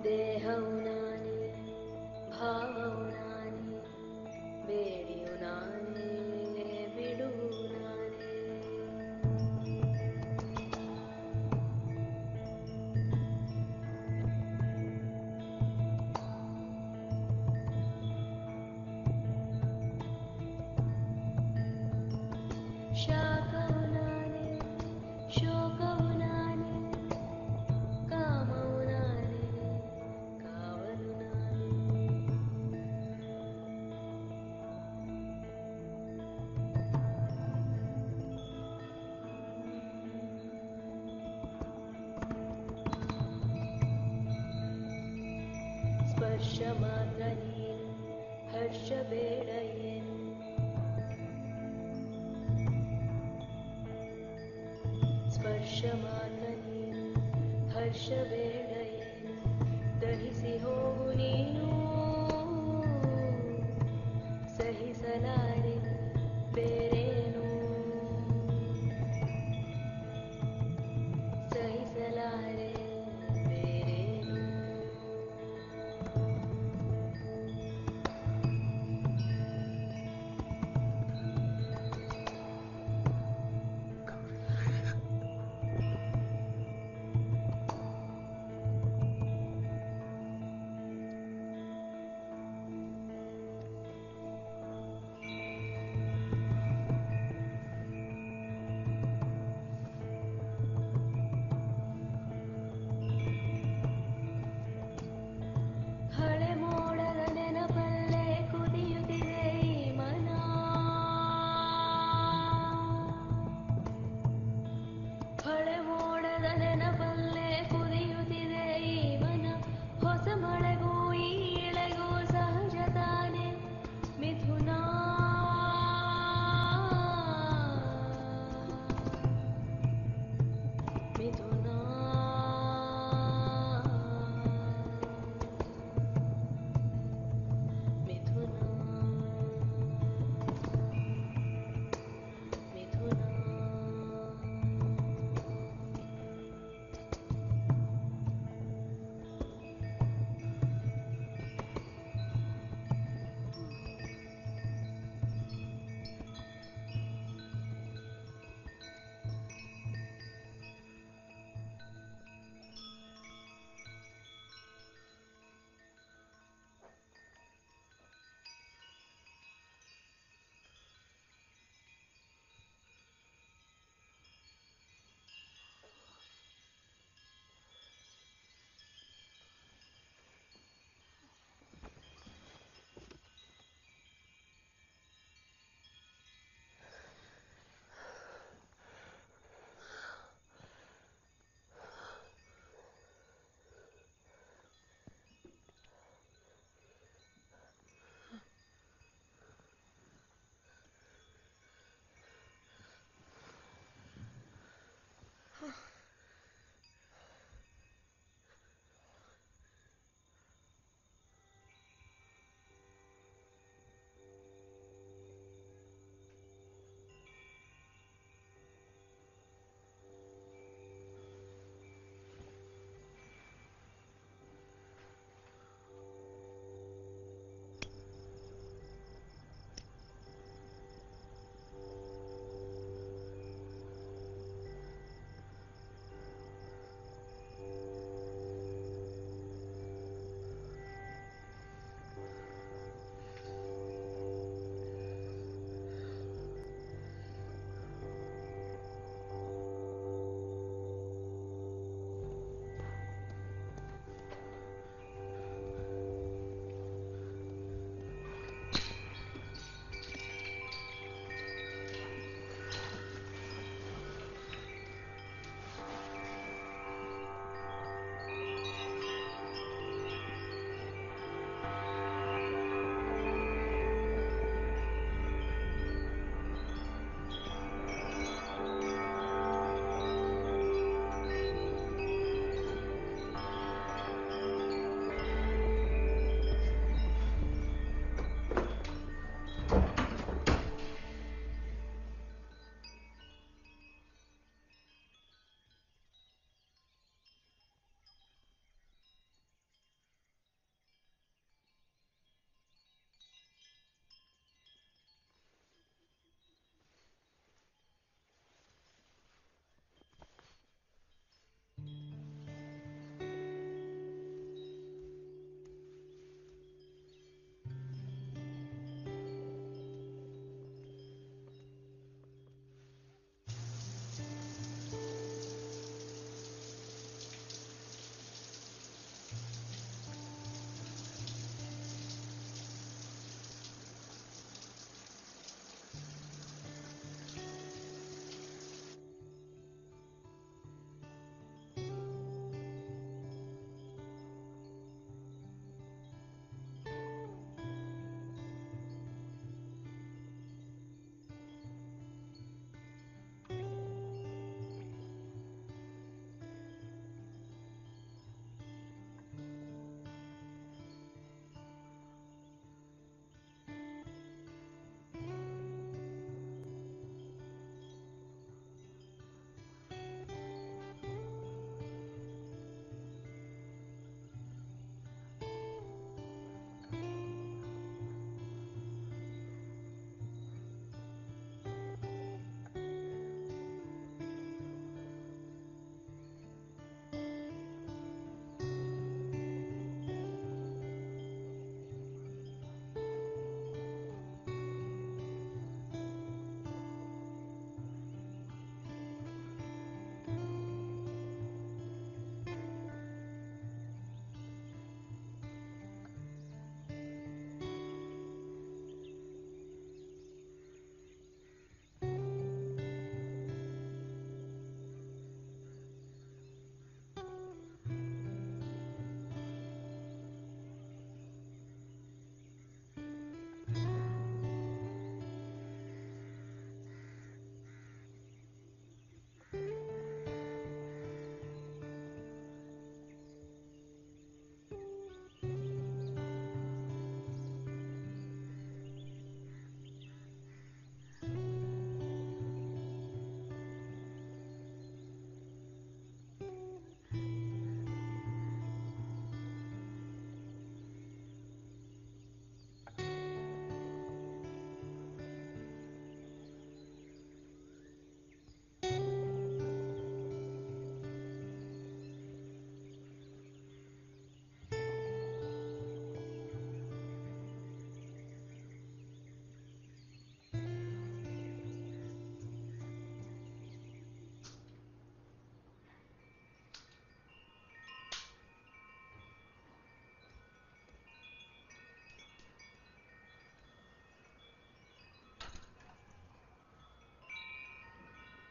ದೇಹವು ನಾನೇ, ಭಾವವು ನಾನೇ, ಬೇಡಿಯು ನಾನೇ, ಬಿಡುವು ನಾನೇ. ಶಾಖವು ನಾನೇ, ಶೋಕವು ನಾನೇ, ಕಾಮವು ನಾನೇ, ಕಾವಲು ನಾನೇ. ಸ್ಪರ್ಶ ಮಾತ್ರ ನೀನು, ಹರ್ಷ ಬೇಡ ಏನು. ಸ್ಪರ್ಶ ಮಾತ್ರ ನೀನು, ಹರ್ಷ ಬೇಡ ಏನು. ದಹಿಸಿ ಹೋಗು ನೀನು, ಸಹಿಸಲಾರೆ ಬೇರೇನು. ಸಹಿಸಲಾರೆ ಬೇರೇನು.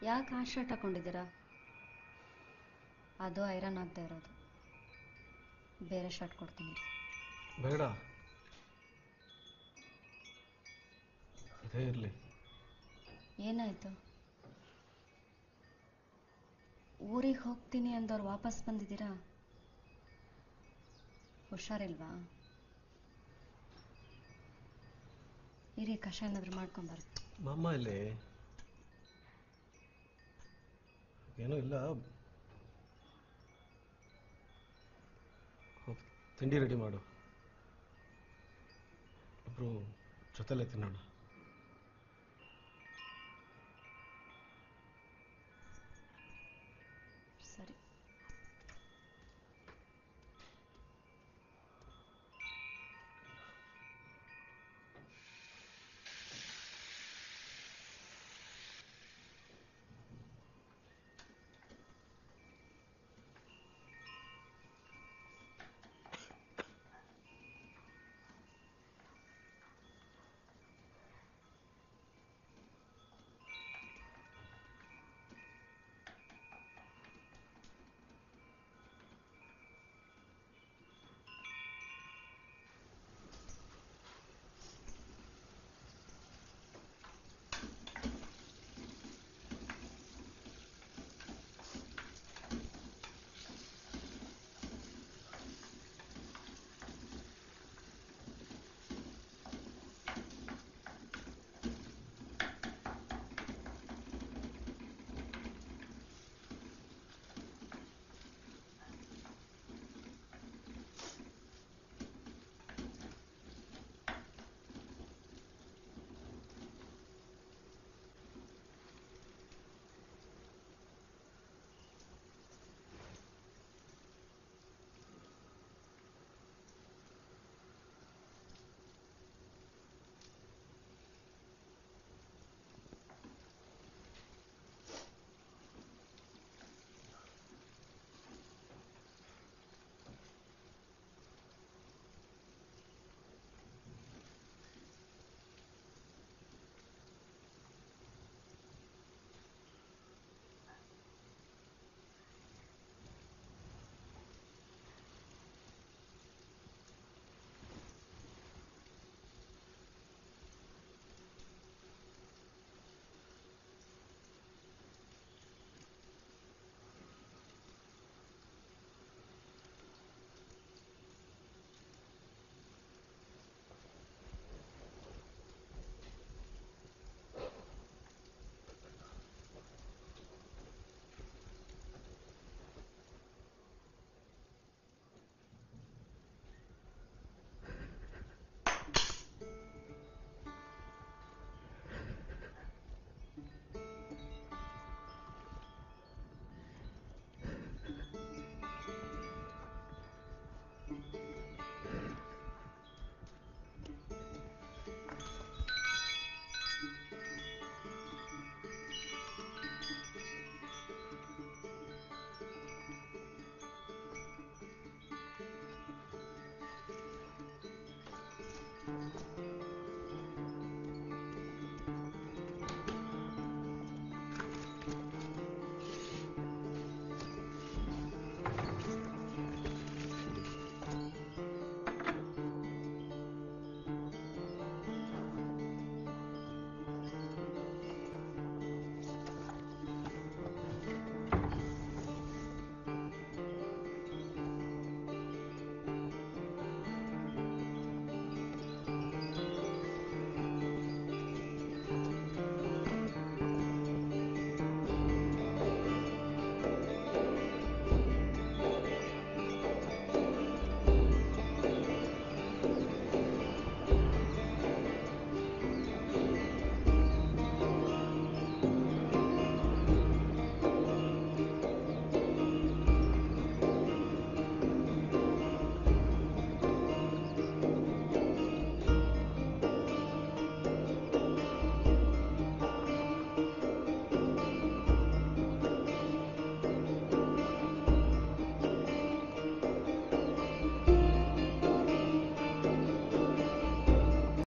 ಯಾಕೆ ಆ ಶರ್ಟ್ ಹಾಕೊಂಡಿದ್ದೀರಾ? ಅದು ಐರನ್ ಆಗದೆ ಇರೋದು. ಬೇರೆ ಶರ್ಟ್ ಕೊಡ್ತೀನಿ. ಬೇಡ, ಇದೇ ಇರಲಿ. ಏನಾಯ್ತು? ಊರಿಗೆ ಹೋಗ್ತೀನಿ ಅಂದವ್ರು ವಾಪಸ್ ಬಂದಿದ್ದೀರಾ? ಹುಷಾರಿಲ್ವಾ? ಇರಿ, ಕಷಾಯ ಏನಾದ್ರು ಮಾಡ್ಕೊಂಬರ್ತೀನಿ. ಮಾಮ ಇಲ್ಲಿ ಏನೂ ಇಲ್ಲ. ತಿಂಡಿ ರೆಡಿ ಮಾಡು, ಇಬ್ರು ಜೊತೆಲೆ ತಿನ್ನೋಣ.